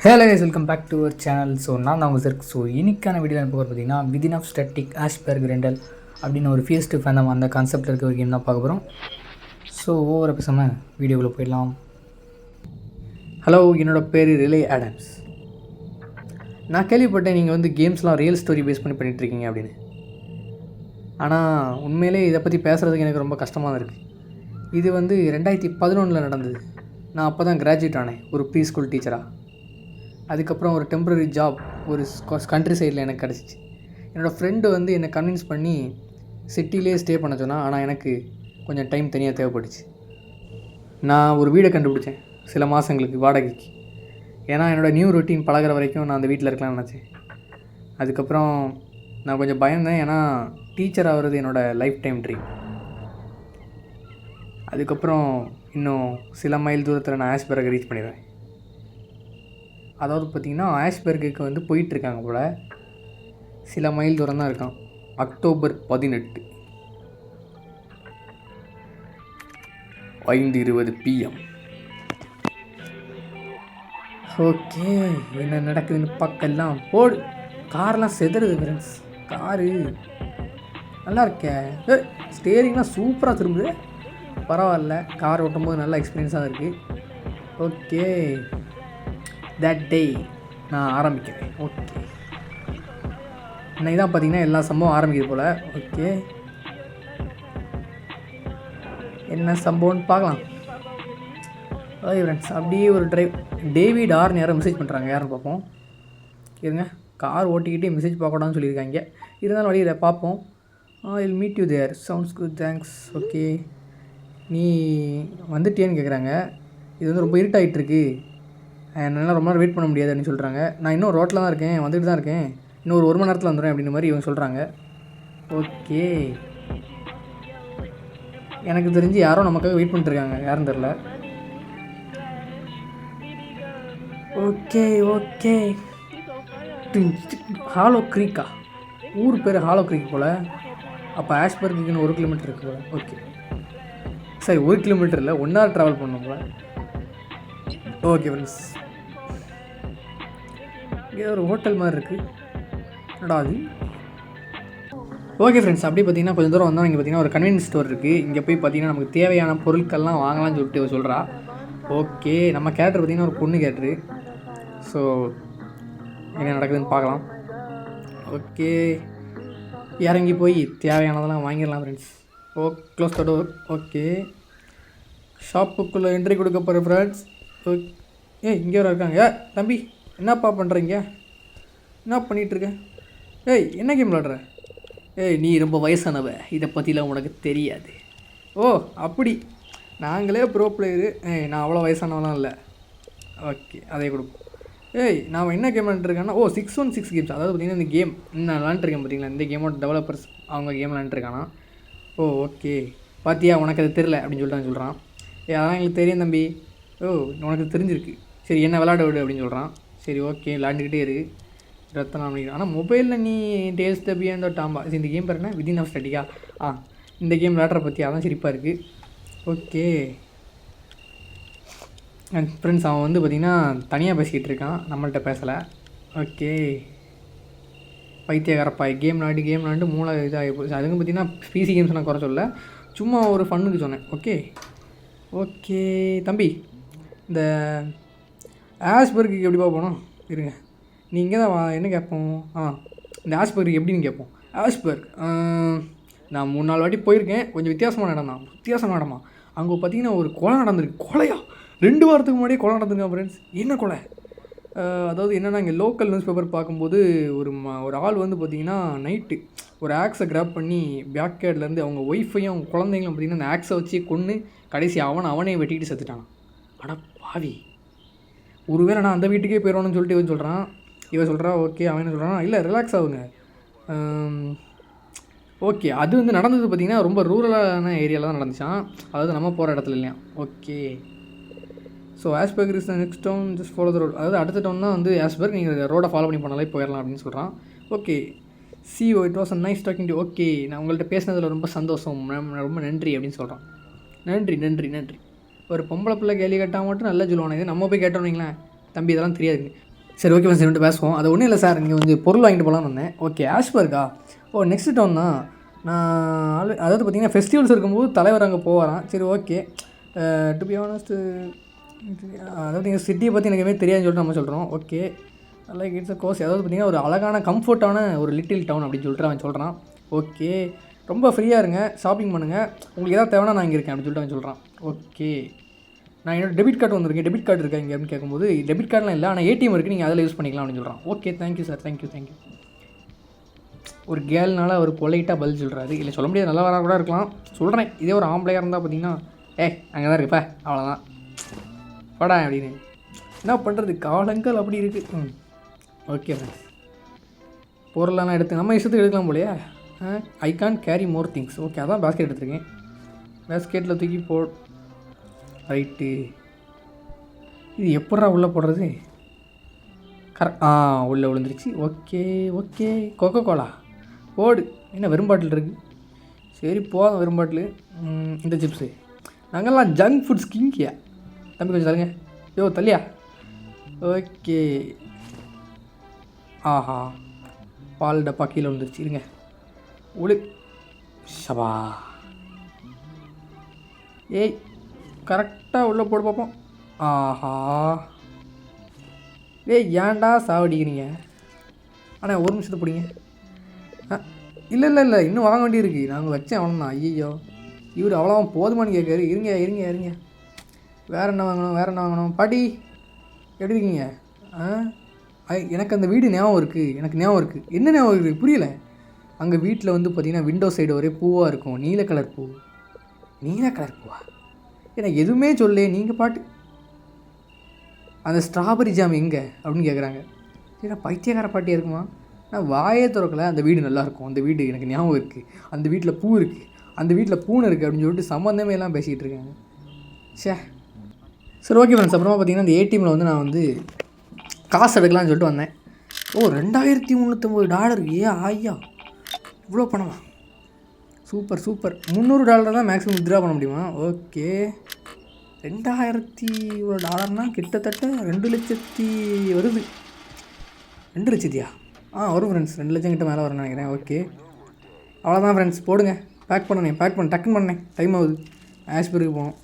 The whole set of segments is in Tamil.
Hello guys, welcome back to our channel. So நான் தான் உங்கள் சார். ஸோ இன்னைக்கான வீடியோ போகிற பார்த்தீங்கன்னா விதின் ஆஃப் ஸ்டாட்டிக் ஆஷ்பெர்க் ரெண்டல் அப்படின்னு ஒரு ஃபியஸ்ட் ஃபேனம் அந்த கான்செப்டில் இருக்க ஒரு கேம் தான் பார்க்க போகிறோம். ஸோ ஓவர பேசாமல் வீடியோக்குள்ளே போயிடலாம். ஹலோ, என்னோடய பேர் ரிலே ஆடம்ஸ். நான் கேள்விப்பட்டேன் நீங்கள் வந்து கேம்ஸ்லாம் ரியல் ஸ்டோரி பேஸ் பண்ணி பண்ணிகிட்ருக்கீங்க அப்படின்னு. ஆனால் உண்மையிலே இதை பற்றி பேசுகிறதுக்கு எனக்கு ரொம்ப கஷ்டமாக தான் இருக்குது. இது வந்து 2011 நடந்தது. நான் அப்போ தான் கிராஜுவேட் ஆனேன் ஒரு ப்ரீ ஸ்கூல் டீச்சராக. அதுக்கப்புறம் ஒரு டெம்ப்ரரி ஜாப் ஒரு கண்ட்ரி சைடில் எனக்கு கிடச்சிச்சு. என்னோடய ஃப்ரெண்டு வந்து என்னை கன்வின்ஸ் பண்ணி சிட்டிலே ஸ்டே பண்ண சொன்னால், ஆனால் எனக்கு கொஞ்சம் டைம் தனியாக தேவைப்பட்டுச்சு. நான் ஒரு வீடை கண்டுபிடிச்சேன் சில மாதங்களுக்கு வாடகைக்கு. ஏன்னா என்னோடய நியூ ரொட்டீன் பழகிற வரைக்கும் நான் அந்த வீட்டில் இருக்கலாம்னு நினச்சேன். அதுக்கப்புறம் நான் கொஞ்சம் பயந்தேன், ஏன்னா டீச்சர் ஆகிறது என்னோடய லைஃப் டைம் ட்ரீம். அதுக்கப்புறம் இன்னும் சில மைல் தூரத்தில் நான் ஆஷ்பெர்கை ரீச் பண்ணிடுவேன். அதாவது பார்த்திங்கன்னா ஆஷ்பெர்குக்கு வந்து போயிட்டுருக்காங்க போல், சில மைல் தூரம் தான் இருக்கான். October 18 5:20 PM. ஓகே, என்ன நடக்குதுன்னு பார்க்கலாம். போடு, கார்லாம் செதறுது ஃப்ரெண்ட்ஸ். காரு நல்லா இருக்கே, ஸ்டேரிங்லாம் சூப்பராக திரும்புது. பரவாயில்ல, கார் ஓட்டும்போது நல்லா எக்ஸ்பீரியன்ஸாக இருக்குது. ஓகே, தட் டே நான் ஆரம்பிக்கிறேன். ஓகே, இன்னைக்கு தான் பார்த்தீங்கன்னா எல்லா சம்பவம் ஆரம்பிக்குது போல். ஓகே, என்ன சம்பவம்னு பார்க்கலாம். ஓகே ஃப்ரெண்ட்ஸ், அப்படியே ஒரு டிரைவ். டேவிட் ஆர்னு யாரும் மெசேஜ் பண்ணுறாங்க, யாருன்னு பார்ப்போம். இருங்க, கார் ஓட்டிக்கிட்டே மெசேஜ் பார்க்கக்கூடாதுன்னு சொல்லியிருக்காங்க. இருந்தாலும் வழியில் பார்ப்போம். I will meet you there. Sounds good, thanks. Okay, நீ வந்துட்டியான்னு கேட்குறாங்க. இது வந்து ரொம்ப இருட்டாகிட்டுருக்கு, என்னால் ரொம்ப நேரம் வெயிட் பண்ண முடியாது அப்படின்னு சொல்கிறாங்க. நான் இன்னும் ரோட்டில் தான் இருக்கேன், வந்துட்டு தான் இருக்கேன், இன்னும் ஒரு மணி நேரத்தில் வந்துடுறேன் அப்படின்ற மாதிரி இவங்க சொல்கிறாங்க. ஓகே, எனக்கு தெரிஞ்சு யாரோ நமக்காக வெயிட் பண்ணிட்டுருக்காங்க, யாரும் தெரில. ஓகே ஓகே, ஹாலோ க்ரீக்கா, ஊர் பேர் ஹாலோ க்ரீக் போல். அப்போ ஆஷ்பெர்குன்னு 1 கிலோமீட்டர் இருக்குது போல். ஓகே, சரி, 1 கிலோமீட்டர் இல்லை, 1 hour ட்ராவல் பண்ணணும் போல். ஓகே ஃப்ரெண்ட்ஸ், இங்கே ஒரு ஹோட்டல் மாதிரி இருக்குது. என்னடா அது? ஓகே ஃப்ரெண்ட்ஸ், அப்படி பார்த்தீங்கன்னா கொஞ்சம் தூரம் வந்தால் இங்கே பார்த்தீங்கன்னா ஒரு கன்வீனியன்ஸ் ஸ்டோர் இருக்குது. இங்கே போய் பார்த்தீங்கன்னா நமக்கு தேவையான பொருட்கள்லாம் வாங்கலாம்னு சொல்லிட்டு சொல்கிறா. ஓகே, நம்ம கேரக்டர் பார்த்தீங்கன்னா ஒரு பொண்ணு கேரக்டரு. ஸோ என்ன நடக்குதுன்னு பார்க்கலாம். ஓகே, இறங்கி போய் தேவையானதெல்லாம் வாங்கிடலாம் friends. Close the door. Okay, ஷாப்புக்குள்ளே என்ட்ரி கொடுக்க போகிற ஃப்ரெண்ட்ஸ். ஓகே, இங்கே வர இருக்காங்க. தம்பி, என்னப்பா பண்ணுறீங்க? என்ன பண்ணிகிட்ருக்க? என்ன கேம் விளாட்ற? நீ ரொம்ப வயசானவ, இதை பற்றிலாம் உனக்கு தெரியாது. ஓ அப்படி, நாங்களே ப்ரோ பிளேயரு. நான் அவ்வளோ வயசானவெலாம் இல்லை. ஓகே, அதே கொடுப்போம். நான் என்ன கேம் விளாண்டுருக்கேன்னா, 616 கேம்ஸ். அதாவது பார்த்திங்கன்னா இந்த கேம் நான் விளாண்டுருக்கேன் பார்த்தீங்களா, இந்த கேமோட டெவலப்பர்ஸ் அவங்க கேம் விளாண்டுருக்கானா. ஓகே, பார்த்தியா, உனக்கு அது தெரில அப்படின்னு சொல்லிட்டு சொல்கிறான். அதான் எங்களுக்கு தெரியும் தம்பி. உனக்கு தெரிஞ்சிருக்கு, சரி என்ன விளாட விடு அப்படின்னு சொல்கிறான். சரி ஓகே, விளாண்டுக்கிட்டே இரு. ரத்தம் பண்ணிக்கிறேன். ஆனால் மொபைலில் நீ டேல்ஸ் த பியாண்ட் டாம்பா, இந்த கேம் பாருங்க, விதின் ஆஃப் ஸ்டாட்டிக்கா. இந்த கேம் விளாட்ற பற்றி அதான் சிரிப்பாக இருக்குது. ஓகே ஃப்ரெண்ட்ஸ், அவன் வந்து பார்த்திங்கன்னா தனியாக பேசிக்கிட்டு இருக்கான், நம்மள்கிட்ட பேசலை. ஓகே, பைத்தியக்காரப்பாய், கேம் விளாண்டு மூளை இதாகி போச்சு. அதுக்கு பார்த்திங்கன்னா பிசி கேம்ஸ் நான் குறை சொல்ல, சும்மா ஒரு ஃபன்னுக்கு சொன்னேன். ஓகே ஓகே தம்பி, இந்த ஆஷ்பெர்குக்கு எப்படிப்பா போகணும்? இருங்க, நீ இங்கே தான் வா. என்ன கேட்போம்? இந்த ஆஷ்பெர்க் எப்படின்னு கேட்போம். ஆஷ்பெர்க் நான் 3-4 வாட்டி போயிருக்கேன். கொஞ்சம் வித்தியாசமான இடம் தான். வித்தியாசமான இடமா? அங்கே பார்த்தீங்கன்னா ஒரு கொலை நடந்திருக்கு. கொலையா? 2 வாரத்துக்கு முன்னாடியே கொலை நடந்திருக்கா ஃப்ரெண்ட்ஸ். என்ன கொலை? அதாவது என்னென்னா, இங்கே லோக்கல் நியூஸ் பேப்பர் பார்க்கும்போது ஒரு ஆள் வந்து பார்த்திங்கன்னா நைட்டு ஒரு ஆக்ஸை கிராப் பண்ணி பேக் கேட்லேருந்து அவங்க ஒய்ஃபையும் அவங்க குழந்தைங்களும் பார்த்திங்கன்னா அந்த ஆக்ஸை வச்சு கொன்று கடைசி அவனே வெட்டிக்கிட்டு செத்துட்டான். அட பாவி, ஒருவேளை நான் அந்த வீட்டுக்கே போயிடணும்னு சொல்லிட்டு இவன் சொல்கிறான். இவன் சொல்கிறா ஓகே, அவன் என்ன சொல்கிறான், இல்லை ரிலாக்ஸ் ஆகுங்க. ஓகே, அது வந்து நடந்தது பார்த்திங்கன்னா ரொம்ப ரூரலான ஏரியாவில் தான் நடந்துச்சான், அதாவது நம்ம போகிற இடத்துல இல்லையா. Okay, so Ashburg is the next town, just follow the road. அதாவது அடுத்த டவுன் தான் வந்து ஆஷ்பெர்க், நீங்கள் ரோடை ஃபாலோ பண்ணி போனாலே போயிடலாம் அப்படின்னு சொல்கிறான். Okay, it was a nice talking to. Okay, நான் உங்கள்கிட்ட பேசினதில் ரொம்ப சந்தோஷம் மேம், ரொம்ப நன்றி அப்படின்னு சொல்கிறான். நன்றி நன்றி நன்றி. ஒரு பொம்பளை பிள்ளை கேள்வி கேட்டால் மட்டும் நல்லா சொல்லுவானே, இது நம்ம போய் கேட்டோன்னீங்களேன், தம்பி இதெல்லாம் தெரியாதுங்க. சரி ஓகே ஃப்ரெண்ட்ஸ் ரெண்டு பேசுவோம். அது ஒன்றும் இல்லை சார், நீங்கள் கொஞ்சம் பொருள் வாங்கிட்டு போகலான்னு வந்தேன். ஓகே ஆஷ்பர்கா. ஓ நெக்ஸ்ட் டவுன் தான். நான் அதாவது பார்த்தீங்கன்னா ஃபெஸ்டிவல்ஸ் இருக்கும்போது தலைவர் அங்கே போவாராம். சரி ஓகே. டு பி ஆனஸ்ட்டு அதாவது எங்கள் சிட்டியை பற்றி எனக்கு எதுவுமே தெரியாதுன்னு சொல்லிட்டு நம்ம சொல்கிறோம். Okay like it's a course. அதாவது பார்த்திங்கன்னா ஒரு அழகான கம்ஃபர்ட்டான ஒரு லிட்டில் டவுன் அப்படின்னு சொல்லிட்டு அவன் சொல்கிறான். ஓகே ரொம்ப ஃப்ரீயாக இருங்க, ஷாப்பிங் பண்ணுங்கள், உங்களுக்கு எதாவது தேவைன்னா நான் இங்கே இருக்கேன் அப்படின்னு சொல்லிட்டு அவன் சொல்கிறான். ஓகே நான் என்னோட டெபிட் கார்டு வந்திருக்கேன், டெபிட் கார்டு இருக்கா இங்கே அப்படின்னு கேட்கும்போது டெபிட் கார்டெலாம் இல்லை, ஆனால் ஏடிஎம் இருக்குது, நீங்கள் அதில் யூஸ் பண்ணிக்கலாம் அப்படின்னு சொல்கிறான். Okay thank you sir, thank you. ஒரு கேர்ள்னால அவர் பொலைட்டாக பதில் சொல்கிறாரு. இல்லை சொல்ல முடியாது, நல்லா வர கூட இருக்கலாம் சொல்கிறேன். இதே ஒரு ஆம்பளையாக இருந்தால் பார்த்தீங்கன்னா அங்கே தான் இருக்குப்பா அவ்வளோதான் படா அப்படின்னு என்ன பண்ணுறது, காலங்கள் அப்படி இருக்குது. ஓகே ஃப்ரெண்ட்ஸ் பொருளெல்லாம் எடுத்து நம்ம இஷ்டத்துக்கு எடுக்கலாம் போலையா. I can carry more things. Okay அதான் பேஸ்கெட் எடுத்துருக்கேன். பேஸ்கெட்டில் தூக்கி ரைட்டு. இது எப்படா உள்ளே போடுறது? உள்ளே விழுந்துருச்சு. ஓகே கொக்கோ கோலா போடு. என்ன வெறும் பாட்டில் இருக்குது. சரி போதும் வெறும் பாட்டில். இந்த சிப்ஸு நாங்கள்லாம் ஜங்க் ஃபுட்ஸ் கிங்கியா. தம்பி கொஞ்சம் தருங்க. யோ தள்ளியா. ஓகே ஆஹா பால் டப்பா கீழே விழுந்துருச்சு. இருங்க ஷபா. ஏய் கரெக்டாக உள்ளே போடு பார்ப்போம். ஆஹா ஏன்டா சாவடிக்கிறீங்க. ஆனால் ஒரு நிமிஷத்தை பிடிங்க. இல்லை இன்னும் வாங்க வேண்டியிருக்கு. நாங்கள் வச்சேன் அவ்வளோதான். ஐயோ இவர் அவ்வளோ போதுமானு கேட்காரு. இருங்க வேறு என்ன வாங்கணும் பாட்டி எப்படி இருக்கீங்க? எனக்கு அந்த வீடு ஞாபகம் இருக்குது. என்ன ஞாபகம் இருக்குது புரியலை. அங்கே வீட்டில் வந்து பார்த்திங்கன்னா விண்டோ சைடு ஒரே பூவாக இருக்கும், நீல கலர் பூவா. எனக்கு எதுவுமே சொல்லே நீங்கள் பாட்டு. அந்த ஸ்ட்ராபெரி ஜாம் எங்கே அப்படின்னு கேட்குறாங்க. சரி பைத்தியக்கார பாட்டியாக இருக்குமா? நான் வாயே திறக்கலை. அந்த வீடு நல்லாயிருக்கும், அந்த வீடு எனக்கு ஞாபகம் இருக்குது, அந்த வீட்டில் பூ இருக்குது, அந்த வீட்டில் பூனை இருக்குது அப்படின்னு சொல்லிட்டு சம்மந்தமே எல்லாம் பேசிக்கிட்டு இருக்காங்க. சரி ஓகே ஃப்ரெண்ட்ஸ். அப்புறமா பார்த்திங்கன்னா அந்த ஏடிஎம்மில் வந்து நான் வந்து காசு எடுக்கலாம்னு சொல்லிட்டு வந்தேன். $2350. ஆய்யா இவ்வளோ பணமா? சூப்பர் $300 தான் மேக்ஸிமம் வித்ட்ரா பண்ண முடியுமா? ஓகே $2000 கிட்டத்தட்ட 2 லட்சத்தி வருது. 2 லட்சத்தியா? வரும் ஃப்ரெண்ட்ஸ். 2 லட்சம் கிட்ட மேலே வரும்னு நினைக்கிறேன். ஓகே அவ்வளோதான் ஃப்ரெண்ட்ஸ். போடுங்க. பேக் பண்ணேன் டக்குன்னு பண்ணேன். டைம் ஆகுது. ஆஷ்பர்க்கு போகணும்.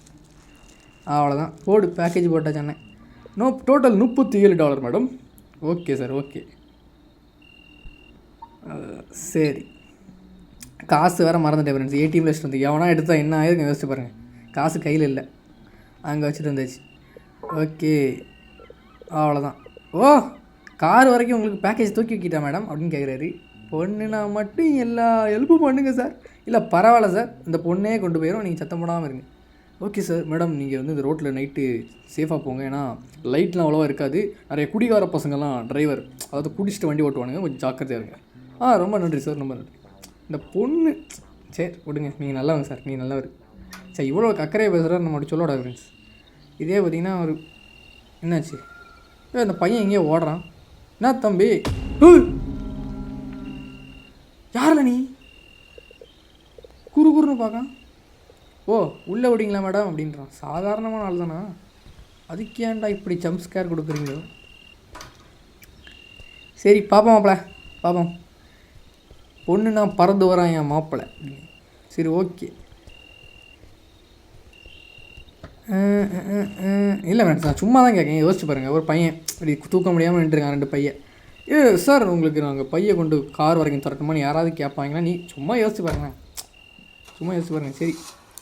அவ்வளோதான் போடு. பேக்கேஜ் போட்டாச்சு அண்ணே. Total $37 madam. Okay sir okay. சரி காசு வேறு மறந்துட்டேன் ஃப்ரெண்ட்ஸ். ஏடிஎம் லிஸ்ட் வந்து எவனா எடுத்தால் என்ன ஆயிருக்கும் யோசிச்சு பாருங்கள். காசு கையில் இல்லை, அங்கே வச்சுட்டு வந்துச்சு. ஓகே அவ்வளோதான். கார் வரைக்கும் உங்களுக்கு பேக்கேஜ் தூக்கி வைக்கிட்டா மேடம் அப்படின்னு கேட்குறாரு. பொண்ணுனா மட்டும் எல்லா ஹெல்ப்பும் பண்ணுங்க சார். இல்லை பரவாயில்ல சார், இந்த பொண்ணே கொண்டு போயிடும், நீங்கள் சத்தம் போடாமல் இருங்க. ஓகே சார் மேடம் நீங்கள் வந்து இந்த ரோட்டில் நைட்டு சேஃபாக போங்க, ஏன்னா லைட்லாம் அவ்வளோவா இருக்காது, நிறைய குடிகார பசங்கள்லாம் டிரைவர் அதாவது குடிச்சிட்டு வண்டி ஓட்டுவானுங்க, கொஞ்சம் ஜாக்கிரதையாக இருங்க. ரொம்ப நன்றி சார், ரொம்ப நன்றி. இந்த பொண்ணு சரி விடுங்க, நீங்கள் நல்லவங்க சார், நீங்கள் நல்லவர். சரி இவ்வளோ அக்கறையாக பேசுகிறார், நம்ம அப்படி சொல்லக்கூடாது ஃப்ரெண்ட்ஸ். இதே பார்த்திங்கன்னா ஒரு என்னாச்சு, அந்த பையன் எங்கேயோ ஓடுறான். என்ன தம்பி யாரில்ல நீ குறுன்னு பார்க்கான். உள்ளே விடிங்களா மேடம் அப்படின்றான். சாதாரணமான ஆள் தானா, அதுக்கேண்டா இப்படி ஜம்ப் ஸ்கேர் கொடுக்குறீங்களோ? சரி பார்ப்போம் மாப்பிள்ள பார்ப்போம். பொண்ணு நான் பறந்து வரான் என் மாப்பிள்ளை. சரி ஓகே. இல்லை மேடம் நான் சும்மா தான் கேட்கேன், யோசிச்சு பாருங்கள். ஒரு பையன் இப்படி தூக்க முடியாமல் நின்றுருக்கான், 2 பையன். சார் உங்களுக்கு நாங்கள் பையை கொண்டு கார் வரைக்கும் தரட்டுமான்னு யாராவது கேட்பாங்களா? நீ சும்மா யோசிச்சு பாருங்களேன், சும்மா யோசிச்சு பாருங்கள். சரி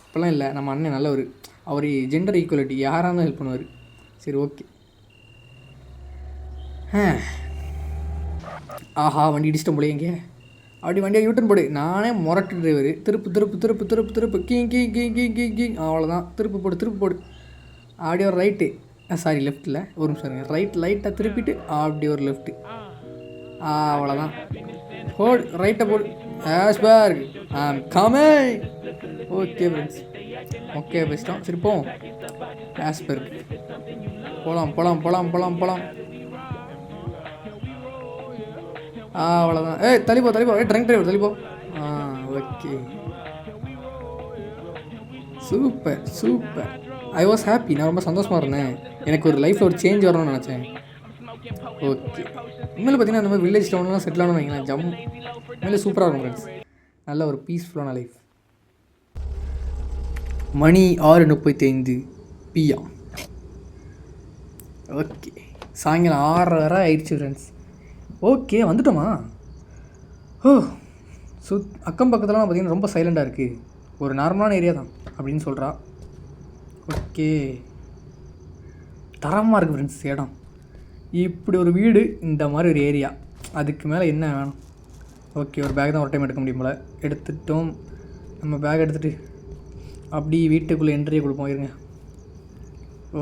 இப்போலாம் இல்லை, நம்ம அண்ணன் நல்லவர், அவர் ஜெண்டர் ஈக்குவலிட்டி யாராக இருந்தாலும் ஹெல்ப் பண்ணுவார். சரி ஓகே. ஆஹா வண்டி இடிச்சிட்டோம் போல. எங்கே அப்படி வண்டியை யூட்டன் போடு. நானே முரட்டு டிரைவர். திருப்பு கீங் அவ்வளோதான். திருப்பு போடு. அப்படி ஒரு ரைட்டு, சாரி லெஃப்ட்டில், ஒரு நிமிஷம் இருங்க. ரைட் லைட்டாக திருப்பிட்டு அப்படி ஒரு லெஃப்ட்டு, அவ்வளோதான். போடு ரைட்டை போடு. Ashburg coming. Okay friends, okay பெஸ்ட்டாக. சரி போவோம் ஆஷ்பர்க். போகலாம். அவ்வளோதான். தள்ளிப்போ. ட்ரங்க் டிரைவர் தள்ளிப்போ. Okay super. I was happy. நான் ரொம்ப சந்தோஷமாக இருந்தேன். எனக்கு ஒரு லைஃப்பில் ஒரு சேஞ்ச் வரணும்னு நினச்சேன். ஓகே, உண்மையில் பார்த்தீங்கன்னா அந்த மாதிரி வில்லேஜ் டவுன்லாம் செட்டில் ஆனு வைங்களேன், உண்மையிலே சூப்பராக இருக்கும் ஃப்ரெண்ட்ஸ். நல்ல ஒரு பீஸ்ஃபுல்லான லைஃப். மணி 6:35 PM. ஓகே, சாயங்காலம் 6:30 ஆயிடுச்சு ஃப்ரெண்ட்ஸ். ஓகே, வந்துட்டோமா? ஓ, அக்கம் பக்கத்துலலாம் பார்த்திங்கன்னா ரொம்ப சைலண்டாக இருக்குது, ஒரு நார்மலான ஏரியா தான் அப்படின்னு சொல்கிறா. ஓகே, தரமாக இருக்குது ஃப்ரெண்ட்ஸ் இடம். இப்படி ஒரு வீடு, இந்த மாதிரி ஒரு ஏரியா, அதுக்கு மேலே என்ன வேணும்? ஓகே, ஒரு பேக் தான் ஒரு டைம் எடுக்க முடியும் போல். எடுத்துட்டோம். நம்ம பேக் எடுத்துகிட்டு அப்படி வீட்டுக்குள்ளே என்ட்ரியை கொடுப்போம். இருங்க.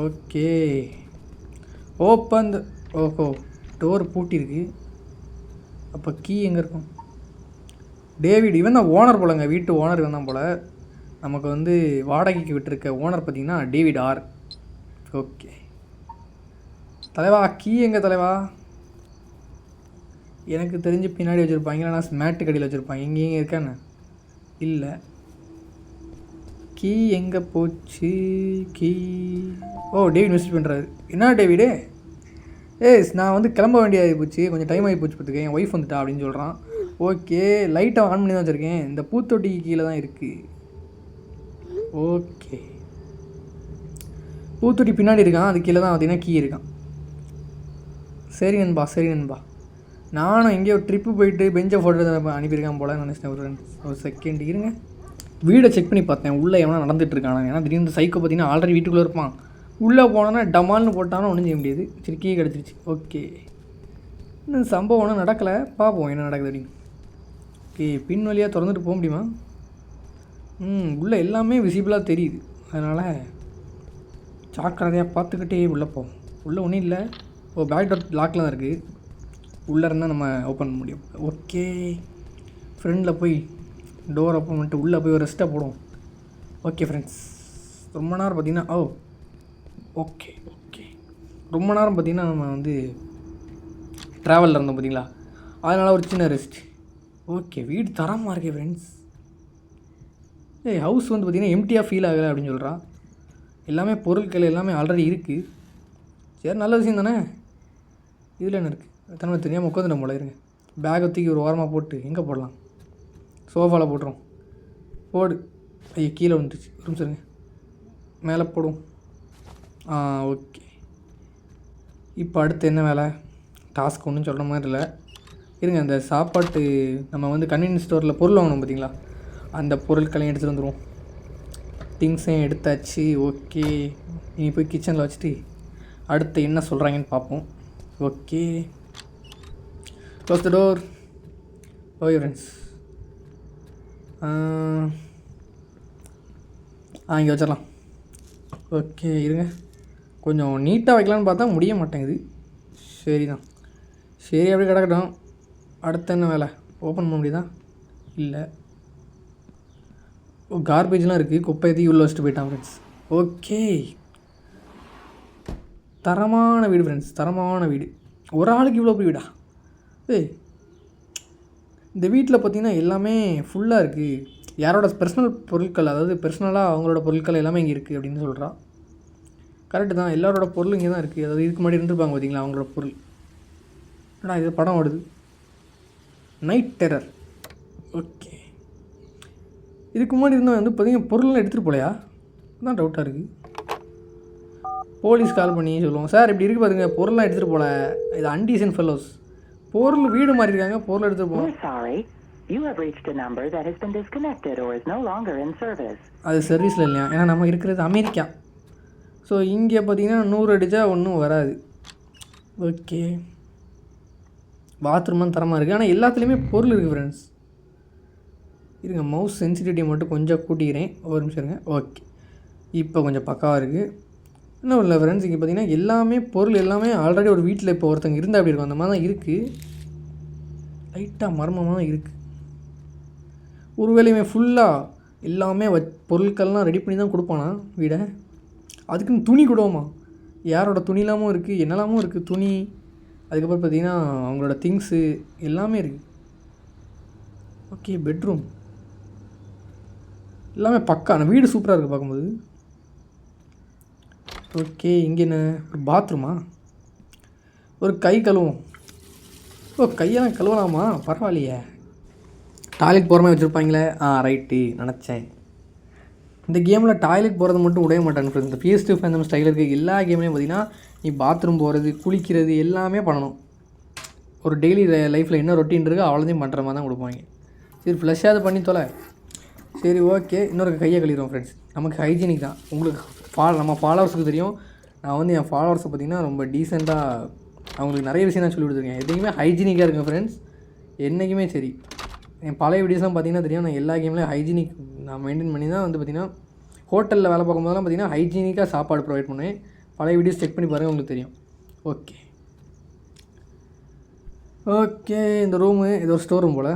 Okay, open. ஓஹோ, டோர் பூட்டிருக்கு. அப்போ கீ எங்கே இருக்கும்? டேவிட், இவன் தான் ஓனர் போலங்க, வீட்டு ஓனர் இவன் தான் போல். நமக்கு வந்து வாடகைக்கு விட்டுருக்க ஓனர் பார்த்திங்கன்னா டேவிட் ஆர். ஓகே தலைவா, கீ எங்கே தலைவா? எனக்கு தெரிஞ்சு பின்னாடி வச்சுருப்பாங்க, இல்லைனா மேட்டு கடையில் வச்சுருப்பாங்க. எங்கேயும் இருக்கான்னு இல்லை. கீ எங்கே போச்சு? கீ. ஓ, டேவிட் மெசேஜ் பண்ணுறாரு. என்ன டேவிடு? நான் வந்து கிளம்ப வேண்டியதாகி போச்சு, கொஞ்சம் டைம் ஆகி போச்சு பார்த்துக்க, என் ஒய்ஃப் வந்துட்டா அப்படின்னு சொல்கிறான். ஓகே, லைட்டை ஆன் பண்ணி தான் வச்சுருக்கேன், இந்த பூத்தொட்டிக்கு கீழே தான் இருக்குது. ஓகே, பூத்தொட்டி பின்னாடி இருக்கான், அது கீழே தான் பார்த்தீங்கன்னா கீ இருக்கான். சரி நண்பா, சரி நண்பா. நானும் எங்கேயோ ட்ரிப்பு போயிட்டு பெஞ்சை ஃபோட்டோ அனுப்பியிருக்கான் போல நினச்சிட்டேன். ஒரு செகண்ட் இருங்க. வீடை செக் பண்ணி பார்த்தேன், உள்ளே எவனா நடந்துகிட்ருக்கானு. ஏன்னா திடீர்னு சைக்கோ பார்த்தீங்கன்னா ஆல்ரெடி வீட்டுக்குள்ளே இருப்பான். உள்ளே போனோன்னா டமால்னு போட்டாலும் ஒன்றும் செய்ய முடியாது. சரி, கீ கிடச்சிருச்சு. ஓகே, இன்னும் சம்பவம் ஒன்றும் நடக்கலை, பார்ப்போம் என்ன நடக்குது அப்படின்னு. ஓகே, பின் வழியாக திறந்துட்டு போக முடியுமா? உள்ளே எல்லாமே விசிபிளாக தெரியுது, அதனால் ஜாக்கிரதையாக பார்த்துக்கிட்டே உள்ளே போவோம். உள்ளே ஒன்றும் இல்லை. ஓ, பேக் டோர் லாக்கில் தான் இருக்குது, உள்ளே இருந்தால் நம்ம ஓப்பன் பண்ண முடியும். ஓகே, ஃப்ரெண்டில் போய் டோர் ஓப்பன் பண்ணிட்டு உள்ளே போய் ஒரு ரெஸ்ட்டாக போடுவோம். ஓகே ஃப்ரெண்ட்ஸ், ரொம்ப நேரம் பார்த்திங்கன்னா ஓகே ரொம்ப நேரம் பார்த்திங்கன்னா நம்ம வந்து ட்ராவலில் இருந்தோம் பார்த்திங்களா, அதனால் ஒரு சின்ன ரெஸ்ட். ஓகே, வீடு தரமாக இருக்கே ஃப்ரெண்ட்ஸ். ஹவுஸ் வந்து பார்த்திங்கன்னா எம்டியாக ஃபீல் ஆகலை அப்படின்னு சொல்கிறான். எல்லாமே பொருட்கள் எல்லாமே ஆல்ரெடி இருக்குது. சரி, நல்ல விஷயம் தானே. இதில் என்ன இருக்குது? தன்மை தெரியாமல் உட்காந்துட்டோம் போல. இருங்க, பேக்கை தூக்கி ஒரு ஓரமாக போட்டு எங்கே போடலாம்? சோஃபாவில் போட்டுரும். போடு. ஐயோ, கீழே வந்துடுச்சு. ஒரு நிமிஷம் இருங்க, மேலே போடும். ஓகே, இப்போ அடுத்து என்ன வேலை? டாஸ்க் ஒன்றும் சொல்கிற மாதிரி இல்லை. இருங்க, அந்த சாப்பாட்டு நம்ம வந்து கன்வீனியன்ஸ் ஸ்டோரில் பொருள் வாங்கணும் பார்த்திங்களா, அந்த பொருட்களையும் எடுத்துகிட்டு வந்துடுவோம். திங்ஸையும் எடுத்தாச்சு. ஓகே, இனி போய் கிச்சனில் வச்சுட்டு அடுத்து என்ன சொல்கிறாங்கன்னு பார்ப்போம். Okay, close the door. Okay friends, இங்கே வச்சிடலாம். ஓகே, இருங்க, கொஞ்சம் நீட்டாக வைக்கலான்னு பார்த்தா முடிய மாட்டேங்குது. சரி தான், சரி அப்படியே கிடக்கட்டும். அடுத்து என்ன வேலை? ஓப்பன் பண்ண முடியுதா? இல்லை. கார்பேஜ்லாம் இருக்குது, குப்பையத்தையும் உள்ளே வச்சுட்டு போயிட்டான் ஃப்ரெண்ட்ஸ். ஓகே, தரமான வீடு ஃப்ரெண்ட்ஸ், தரமான வீடு. ஒரு ஆளுக்கு இவ்வளோ போய் வீடா? இந்த வீட்டில் பார்த்திங்கன்னா எல்லாமே ஃபுல்லாக இருக்குது. யாரோட பர்சனல் பொருட்கள், அதாவது பர்சனலாக அவங்களோட பொருட்கள் எல்லாமே இங்கே இருக்குது அப்படின்னு சொல்கிறா. கரெக்டு தான், எல்லாரோட பொருள் இங்கே தான் இருக்குது. அதாவது இதுக்கு முன்னாடி இருந்துருப்பாங்க பார்த்திங்களா அவங்களோட பொருள். ஆனால் இது படம் ஓடுது, நைட் டெரர். ஓகே, இதுக்கு முன்னாடி இருந்தால் வந்து பார்த்திங்கன்னா பொருள்லாம் எடுத்துகிட்டு போலையா தான் டவுட்டாக இருக்குது. போலீஸ் கால் பண்ணி சொல்லுவோம், சார் இப்படி இருக்குது பாருங்க, பொருள்லாம் எடுத்துகிட்டு போகல, இது அன்டீசன்ட் ஃபெல்லோஸ். பொருள் வீடு மாறி இருக்காங்க, பொருள் எடுத்துகிட்டு போகலாம். அது சர்வீஸில் இல்லையா? ஏன்னா நம்ம இருக்கிறது அமெரிக்கா. ஸோ இங்கே பார்த்தீங்கன்னா 100 அடித்தா ஒன்றும் வராது. ஓகே, பாத்ரூம்லாம் தரமாக இருக்குது, ஆனால் எல்லாத்துலேயுமே பொருள் இருக்குது ஃப்ரெண்ட்ஸ். இருங்க, மவுஸ் சென்சிட்டிவிட்டியை மட்டும் கொஞ்சம் கூட்டிக்கிறேன், ஒரு நிமிஷம் இருங்க. ஓகே, இப்போ கொஞ்சம் பக்காவாக இருக்குது. இன்னும் இல்லை ஃப்ரெண்ட்ஸ், இங்கே பார்த்தீங்கன்னா எல்லாமே பொருள் எல்லாமே ஆல்ரெடி ஒரு வீட்டில் இப்போ ஒருத்தங்க இருந்தால் அப்படி இருக்கும், அந்த மாதிரி தான் இருக்குது. லைட்டாக மர்மமாக தான் இருக்குது. ஒரு வேலையுமே ஃபுல்லாக எல்லாமே பொருட்கள்லாம் ரெடி பண்ணி தான் கொடுப்பானா வீடை. அதுக்குன்னு துணி கொடுவோமா, யாரோட துணிலாமும் இருக்குது, என்னெல்லாமும் இருக்குது துணி. அதுக்கப்புறம் பார்த்திங்கன்னா அவங்களோட திங்ஸு எல்லாமே இருக்குது. ஓகே, பெட்ரூம் எல்லாமே பக்கா, அந்த வீடு சூப்பராக இருக்குது பார்க்கும்போது. ஓகே, இங்கே என்ன ஒரு பாத்ரூமா? ஒரு கை கழுவும். ஓ கையெல்லாம் கழுவலாமா? பரவாயில்லையே. டாய்லெட் போகிற மாதிரி வச்சுருப்பாங்களே. ரைட்டு நினச்சேன். இந்த கேமில் டாய்லெட் போகிறது மட்டும் விடவே மாட்டாங்க ஃப்ரெண்ட்ஸ். இந்த PS2 ஃபேந்தம் ஸ்டைலில் இருக்க எல்லா கேம்லேயும் பார்த்தீங்கன்னா நீ பாத்ரூம் போகிறது, குளிக்கிறது எல்லாமே பண்ணணும். ஒரு டெய்லி லைஃப்பில் என்ன ரொட்டீன் இருக்கோ அவ்வளோதையும் பண்ணுற மாதிரி தான் கொடுப்பாங்க. சரி ஃப்ளஷ்ஷாக அதை பண்ணி தொலை. சரி ஓகே, இன்னொரு கையை கழிக்கிறோம் ஃப்ரெண்ட்ஸ். நமக்கு ஹைஜீனிக் தான். உங்களுக்கு நம்ம ஃபாலோவர்ஸுக்கு தெரியும். நான் வந்து என் ஃபாலோவர்ஸை பார்த்திங்கன்னா ரொம்ப டீசெண்டாக அவங்களுக்கு நிறைய விஷயம் நான் சொல்லி கொடுத்துருக்கேன். எதுக்குமே ஹைஜீனிக்காக இருக்குங்க ஃப்ரெண்ட்ஸ், என்றைக்குமே சரி. என் பழைய வீடியோஸ்லாம் பார்த்திங்கன்னா தெரியும், நான் எல்லா கேம்லேயும் ஹைஜீனிக் நான் மெயின்டைன் பண்ணி தான் வந்து பார்த்திங்கன்னா ஹோட்டலில் வேலை பார்க்கும்போதெல்லாம் பார்த்திங்கன்னா ஹைஜீனிக்காக சாப்பாடு ப்ரொவைட் பண்ணுவேன். பழைய வீடியோஸ் செக் பண்ணி பாருங்கள், உங்களுக்கு தெரியும். ஓகே இந்த ரூமு இது ஒரு ஸ்டோர் ரூம் போல்.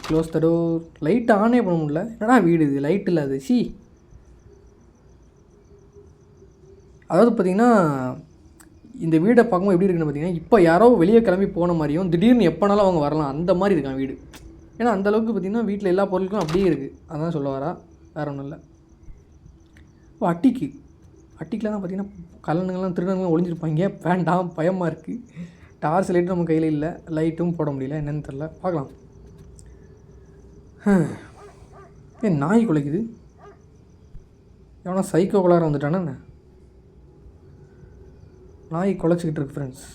Close the door. லைட் ஆனே பண்ண முடியல. என்னடா வீடு இது, லைட் இல்லாது. அதாவது பார்த்திங்கன்னா இந்த வீடை பார்க்கும்போது எப்படி இருக்குன்னு பார்த்திங்கன்னா இப்போ யாரோ வெளியே கிளம்பி போன மாதிரியும் திடீர்னு எப்போனாலும் அவங்க வரலாம் அந்த மாதிரி இருக்கான் வீடு. ஏன்னா அந்தளவுக்கு பார்த்திங்கன்னா வீட்டில் எல்லா பொருட்களும் அப்படியே இருக்குது. அதான் சொல்ல வரா, வேறு ஒன்றும் இல்லை. அட்டிக்கில் தான் பார்த்திங்கன்னா கல்லணுங்கள்லாம் திருடங்கள்லாம் ஒளிஞ்சிருப்பாங்க. வேண்டாம், பயமாக இருக்குது. டார்ச் லைட்டும் நம்ம கையில் இல்லை, லைட்டும் போட முடியல, என்னென்னு தெரில. பார்க்கலாம். நாய் குலைக்குது. எவனா சைக்கோ குளார வந்துட்டானே. நாய் குலைச்சிக்கிட்டு இருக்கு ஃப்ரெண்ட்ஸ்.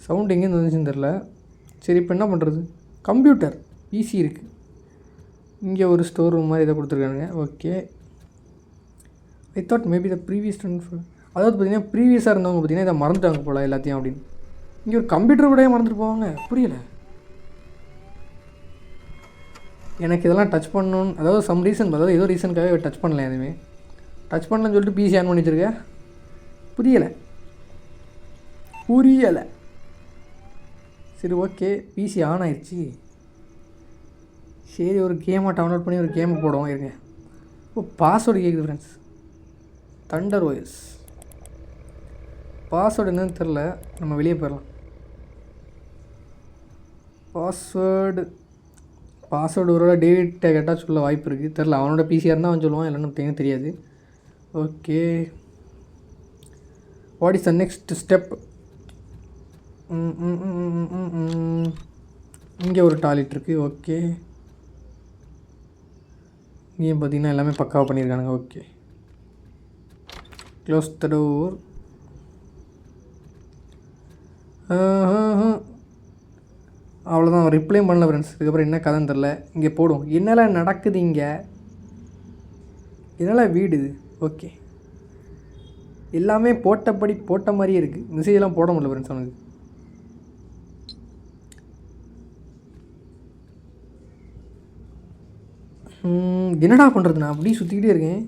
சவுண்ட் எங்கேருந்து வந்துச்சுன்னு தெரில. சரி இப்போ என்ன பண்ணுறது? கம்ப்யூட்டர் PC இருக்குது. இங்கே ஒரு ஸ்டோர் ரூம் மாதிரி இதை கொடுத்துருக்கானுங்க. Okay, I thought maybe the previous அதாவது பார்த்திங்கன்னா ப்ரீவியஸாக இருந்தவங்க பார்த்திங்கன்னா இதை மறந்துட்டாங்க போல் எல்லாத்தையும் அப்படின்னு. இங்கே ஒரு கம்ப்யூட்டர் கூட மறந்துட்டு போவாங்க, புரியலை எனக்கு. இதெல்லாம் டச் பண்ணணுன்னு அதாவது சம் ரீசன், அதாவது ஏதோ ரீசனுக்காக டச் பண்ணல. எதுவுமே டச் பண்ணலன்னு சொல்லிட்டு PC ஆன் பண்ணி வச்சுருக்கேன். புரியலை. சரி ஓகே, PC ஆன் ஆயிடுச்சு. சரி ஒரு கேமை டவுன்லோட் பண்ணி ஒரு கேமை போடுவோம் இருங்க. பாஸ்வேர்டு கேட்குது ஃப்ரெண்ட்ஸ். தண்டர் OS பாஸ்வேர்டு என்னன்னு தெரில, நம்ம வெளியே போயிடலாம். பாஸ்வேர்டு ஒரு டேவிட்ட கேட்டால் சொல்ல வாய்ப்பு இருக்குது, தெரில. அவனோட PCயாக இருந்தால் அவன் சொல்லுவான், இல்லைன்னு தெரியாது. Okay, what is the next step? இங்கே ஒரு டாய்லெட் இருக்குது. ஓகே, இங்கேயும் பார்த்திங்கன்னா எல்லாமே பக்காவாக பண்ணியிருக்கானுங்க. Okay, close the door. அவ்வளோதான், ரிப்ளையும் பண்ணல ஃப்ரெண்ட்ஸ். இதுக்கப்புறம் என்ன கதைன்னு தெரில. இங்கே போடும் என்னெல்லாம் நடக்குது இங்கே, என்னெல்லாம் வீடு இது. ஓகே, எல்லாமே போட்ட மாதிரியே இருக்குது. மெசேஜெல்லாம் போட முடியல ஃப்ரெண்ட்ஸ் அவனுக்கு. என்னடா பண்ணுறது? நான் அப்படியே சுற்றிக்கிட்டே இருக்கேன்.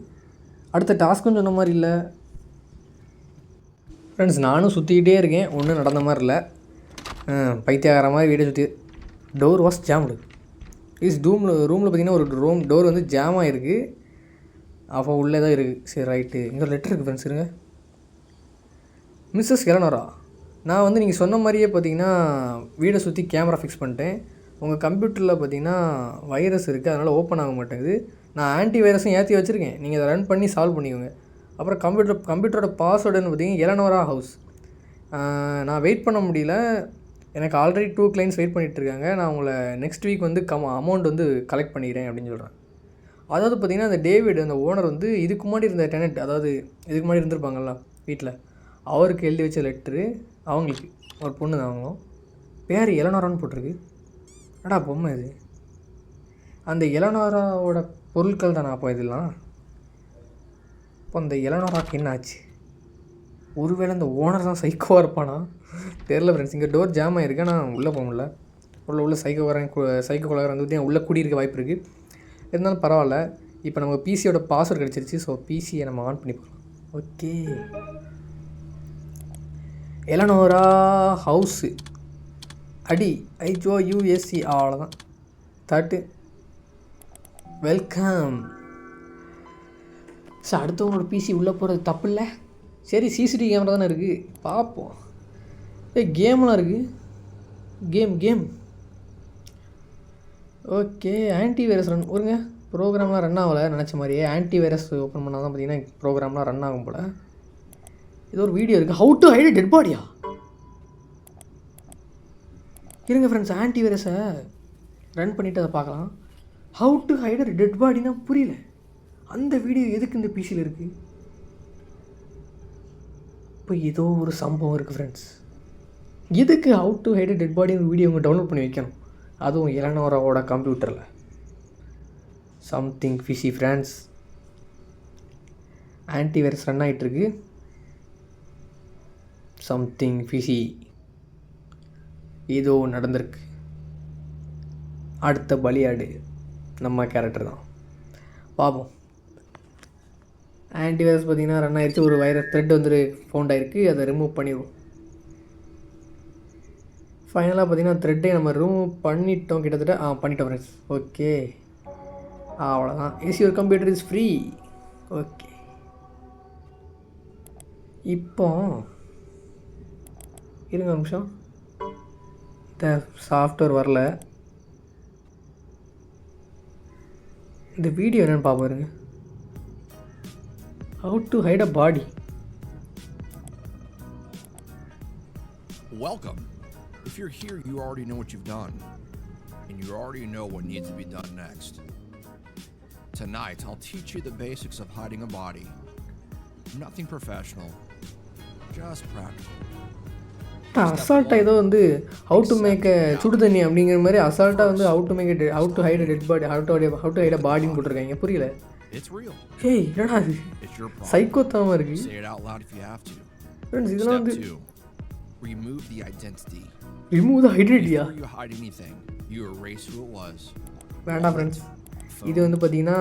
அடுத்த டாஸ்க்குன்னு சொன்ன மாதிரி இல்லை ஃப்ரெண்ட்ஸ். நானும் சுற்றிக்கிட்டே இருக்கேன், ஒன்றும் நடந்த மாதிரி இல்லை. பைத்தியாகிற மாதிரி வீடை சுற்றி. Door was jammed. ரூமில் பார்த்திங்கன்னா ஒரு டோர் வந்து ஜாமாக இருக்குது. அப்போ உள்ளே தான் இருக்குது. சரி ரைட்டு, இங்கே ஒரு லெட்டர் இருக்குது ஃப்ரெண்ட்ஸ். இருங்க. மிஸ்ஸஸ் எலனோரா, நான் வந்து நீங்கள் சொன்ன மாதிரியே பார்த்தீங்கன்னா வீடை சுற்றி கேமரா ஃபிக்ஸ் பண்ணிட்டேன். உங்கள் கம்ப்யூட்டரில் பார்த்தீங்கன்னா வைரஸ் இருக்குது, அதனால் ஓப்பன் ஆக மாட்டேங்குது. நான் ஆன்டி வைரஸும் ஏற்றி வச்சுருக்கேன், நீங்கள் அதை ரன் பண்ணி சால்வ் பண்ணிக்கோங்க. அப்புறம் கம்ப்யூட்டரோட பாஸ்வேர்டுன்னு பார்த்தீங்கன்னா எலனோரா ஹவுஸ். நான் வெயிட் பண்ண முடியல, எனக்கு ஆல்ரெடி 2 கிளைண்ட்ஸ் வெயிட் பண்ணிகிட்ருக்காங்க. நான் உங்களை நெக்ஸ்ட் வீக் வந்து அமௌண்ட் வந்து கலெக்ட் பண்ணிக்கிறேன் அப்படின்னு சொல்கிறேன். அதாவது பார்த்திங்கன்னா அந்த டேவிட், அந்த ஓனர் வந்து இதுக்கு முன்னாடி இருந்த டெனண்ட், அதாவது இதுக்கு முன்னாடி இருந்திருப்பாங்கள்ல வீட்டில், அவருக்கு எழுதி வச்ச லெட்ரு. அவங்களுக்கு ஒரு பொண்ணு தான், அவங்களும் பேர் எலனோரான்னு போட்டிருக்கு. என்னடா பொம்மை இது? அந்த எலனோராவோட பொருட்கள் தானே அப்போ இதெல்லாம். இப்போ அந்த எலனோராக்கு என்ன ஆச்சு? ஒருவேளை அந்த ஓனர் தான் சைக்கோவாக இருப்பானா தெரில ஃப்ரெண்ட்ஸ். இங்கே டோர் ஜாம் ஆகிருக்கு, நான் உள்ளே போக முடியல. உள்ள சைக்கோ கொலகாரன் வந்து உள்ளே கூடியிருக்க வாய்ப்பு இருக்குது. இருந்தாலும் பரவாயில்ல. இப்போ நமக்கு PCயோட பாஸ்வேர்டு கிடச்சிருச்சு. ஸோ PCயை நம்ம ஆன் பண்ணி போகலாம். ஓகே, எலனோரா ஹவுஸு அடி HOUSE, அவ்வளோதான். தட்டு வெல்கம். ஸோ அடுத்தவங்களோட PC உள்ளே போகிறது தப்பு இல்லை. சரி, CCTV கேமரா தானே இருக்குது, பார்ப்போம். கேம்லாம் இருக்குது. Game okay. Anti virus run வருங்க. ப்ரோக்ராம்லாம் ரன் ஆகலை நினச்ச மாதிரியே. ஆன்டி வைரஸ் ஓப்பன் பண்ணால் தான் பார்த்தீங்கன்னா ப்ரோக்ராம்லாம் ரன் ஆகும் போல். ஏதோ ஒரு வீடியோ இருக்குது, how to hide a dead பாடியா. இருங்க ஃப்ரெண்ட்ஸ், ஆன்டிவைரஸை ரன் பண்ணிவிட்டு அதை பார்க்கலாம். How to hide a dead பாடினா புரியல. அந்த வீடியோ எதுக்கு இந்த பிசியில் இருக்குது? இப்போ ஏதோ ஒரு சம்பவம் இருக்குது ஃப்ரெண்ட்ஸ். எதுக்கு how to hide a dead பாடின்னு வீடியோ அவங்க டவுன்லோட் பண்ணி வைக்கணும், அதுவும் எலனோராவோட கம்ப்யூட்டரில்? Something fishy friends. Antivirus run ஆகிட்டுருக்கு. சம்திங் ஃபிஷி ஏதோ நடந்திருக்கு. அடுத்த பலியாடு நம்ம கேரக்டர் தான், பார்ப்போம். ஆன்டிவைரஸ் பார்த்திங்கன்னா ரன் ஆகிடுச்சு. ஒரு வைரஸ் த்ரெட் வந்து ஃபவுண்ட் ஆகிருக்கு, அதை ரிமூவ் பண்ணிடுவோம். ஃபைனலாக பார்த்திங்கன்னா த்ரெட்டை நம்ம ரிமூவ் பண்ணிட்டோம் கிட்டத்தட்ட. பண்ணிட்டோம் ஃப்ரெண்ட்ஸ். ஓகே, அவ்வளோதான். Your computer is free. Okay, இப்போ இருங்க ஒரு நிமிஷம், இந்த சாஃப்ட்வேர் வரல. இந்த வீடியோ என்னென்னு பார்ப்போம். How to hide a body. Welcome. If you're here, you already know what you've done, and you already know what needs to be done next. Tonight, I'll teach you the basics of hiding a body. Nothing professional, just practical. அசால்ட்டாக ஏதோ வந்து ஹவு டு மேக் சுடு தண்ணி அப்படிங்கிற மாதிரி அசால்ட்டாக வந்து how to make how to hide dead body, how to hide பாடின்னு போட்டிருக்காங்க. புரியல. ஏய் என்னடா அது சைக்கோத்தனமாக இருக்குது ஃப்ரெண்ட்ஸ். இதெல்லாம் வந்து ரிமூவ் த ஐடென்டிட்டியா? வேண்டாம் ஃப்ரெண்ட்ஸ், இது வந்து பார்த்தீங்கன்னா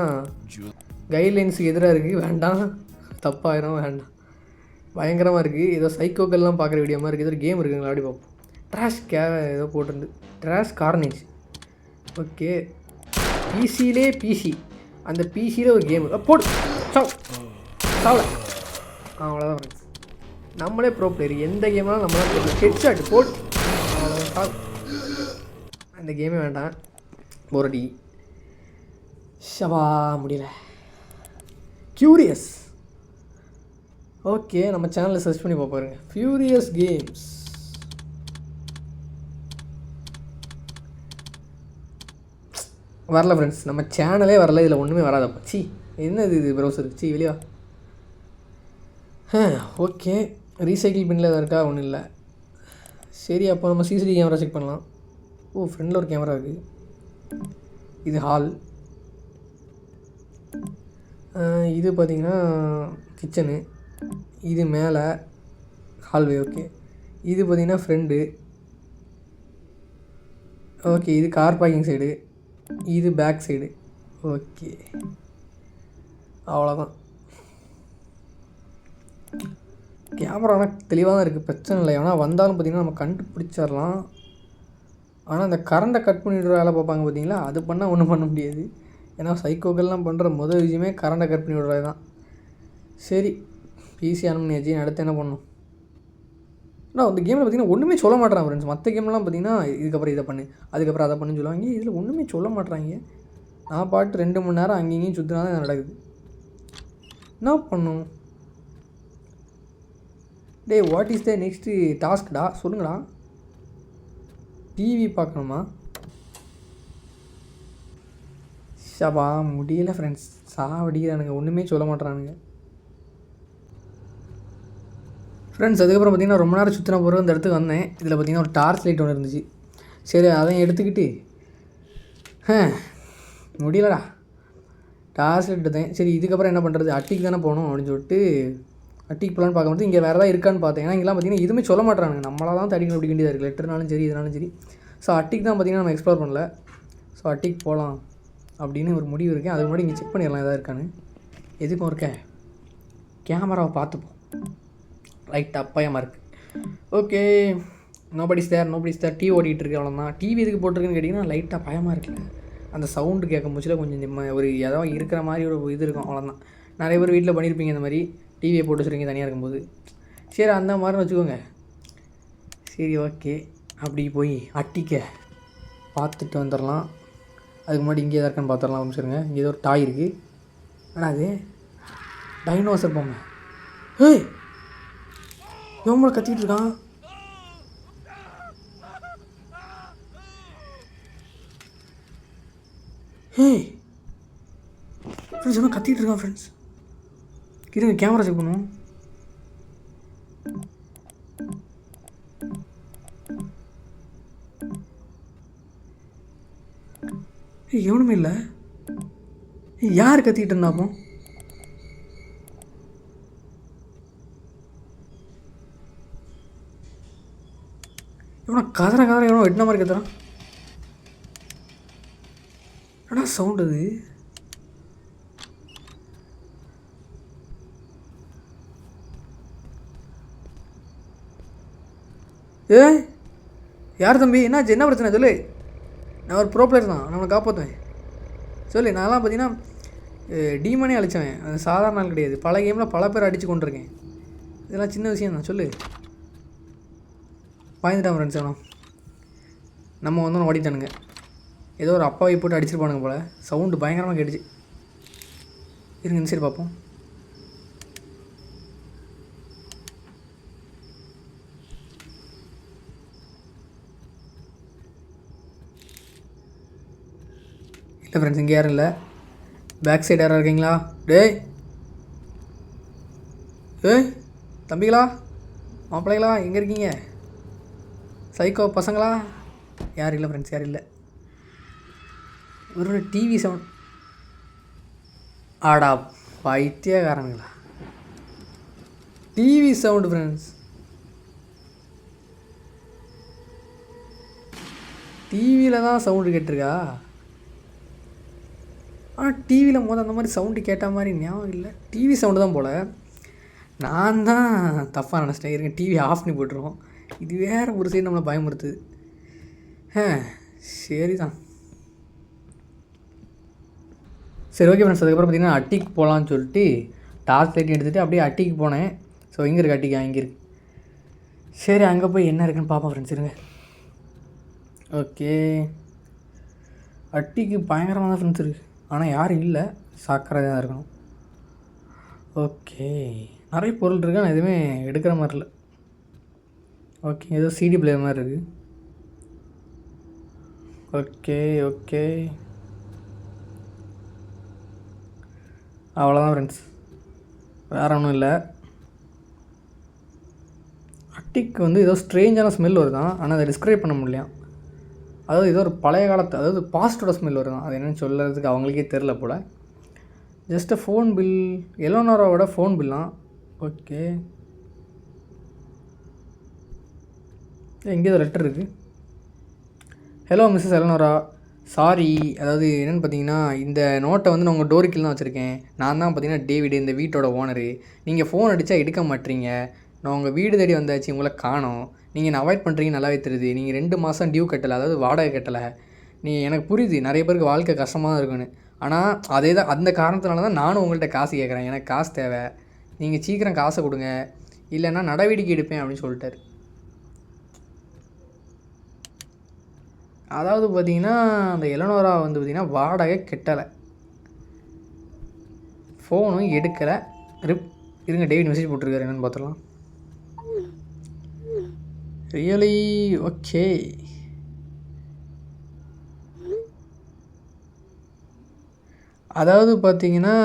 கைட்லைன்ஸுக்கு எதிராக இருக்குது. வேண்டாம், தப்பாயிரும், வேண்டாம். பயங்கரமாக இருக்குது. ஏதோ சைக்கோக்கள்லாம் பார்க்குற வீடியோ மாதிரி இருக்குது. ஏதோ ஒரு கேம் இருக்குங்களா, அப்படி பார்ப்போம். ட்ராஷ் ஏதோ போட்டிருந்து ட்ராஷ் கார்னேஜ். ஓகே, பிசியிலே பிசி, அந்த பிசியில் ஒரு கேமு போடு சாவல. அவ்வளோதான் ஃப்ரெண்ட்ஸ், நம்மளே ப்ரோ பிளேயர். எந்த கேம்னாலும் நம்மளால் ஹெட் ஷாட் போட்டு அவ்வளோதான். அந்த கேமே வேண்டாம், போரடி. ஷபா முடியல. க்யூரியஸ். ஓகே, நம்ம சேனலில் சர்ச் பண்ணி பார்ப்பாருங்க, ஃபியூரியஸ் கேம்ஸ். வரல ஃப்ரெண்ட்ஸ், நம்ம சேனலே வரல. இதில் ஒன்றுமே வராதப்பா. சி என்னது இது ப்ரௌசர்? சி வெளியா. ஓகே, ரீசைக்கிள் பின்னில் எதாவது இருக்கா? ஒன்றும் இல்லை. சரி, அப்போ நம்ம சிசிடிவி கேமரா செக் பண்ணலாம். ஓ, ஃப்ரெண்டில் ஒரு கேமரா இருக்குது. இது ஹால். இது பார்த்திங்கன்னா கிச்சனு. இது மேலே ஹால்வே. ஓகே, இது பார்த்திங்கன்னா ஃப்ரெண்டு. ஓகே, இது கார் பார்க்கிங் சைடு. இது பேக் சைடு. ஓகே, அவ்வளோதான். கேமரா ஆனால் தெளிவாக தான் இருக்குது, பிரச்சனை இல்லை. ஆனால் வந்தாலும் பார்த்திங்கன்னா நம்ம கண்டுபிடிச்சிடலாம். ஆனால் அந்த கரண்ட்டை கட் பண்ணிவிடுற வேலை பார்ப்பாங்க பார்த்தீங்களா, அது பண்ணால் ஒன்றும் பண்ண முடியாது. ஏன்னா சைக்கோக்கள்லாம் பண்ணுற முதல் விஷயமே கரண்ட்டை கட் பண்ணி விடுறது தான். சரி, பிசி ஆன் பண்ணியாச்சு. அடுத்து என்ன பண்ணணும்? ஆனால் அந்த கேமில் பார்த்திங்கன்னா ஒன்றுமே சொல்ல மாட்டேறாங்க ஃப்ரெண்ட்ஸ். மற்ற கேம்லாம் பார்த்திங்கன்னா இதுக்கப்புறம் இதை பண்ணு, அதுக்கப்புறம் அதை பண்ணுன்னு சொல்லுவாங்க. இதில் ஒன்றுமே சொல்ல மாட்டேறாங்க. நான் பாட்டு 2 மணி நேரம் அங்கேயும் சுற்றினா தான் நடக்குது. என்ன பண்ணும்? டே, வாட் இஸ் த நெக்ஸ்ட்டு டாஸ்க்டா? சொல்லுங்கடா. டிவி பார்க்கணுமா? ஷபா முடியலை ஃப்ரெண்ட்ஸ், சாவடிக்கிறானுங்க, ஒன்றுமே சொல்ல மாட்டேறானுங்க ஃப்ரெண்ட்ஸ். அதுக்கப்புறம் பார்த்திங்கன்னா ரொம்ப நேரம் சுற்றின போகிற இந்த இடத்துக்கு வந்தேன். இதில் பார்த்திங்கன்னா ஒரு டார்ச் லைட் ஒன்று இருந்துச்சு. சரி, அதையும் எடுத்துக்கிட்டு முடியலடா, டார்ச் லைட் எடுத்தேன். சரி, இதுக்கப்புறம் என்ன பண்ணுறது? அட்டிக்கு தானே போகணும் அப்படின்னு சொல்லிட்டு அட்டிக்கு போகலான்னு பார்க்கும்போது இங்கே வேறு ஏதாவது இருக்கான்னு பார்த்தேன். ஏன்னா இங்கெல்லாம் பார்த்திங்கன்னா எதுவுமே சொல்ல மாட்டாங்க, நம்மளாக தான் தடிக்கணும் அப்படி வேண்டியதாக இருக்குது. லெட்டர்னாலும் சரி, இதனாலும் சரி. ஸோ அட்டிக்கு தான் பார்த்திங்கன்னா நம்ம எக்ஸ்ப்ளோர் பண்ணல. ஸோ அட்டிக்கு போகலாம் அப்படின்னு ஒரு முடிவு இருக்கேன். அதுக்கு முன்னாடி இங்கே செக் பண்ணிடலாம் எதாவது இருக்கான்னு. எதுக்கும் இருக்க கேமராவை பார்த்துப்போம். லைட்டாக பயமாக இருக்குது. ஓகே, நோபடிஸ் தேர். டிவி ஓடிட்டு இருக்கு, அவ்வளோதான். டிவி எதுக்கு போட்டிருக்குன்னு கேட்டிங்கன்னா லைட்டாக பயமாக இருக்குல்ல, அந்த சவுண்டு கேட்கும் போச்சுல கொஞ்சம் ஒரு ஏதோ இருக்கிற மாதிரி ஒரு இது இருக்கும், அவ்வளோதான். நிறைய பேர் வீட்டில் பண்ணியிருப்பீங்க இந்த மாதிரி, டிவியை போட்டு வச்சுருக்கீங்க தனியாக இருக்கும்போது. சரி, அந்த மாதிரின்னு வச்சுக்கோங்க. சரி, ஓகே, அப்படி போய் அட்டிக்க பார்த்துட்டு வந்துடலாம். அதுக்கு முன்னாடி இங்கே எதாவது இருக்கான்னு பார்த்துடலாம். ஆரம்பிச்சிருங்க. இங்கே ஏதோ ஒரு டாய் இருக்குது. ஆனால் அது டைனோசர் பொம்மை. ஏய், எவ்வளோ கத்திக்கிட்டு இருக்கான். ஹேய் ஃப்ரெண்ட்ஸ் எவ்வளோ கத்திக்கிட்டு இருக்கான் ஃப்ரெண்ட்ஸ். இருங்க கேமரா செக் பண்ணுவோம். எவனுமே இல்லை. யார் கத்திக்கிட்டு இருந்தா அப்போ? எவனோ கதற எவனோ வெட்டின மாதிரி கத்துறான். என்னடா சவுண்ட் அது? ஏ யார் தம்பி? என்னாச்சு? என்ன பிரச்சனை சொல்லு. நான் ஒரு ப்ரோ பிளேயர் தான், நான் உன்னை காப்பாற்றுவேன் சொல்லு. நான்லாம் பார்த்தீங்கன்னா டீமனே அழிச்சவன், அது சாதாரண நாள் கிடையாது. பல கேமில் பல பேர் அடித்து கொண்டிருக்கேன். இதெல்லாம் சின்ன விஷயம் தான் சொல்லு. பாய்ந்துட்டான் ஃப்ரெண்ட்ஸ். அவனும் நம்ம வந்து ஓடிட்டானுங்க. ஏதோ ஒரு அப்பாவை போட்டு அடிச்சிருப்பானுங்க போல். சவுண்டு பயங்கரமாக கேட்டுச்சு. இருங்க இந்த சைடு பார்ப்போம். இல்லை ஃப்ரெண்ட்ஸ், இங்கே யாரும் இல்லை. பேக் சைடு யாராக இருக்கீங்களா? டேய் ஏய் தம்பிங்களா, மாப்பிள்ளைங்களா, எங்கே இருக்கீங்க? சைக்கோ பசங்களா? யாரும் இல்லை ஃப்ரெண்ட்ஸ், யாரும் இல்லை. ஒரு டிவி சவுண்ட். ஆடா பைத்தியக்காரங்களா, டிவி சவுண்டு ஃப்ரெண்ட்ஸ். டிவியில் தான் சவுண்டு கேட்டிருக்கா. ஆனால் டிவியில் மொதல் அந்த மாதிரி சவுண்டு கேட்ட மாதிரி ஞாபகம் இல்லை. டிவி சவுண்டு தான் போல். நான் தான் தப்பாக நினச்சிட்டேன். இருங்க டிவி ஆஃப் பண்ணி போட்டுருவோம். இது வேறு ஒரு சைடு நம்மளை பயமுறுத்துது. சரி தான், சரி ஓகே ஃப்ரெண்ட்ஸ். அதுக்கப்புறம் பார்த்திங்கன்னா அட்டிக்கு போகலான்னு சொல்லிட்டு டார்ச் லைட் எடுத்துகிட்டு அப்படியே அட்டிக்கு போனேன். ஸோ இங்கே இருக்குது அட்டிக்கு, அங்கே இருக்குது. சரி அங்கே போய் என்ன இருக்குன்னு பார்ப்போம் ஃப்ரெண்ட்ஸ். இருங்க. ஓகே, அட்டிக்கு பயங்கரமாக தான் ஃப்ரெண்ட்ஸ் இருக்குது. ஆனால் யாரும் இல்லை, சாக்கரை தான் இருக்கணும். ஓகே, நிறைய பொருள் இருக்குது, ஆனால் எதுவுமே எடுக்கிற மாதிரி இல்லை. ஓகே, ஏதோ சிடி பிளேயர் மாதிரி இருக்குது. ஓகே ஓகே, அவ்வளோதான் ஃப்ரெண்ட்ஸ், வேறு ஒன்றும் இல்லை. அட்டிக்கு வந்து ஏதோ ஸ்ட்ரேஞ்சான ஸ்மெல் வருதான், ஆனால் அதை டிஸ்கிரைப் பண்ண முடியலையா. அதாவது ஏதோ ஒரு பழைய காலத்து, அதாவது பாஸ்டோட ஸ்மெல் வருதான். அது என்னென்னு சொல்கிறதுக்கு அவங்களுக்கே தெரில போல். ஜஸ்ட்டு ஃபோன் பில், எலோனோராவோட ஃபோன் பில்லாம். ஓகே, எங்கேயோ லெட்டர் இருக்குது. Hello Mrs Eleanora, sorry. அதாவது என்னென்னு பார்த்தீங்கன்னா, இந்த நோட்டை வந்து நான் உங்கள் டோருக்கில் தான் வச்சுருக்கேன். நான் தான் பார்த்தீங்கன்னா டேவிடு, இந்த வீட்டோட ஓனரு. நீங்கள் ஃபோன் அடித்தா எடுக்க மாட்டீங்க. நான் உங்கள் வீடு தேடி வந்தாச்சு, உங்களை காணோம். நீங்கள் என்ன அவாய்ட் பண்ணுறீங்க, நல்லாவே தெரியுது. நீங்கள் 2 மாதம் டியூ கட்டலை, அதாவது வாடகை கட்டலை. எனக்கு புரியுது நிறைய பேருக்கு வாழ்க்கை கஷ்டமாக தான் இருக்குன்னு. ஆனால் அதே தான், அந்த காரணத்தினால தான் நானும் உங்கள்கிட்ட காசு கேட்குறேன். எனக்கு காசு தேவை, நீங்கள் சீக்கிரம் காசை கொடுங்க, இல்லைன்னா நடவடிக்கை எடுப்பேன் அப்படின்னு சொல்லிட்டார். அதாவது பார்த்திங்கன்னா அந்த எலனோரா வந்து பார்த்திங்கன்னா வாடகை கட்டலை, ஃபோனும் எடுக்கலை. இருங்க டேவிட் மெசேஜ் போட்டிருக்காரு, என்னென்னு பார்த்துடலாம். Really okay. அதாவது பார்த்தீங்கன்னா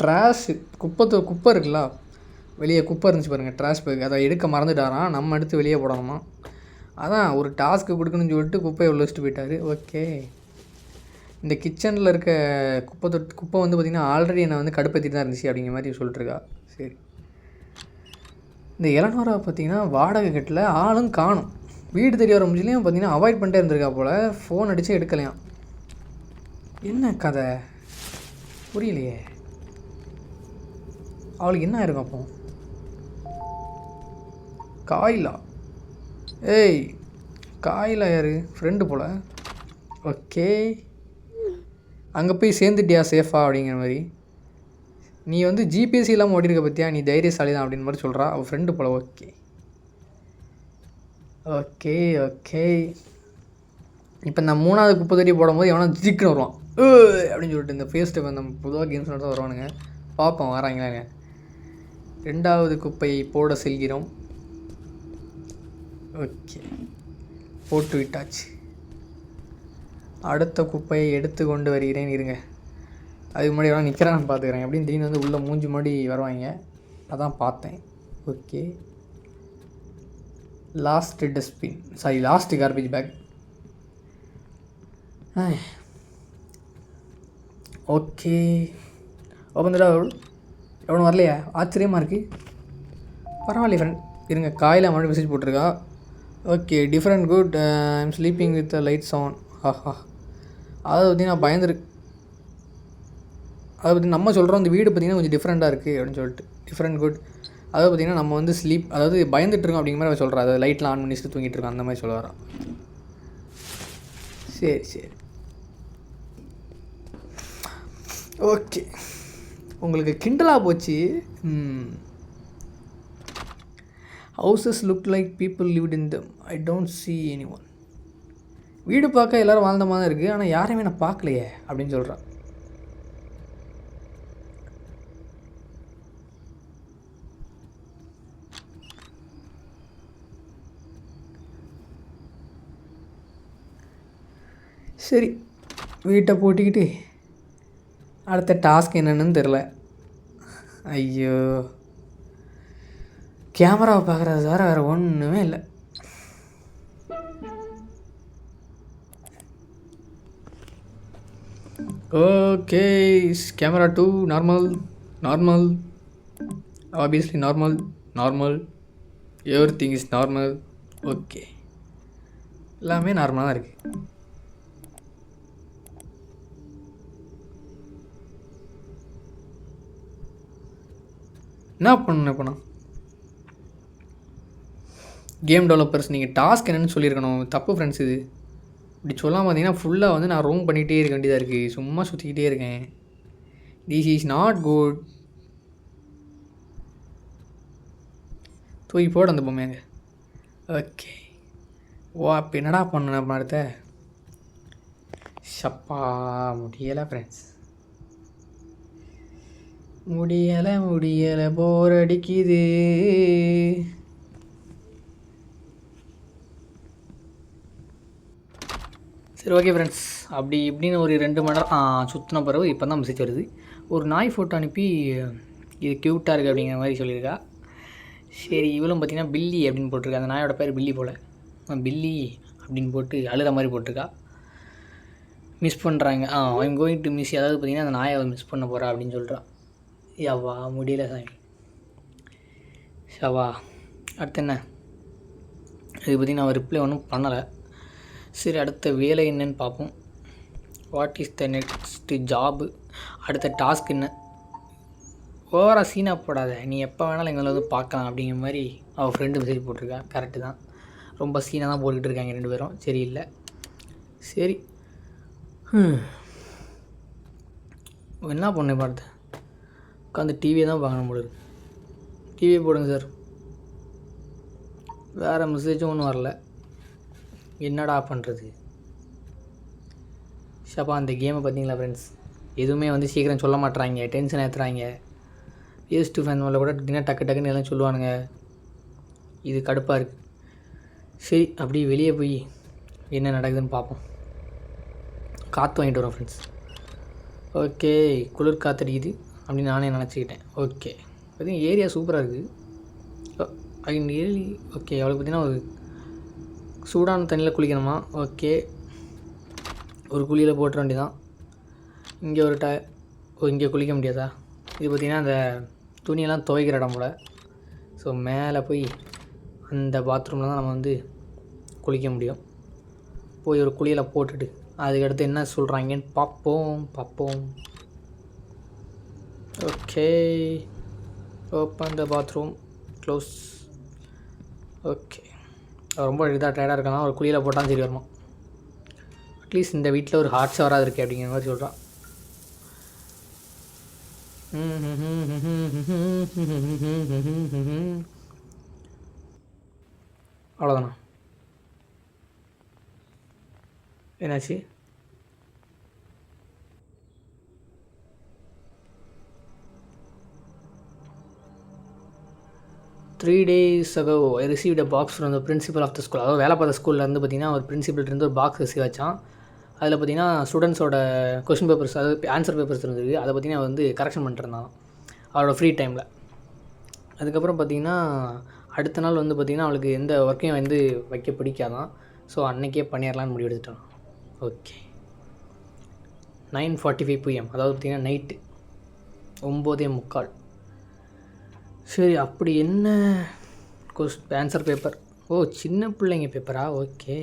ட்ராஷ் குப்பை இருக்குல்ல, வெளியே குப்பை இருந்துச்சு பாருங்கள், ட்ராஷ் பேக், அதை எடுக்க மறந்துட்டாராம். நம்ம எடுத்து வெளியே போடணுமா. அதான் ஒரு டாஸ்க்கு கொடுக்கணும்னு சொல்லிட்டு குப்பையை உள்ள வச்சுட்டு போயிட்டார். ஓகே, இந்த கிச்சனில் இருக்க குப்பை வந்து பார்த்திங்கன்னா ஆல்ரெடி என்னை வந்து கடுப்பேற்றிட்டு தான் இருந்துச்சு அப்படிங்கிற மாதிரி சொல்லிட்டுருக்கா. சரி, இந்த எலனோரா பார்த்திங்கன்னா வாடகை கட்டில், ஆளும் காணும். வீடு தெரிய வர முடியலையும் பார்த்திங்கன்னா அவாய்ட் பண்ணிட்டே இருந்திருக்கா போல். ஃபோன் அடித்து எடுக்கலையாம். என்ன கதை புரியலையே. அவளுக்கு என்ன ஆயிருக்கும் அப்போ? காயிலா? ஏய் காயிலா யார்? ஃப்ரெண்டு போல். ஓகே, அங்கே போய் சேர்ந்துட்டியா சேஃபா அப்படிங்கிற மாதிரி. நீ வந்து ஜிபிஎஸ் இல்லாமல் ஓடிருக்க பற்றியா, நீ தைரியசாலி தான் அப்படின்னு மாதிரி சொல்கிறா அவள் ஃப்ரெண்டு போல். ஓகே ஓகே ஓகே, இப்போ இந்த 3வது குப்பை தட்டி போடும்போது எவனா ஜிக்குன்னு வருவான் அப்படின்னு சொல்லிட்டு. இந்த ஃபேஸ்ட்டு அந்த பொதுவாக கேம்ஸ் நடத்த வருவானுங்க, பார்ப்போம் வராங்களாங்க. 2வது குப்பையை போட செல்கிறோம். ஓகே, போட்டு விட்டாச்சு. அடுத்த குப்பையை எடுத்து கொண்டு வருகிறேன், இருங்க. அதுக்கு முன்னாடி எவ்வளோ நிற்கிறேன், நான் பார்த்துக்கிறேன். எப்படின்னு திடீர்னு வந்து உள்ளே மூஞ்சி முன்னாடி வருவாங்க, அதான் பார்த்தேன். Okay, last garbage back. Okay, open the door. எவ்வளோ வரலையா? ஆச்சரியமாக இருக்குது. பரவாயில்ல ஃப்ரெண்ட், இருங்க. காயில் மட்டும் மெசேஜ் போட்டிருக்கா. Okay, different good, I'm sleeping with lights on. ஹா, அதை பற்றி நான் அதை பற்றி நம்ம சொல்கிறோம். இந்த வீடு பார்த்திங்கன்னா கொஞ்சம் டிஃப்ரெண்ட்டாக இருக்குது அப்படின்னு சொல்லிட்டு. டிஃப்ரெண்ட் குட், அதாவது பார்த்திங்கன்னா நம்ம வந்து அதாவது பயந்துட்டுருக்கோம் அப்படிங்கிற மாதிரி சொல்கிறோம். அதாவது லைட்லாம் ஆன் பண்ணி தூங்கிட்டு இருக்கோம், அந்த மாதிரி சொல்ல வரோம். சரி, ஓகே. உங்களுக்கு கிண்டலாக போச்சு. Houses look like people lived in them. I don't see anyone. வீடு பார்க்க எல்லோரும் வாழ்ந்த மாதிரி தான் இருக்குது, ஆனால் யாரையுமே நான் பார்க்கலையே அப்படின்னு சொல்கிறேன். சரி, வீட்டை போட்டிக்கிட்டு அடுத்த டாஸ்க் என்னென்னு தெரில. ஐயோ, கேமராவை பார்க்குறது வேறு ஒன்றுமே இல்லை. Okay, camera 2 normal, obviously normal, everything is normal. Okay, எல்லாமே நார்மலாக தான் இருக்குது. என்ன பண்ணணும்? கேம் டெவலப்பர்ஸ், நீங்கள் டாஸ்க் என்னென்னு சொல்லியிருக்கணும். தப்பு ஃப்ரெண்ட்ஸ், இது இப்படி சொல்லாமல் பார்த்தீங்கன்னா ஃபுல்லாக வந்து நான் ரூம் பண்ணிகிட்டே இருக்க வேண்டியதாக இருக்குது. சும்மா சுற்றிக்கிட்டே இருக்கேன். This is not good. தூக்கி போட அந்த பொம்மையாங்க. ஓகே, அப்போ என்னடா பண்ண அடுத்த ஷப்பா முடியலை ஃப்ரெண்ட்ஸ், முடியலை போர் அடிக்குது. சரி, ஓகே ஃப்ரெண்ட்ஸ், அப்படி இப்படின்னு ஒரு 2 மணி நேரம் சுற்றின பிறகு இப்போ தான் மெசேஜ் வருது. ஒரு நாய் ஃபோட்டோ அனுப்பி இது க்யூட்டாக இருக்குது அப்படிங்கிற மாதிரி சொல்லியிருக்கா. சரி, இவளும் பார்த்திங்கன்னா பில்லி அப்படின்னு போட்டிருக்கா. அந்த நாயோட பேர் பில்லி போல். பில்லி அப்படின்னு போட்டு அழுகிற மாதிரி போட்டிருக்கா. மிஸ் பண்ணுறாங்க. ஐம் கோயிங் டு மிஸ், அதாவது பார்த்திங்கன்னா அந்த நாயை மிஸ் பண்ண போகிறா அப்படின்னு சொல்கிறான். யவா முடியல சாமி, ஷவா. அடுத்து என்ன? இது பார்த்திங்கன்னா அவன் ரிப்ளை ஒன்றும் பண்ணலை. சரி, அடுத்த வேலை என்னன்னு பார்ப்போம். What is the next job? அடுத்த டாஸ்க் என்ன? ஓவராக சீனாக போடாத, நீ எப்போ வேணாலும் எங்களை வந்து பார்க்கலாம் அப்படிங்கிற மாதிரி அவள் ஃப்ரெண்டு மெசேஜ் போட்டிருக்கா. கரெக்டு தான், ரொம்ப சீனாக தான் போட்டுக்கிட்டு இருக்காங்க 2 பேரும். சரியில்லை. சரி, என்ன பண்ணேன் பார்த்து உட்காந்து டிவியை தான் பார்க்கணும் போடுது. டிவியை போடுங்க சார். வேறு மெசேஜும் ஒன்றும் வரல. என்னடா பண்ணுறது? ஷப்பா, அந்த கேமை பார்த்தீங்களா ஃப்ரெண்ட்ஸ்? எதுவுமே வந்து சீக்கிரம் சொல்ல மாட்டுறாங்க, டென்ஷன் ஏற்றுறாங்க. வேஸ்ட்டு ஃபேன் கூட தினம் டக்குன்னு எல்லாம் சொல்லுவானுங்க. இது கடுப்பாக இருக்குது. சரி, அப்படியே வெளியே போய் என்ன நடக்குதுன்னு பார்ப்போம். காற்று வாங்கிட்டு வரோம் ஃப்ரெண்ட்ஸ். ஓகே, குளிர் காற்றடிக்குது அப்படின்னு நானே நினச்சிக்கிட்டேன். ஓகே, பார்த்தீங்கன்னா ஏரியா சூப்பராக இருக்குது. ஓகே, அவளுக்கு பார்த்தீங்கன்னா ஒரு சூடான தண்ணியில் குளிக்கணுமா? ஓகே, ஒரு குழியில் போட்டுற வேண்டியதான். இங்கே ஒரு இங்கே குளிக்க முடியாதா? இது பார்த்திங்கன்னா அந்த துணியெல்லாம் துவைக்கிற இடம் போல். ஸோ மேலே போய் அந்த பாத்ரூமில் தான் நம்ம வந்து குளிக்க முடியும். போய் ஒரு குழியில் போட்டுட்டு அதுக்கடுத்து என்ன சொல்கிறாங்கன்னு பார்ப்போம். Okay, open the bathroom, close. Okay, ரொம்ப டயர்டாக இருக்கானா, ஒரு குழியில் போட்டால் சரி வருமா? அட்லீஸ்ட் இந்த வீட்டில் ஒரு ஹாட் ஷவராக இருக்குது அப்படிங்கிற மாதிரி சொல்கிறான். அவ்வளோதானா? என்னாச்சு? 3 days ago I received a box from the principal of the school. அதாவது வேலை பார்த்த ஸ்கூல்லேருந்து பார்த்தீங்கன்னா ஒரு பிரின்சிபல்கிட்டருந்து ஒரு பாக்ஸ் ரிசீவ் ஆச்சான். அதில் பார்த்தீங்கன்னா ஸ்டூடெண்ட்ஸோட கொஷின் பேப்பர்ஸ், அதாவது ஆன்சர் பேப்பர்ஸ் இருந்தது. அதை பார்த்தீங்கன்னா வந்து கரெக்ஷன் பண்ணிட்டு இருந்தான் அவரோட ஃப்ரீ டைமில். அதுக்கப்புறம் பார்த்தீங்கன்னா அடுத்த நாள் வந்து பார்த்திங்கன்னா அவளுக்கு எந்த ஒர்க்கையும் வந்து வைக்க பிடிக்காதான். ஸோ அன்றைக்கே பண்ணிடலான்னு முடிவு எடுத்துட்டான். ஓகே, 9:45 PM, அதாவது பார்த்திங்கன்னா நைட்டு 9:45. சரி, அப்படி என்ன ஆன்சர் பேப்பர்? ஓ, சின்ன பிள்ளைங்க பேப்பரா? Okay.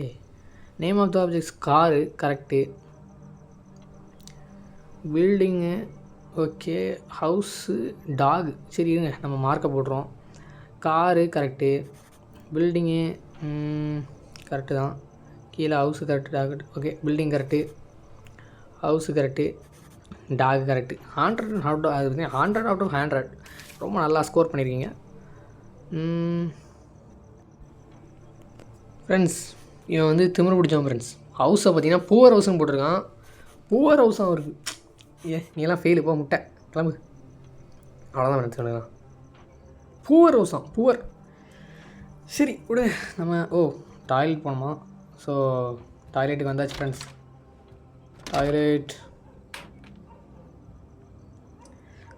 Name of the objects car correct. Building okay. House dog. சரி இருங்க, நம்ம மார்க்கை போடுறோம். காரு கரெக்டு, பில்டிங்கு கரெக்டு தான். கீழே house correct, dog okay. Building correct, house correct, dog correct. 100 out of 100. ரொம்ப நல்லா ஸ்கோர் பண்ணியிருக்கீங்க ஃப்ரெண்ட்ஸ். இவன் வந்து திமிரு பிடிச்சான் ஃப்ரெண்ட்ஸ். ஹவுஸை பார்த்தீங்கன்னா பூவர் ஹவுஸ்னு போட்டிருக்கான். பூவர் ஹவுஸும் அவருக்கு நீலாம் ஃபெயிலு போ, முட்டை கிளம்பு. அவ்வளோதான் ஃப்ரெண்ட்ஸ், சொல்லலாம். பூவர் ஹவுஸாம், பூவர். சரி விடு. நம்ம டாய்லெட் போனோமா? ஸோ டாய்லெட்டுக்கு வந்தாச்சு ஃப்ரெண்ட்ஸ். டாய்லெட்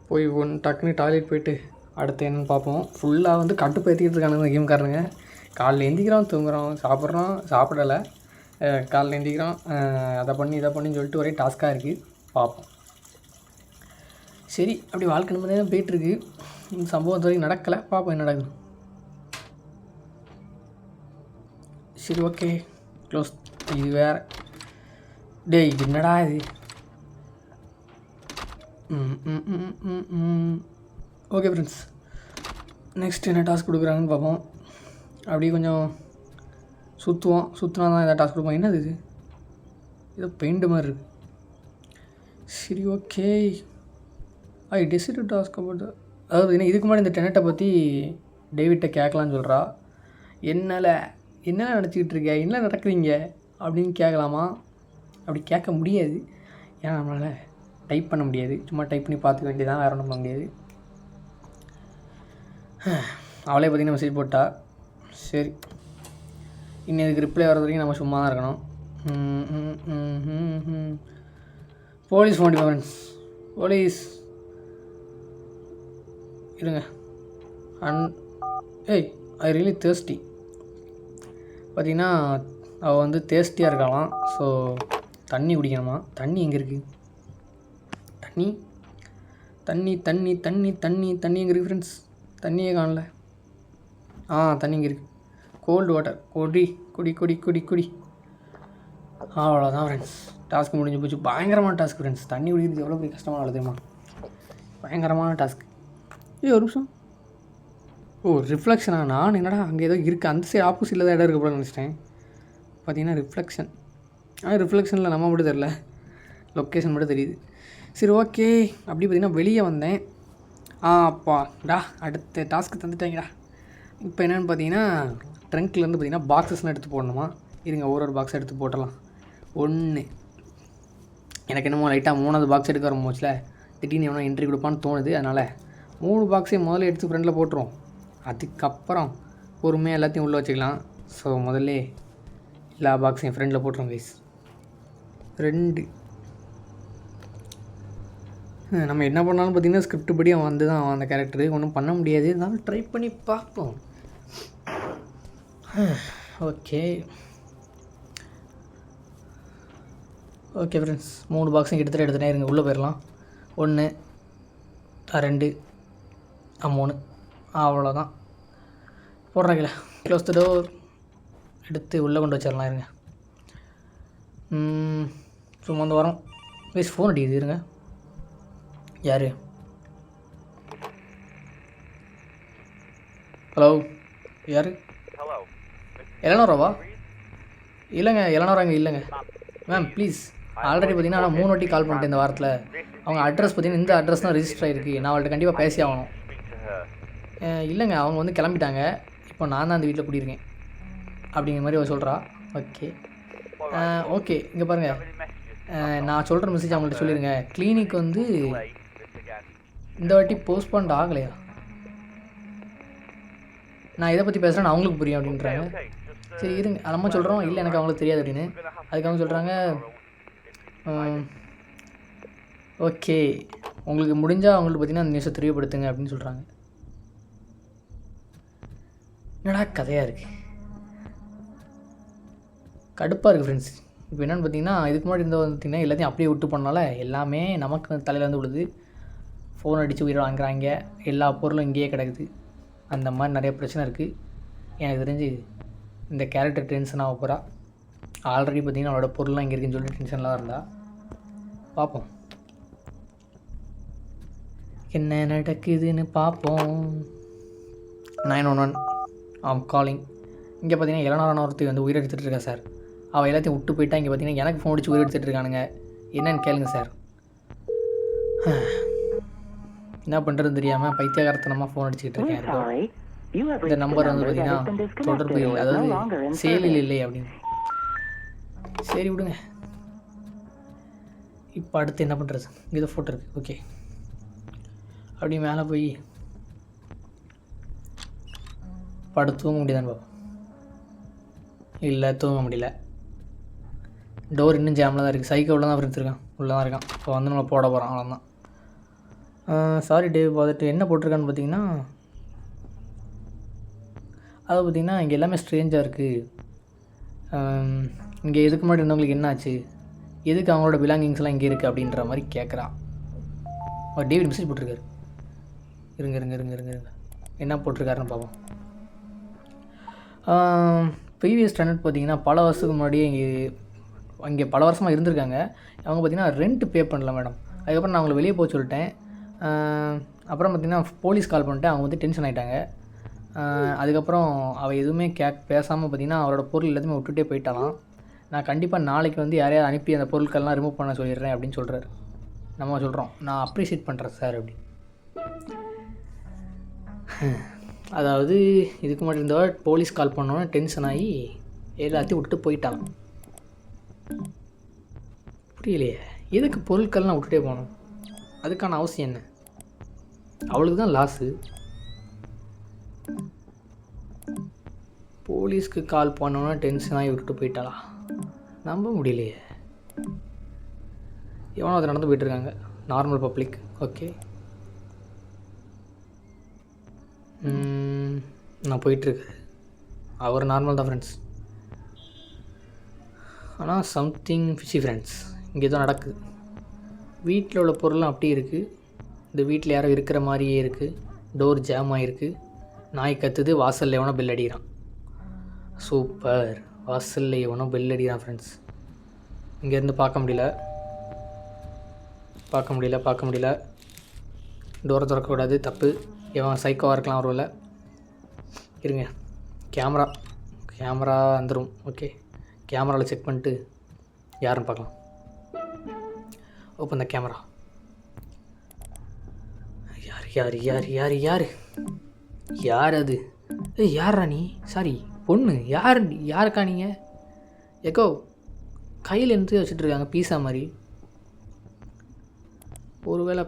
போய் டக்குன்னு டாய்லெட் போய்ட்டு அடுத்து என்னென்னு பார்ப்போம். ஃபுல்லாக வந்து கட்டுப்பேற்றிக்கிட்டு இருக்கானுங்க கேம்காரனுங்க. காலைல எந்திக்கிறோம், தூங்குறோம், சாப்பிடலை. காலைல எந்திக்கிறோம், அதை பண்ணி இதை பண்ணின்னு சொல்லிட்டு ஒரே டாஸ்க்காக இருக்குது. பார்ப்போம். சரி, அப்படி வாழ்க்கை நம்ம தான் போயிட்டுருக்கு. இந்த சம்பவம் வரைக்கும் நடக்கலை. பார்ப்போம் என்ன நடக்குது. சரி ஓகே, க்ளோஸ். இது வேறு டேய், என்னடா இது? ஓகே ஃப்ரெண்ட்ஸ், நெக்ஸ்ட் என்ன டாஸ்க் கொடுக்குறாங்கன்னு பார்ப்போம். அப்படியே கொஞ்சம் சுற்றினா தான் எதாவது டாஸ்க் கொடுப்போம். என்னது இது? ஏதோ பெயிண்ட் மாதிரி இருக்குது. சரி ஓகே. டெசிட் டாஸ்க் அபவுட், அதாவது என்ன இதுக்கு முன்னாடி இந்த டெனட்டை பற்றி டேவிட்டை கேட்கலான்னு சொல்கிறா. என்ன நினச்சிக்கிட்டு இருக்க, என்ன நடக்குறீங்க அப்படின்னு கேட்கலாமா? அப்படி கேட்க முடியாது, ஏன்னா நம்மளால் டைப் பண்ண முடியாது. சும்மா டைப் பண்ணி பார்த்துக்க வேண்டியதான், வேறு ஒன்றும் பண்ண முடியாது. அவளே பார்த்திங்கன்னா மெசேஜ் போட்டா. சரி, இன்னும் இதுக்கு ரிப்ளை வர்றது வரைக்கும் நம்ம சும்மா தான் இருக்கணும். Police phone friends. போலீஸ் இருங்க. I really thirsty. பார்த்திங்கன்னா அவள் வந்து தேர்ஸ்டியாக இருக்கலாம். ஸோ தண்ணி குடிக்கணுமா? தண்ணி எங்கே இருக்குது? தண்ணி எங்கே இருக்குது ஃப்ரெண்ட்ஸ்? தண்ணியே காணல. தண்ணி இங்கே இருக்குது. Cold water. குடி. அவ்வளோதான் ஃப்ரெண்ட்ஸ், டாஸ்க் முடிஞ்சு போச்சு. பயங்கரமான டாஸ்க் ஃப்ரெண்ட்ஸ். தண்ணி குடிக்கிறது எவ்வளோ பெரிய கஷ்டமான தெரியுமா? பயங்கரமான டாஸ்க். ஒரு நிமிஷம். ரிஃப்ளெக்ஷனா? நான் என்னடா அங்கே ஏதோ இருக்குது, அந்த சைடு ஆப்போசிட்டில் தான் இடம் இருக்க போல நினச்சிட்டேன். பார்த்தீங்கன்னா ரிஃப்ளெக்ஷன். ரிஃப்ளெக்ஷனில் நம்ம மட்டும் தெரில, லொக்கேஷன் மட்டும் தெரியுது. சரி ஓகே, அப்படி பார்த்திங்கன்னா வெளியே வந்தேன். அப்பாடா, அடுத்த டாஸ்க்கு தந்துட்டாங்கடா. இப்போ என்னென்னு பார்த்தீங்கன்னா ட்ரங்க்லேருந்து பார்த்திங்கன்னா பாக்ஸஸ்லாம் எடுத்து போடணுமா? இருங்க, ஒரு பாக்ஸ் எடுத்து போட்டலாம். 1 எனக்கு என்னமோ லைட்டாக 3வது பாக்ஸ் எடுக்க வர போச்சில் திடீர்னு எவனோ என்ட்ரி கொடுப்பான்னு தோணுது. அதனால் 3 பாக்ஸையும் முதல்ல எடுத்து ஃப்ரெண்டில் போட்டுரும். அதுக்கப்புறம் பொறுமையாக எல்லாத்தையும் உள்ளே வச்சுக்கலாம். ஸோ முதல்ல எல்லா பாக்ஸையும் ஃப்ரெண்டில் போட்டுரும் கைஸ். 2 நம்ம என்ன பண்ணாலும் பார்த்திங்கன்னா ஸ்கிரிப்ட் படி அவன் வந்து தான் அந்த கேரக்டரு ஒன்றும் பண்ண முடியாது. இருந்தாலும் ட்ரை பண்ணி பார்ப்போம். ஓகே ஃப்ரெண்ட்ஸ், 3 பாக்ஸும் கிட்டத்தட்ட எடுத்துகிட்டே இருங்க. உள்ளே போயிடலாம். 1 2 3 அவ்வளோதான். போடுறாங்கள, க்ளோஸ் த டோர். எடுத்து உள்ளே கொண்டு வச்சிடலாம். இருங்க, சும்மா வந்து வரோம். ப்ளீஸ் ஃபோன் அடிக்குது. இருங்க, யார்? ஹலோ, யார்? எலனோராவா? இல்லைங்க, எலனோரா இங்கே இல்லைங்க மேம். ப்ளீஸ், ஆல்ரெடி பார்த்தீங்கன்னா நான் 3 வாட்டி கால் பண்ணிட்டேன் இந்த வாரத்தில். அவங்க அட்ரஸ் பார்த்தீங்கன்னா இந்த அட்ரஸ் தான் ரிஜிஸ்டர் ஆகிருக்கு. நான் அவள்கிட்ட கண்டிப்பாக பேசி ஆகணும். இல்லைங்க, அவங்க வந்து கிளம்பிட்டாங்க. இப்போ நான் தான் அந்த வீட்டில் குடியிருக்கேன் அப்படிங்கிற மாதிரி அவள் சொல்கிறா. ஓகே, இங்கே பாருங்கள், நான் சொல்கிற மெசேஜ் அவங்கள்ட்ட சொல்லிடுங்க. கிளினிக் வந்து இந்த வாட்டி போஸ்ட்போன் ஆகலையா? நான் இதை பற்றி பேசுகிறேன் அவங்களுக்கு புரியும் அப்படின்றாங்க. சரி இருங்க, நம்ம சொல்கிறோம் இல்லை எனக்கு அவங்களுக்கு தெரியாது அப்படின்னு. அதுக்கு அவங்க சொல்கிறாங்க ஓகே உங்களுக்கு முடிஞ்சால் அவங்களுக்கு பார்த்தீங்கன்னா அந்த நியூஸை தெரியப்படுத்துங்க அப்படின்னு சொல்கிறாங்க. என்னடா கதையாக இருக்குது, கடுப்பாக இருக்குது ஃப்ரெண்ட்ஸ். இப்போ என்னென்னு பார்த்தீங்கன்னா இதுக்கு முன்னாடி இருந்தவங்க பார்த்திங்கன்னா எல்லாத்தையும் அப்படியே விட்டு பண்ணனால எல்லாமே நமக்கு தலையில் வந்து விழுது. ஃபோன் அடித்து உயிரை வாங்குறாங்க, எல்லா பொருளும் இங்கேயே கிடக்குது. அந்த மாதிரி நிறைய பிரச்சனை இருக்குது. எனக்கு தெரிஞ்சு இந்த கேரக்டர் டென்ஷன் ஆக போகிறா. ஆல்ரெடி பார்த்திங்கன்னா அவளோட பொருள்லாம் இங்கே இருக்குன்னு சொல்லி டென்ஷன்லாம் இருந்தா. பார்ப்போம் என்ன நடக்குதுன்னு பார்ப்போம். 911 ஆம் காலிங். இங்கே பார்த்தீங்கன்னா இளநாரான ஒருத்தி வந்து உயிர் எடுத்துகிட்டு இருக்கா சார். அவள் எல்லாத்தையும் விட்டு போயிட்டா. இங்கே பார்த்தீங்கன்னா எனக்கு ஃபோன் அடிச்சு உயிர் எடுத்துகிட்டு இருக்கானுங்க. என்னன்னு கேளுங்க சார். என்ன பண்ணுறதுன்னு தெரியாமல் பைத்தியகாரத்தனமாக ஃபோன் அடிச்சுக்கிட்டு இருக்கேன். இந்த நம்பர் வந்து பார்த்தீங்கன்னா தொடர்பு இல்லை, அதாவது செயலில் இல்லை அப்படின்னு. சரி விடுங்க. இப்போ அடுத்து என்ன பண்ணுறது? இங்கே ஃபோட்டோ இருக்குது. ஓகே அப்படி மேலே போய் படுத்து தூங்க முடியுதான்னு பார்ப்போம். இல்லை தூங்க முடியல. டோர் இன்னும் ஜாமில் தான் இருக்குது. சைக்கிள் உள்ள தான் ஃப்ரெண்ட்ஸ் இருக்கான், உள்ளே தான் இருக்கான். இப்போ வந்து நம்மளை போட போகிறான், அவ்வளோதான். சாரி டேவ் பார்த்துட்டு என்ன போட்டிருக்கான்னு பார்த்தீங்கன்னா அதை பார்த்திங்கன்னா இங்கே எல்லாமே ஸ்ட்ரேஞ்சாக இருக்குது. இங்கே எதுக்கு முன்னாடி இருந்தவங்களுக்கு என்ன ஆச்சு, எதுக்கு அவங்களோட பிலாங்கிங்ஸ்லாம் இங்கே இருக்குது அப்படின்ற மாதிரி கேட்குறான். அவர் டேவிட் மெசேஜ் போட்டிருக்காரு. இருங்க இருங்க இருங்க இருங்க இருங்க என்ன போட்டிருக்காருன்னு பார்ப்போம். ப்ரீவியஸ் டெனன்ட் பார்த்திங்கன்னா பல வருஷத்துக்கு முன்னாடியே இங்கே பல வருஷமாக இருந்திருக்காங்க. அவங்க பார்த்திங்கன்னா ரெண்ட் பே பண்ணல மேடம். அதுக்கப்புறம் நான் அவங்களை வெளியே போக சொல்லிட்டேன். அப்புறம் பார்த்திங்கன்னா போலீஸ் கால் பண்ணிட்டேன். அவங்க வந்து டென்ஷன் ஆகிட்டாங்க. அதுக்கப்புறம் அவள் எதுவுமே பேசாமல் பார்த்திங்கன்னா அவரோட பொருள் எல்லாத்தையுமே விட்டுட்டே போயிட்டாலாம். நான் கண்டிப்பாக நாளைக்கு வந்து யாரையாவது அனுப்பி அந்த பொருட்கள்லாம் ரிமூவ் பண்ண சொல்லிடுறேன் அப்படின்னு சொல்கிறார். நம்ம சொல்கிறோம் நான் அப்ரிஷியேட் பண்ணுறேன் சார் அப்படி. அதாவது இதுக்கு முன்னாடி இருந்தவ போலீஸ் கால் பண்ணோன்னே டென்ஷன் ஆகி எல்லாத்தையும் விட்டுட்டு போயிட்டாங்க. புரியலையே, எதுக்கு பொருட்கள்லாம் விட்டுட்டே போகணும்? அதுக்கான அவசியம் என்ன? அவளுக்கு தான் லாஸு. போலீஸ்க்கு கால் பண்ணோன்னா டென்ஷன் ஆகி விட்டுட்டு போயிட்டாளா? நம்ப முடியலையே. எவனோ அதை நடந்து போயிட்டுருக்காங்க. Normal public. ஓகே நான் போயிட்டுருக்கு. அவர் நார்மல் தான் ஃப்ரெண்ட்ஸ். ஆனால் சம்திங் ஃபிஷி ஃப்ரெண்ட்ஸ். இங்கே தான் நடக்குது. வீட்டில் உள்ள பொருள்லாம் அப்படியே இருக்குது. இந்த வீட்டில் யாரோ இருக்கிற மாதிரியே இருக்குது. டோர் ஜாம் ஆகிருக்கு. நாய் கத்துது. வாசலில் எவனோ பெல் அடிக்கிறான். சூப்பர். வாசலில் எவனோ பெல் அடிக்கிறான் ஃப்ரெண்ட்ஸ். இங்கேருந்து பார்க்க முடியல. டோரை திறக்கக்கூடாது, தப்பு. எவன் சைக்கோவாக இருக்கலாம் ஒருவேளை. இருங்க, கேமரா வந்துடும். ஓகே கேமராவில் செக் பண்ணிட்டு யாருன்னு பார்க்கலாம். Open the camera. யார் அது? யாரா நீ? சாரி பொண்ணு. யாருக்கா நீங்கள்? எக்கோ கையில் இருந்து வச்சுட்ருக்காங்க பீஸா மாதிரி. ஒருவேளை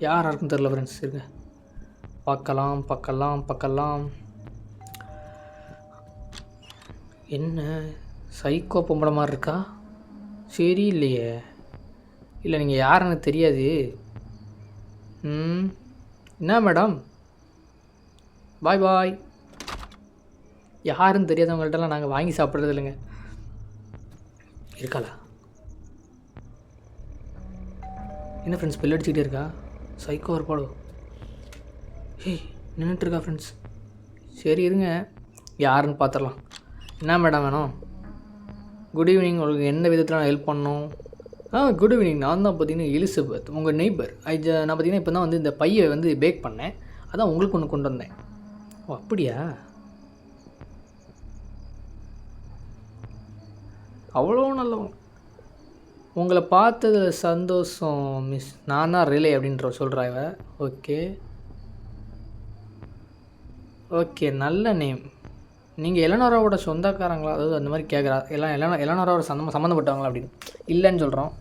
யாராக இருக்குன்னு தெரில ஃப்ரெண்ட்ஸ். இருங்க பார்க்கலாம். என்ன சைக்கோ பொம்பளை மாதிரி இருக்கா? சரி இல்லையே. இல்லை நீங்கள் யாருன்னு தெரியாது. என்ன மேடம்? பாய். யாருன்னு தெரியாதவங்கள்ட்டலாம் நாங்கள் வாங்கி சாப்பிட்றது இல்லைங்க. இருக்காளா? என்ன ஃப்ரெண்ட்ஸ் பெல் அடிச்சுக்கிட்டே இருக்கா? சைக்கோ இருப்பாளோ? நின்றுட்டுருக்கா ஃப்ரெண்ட்ஸ். சரி இருங்க யாருன்னு பார்த்துடலாம். என்ன மேடம் வேணும்? Good evening. உங்களுக்கு எந்த விதத்தில் நான் ஹெல்ப் பண்ணணும்? Good evening. நான் தான் பார்த்தீங்கன்னா எலிசபெத், உங்கள் நெய்பர். நான் பார்த்தீங்கன்னா இப்போ தான் வந்து இந்த பையை வந்து பேக் பண்ணேன். அதான் உங்களுக்கு ஒன்று கொண்டு வந்தேன். ஓ அப்படியா? அவ்வளோ நல்லவங்க. உங்களை பார்த்தது சந்தோஷம் மிஸ். நான் தான் ரிலே அப்படின்ற சொல்கிறா இவ. ஓகே நல்ல நேம். நீங்கள் எலனோராவோட சொந்தக்காரங்களா? அதாவது அந்த மாதிரி கேட்குறா. எலனோராவோட சம்மந்தப்பட்டவங்களா அப்படின்னு. இல்லைன்னு சொல்கிறோம்.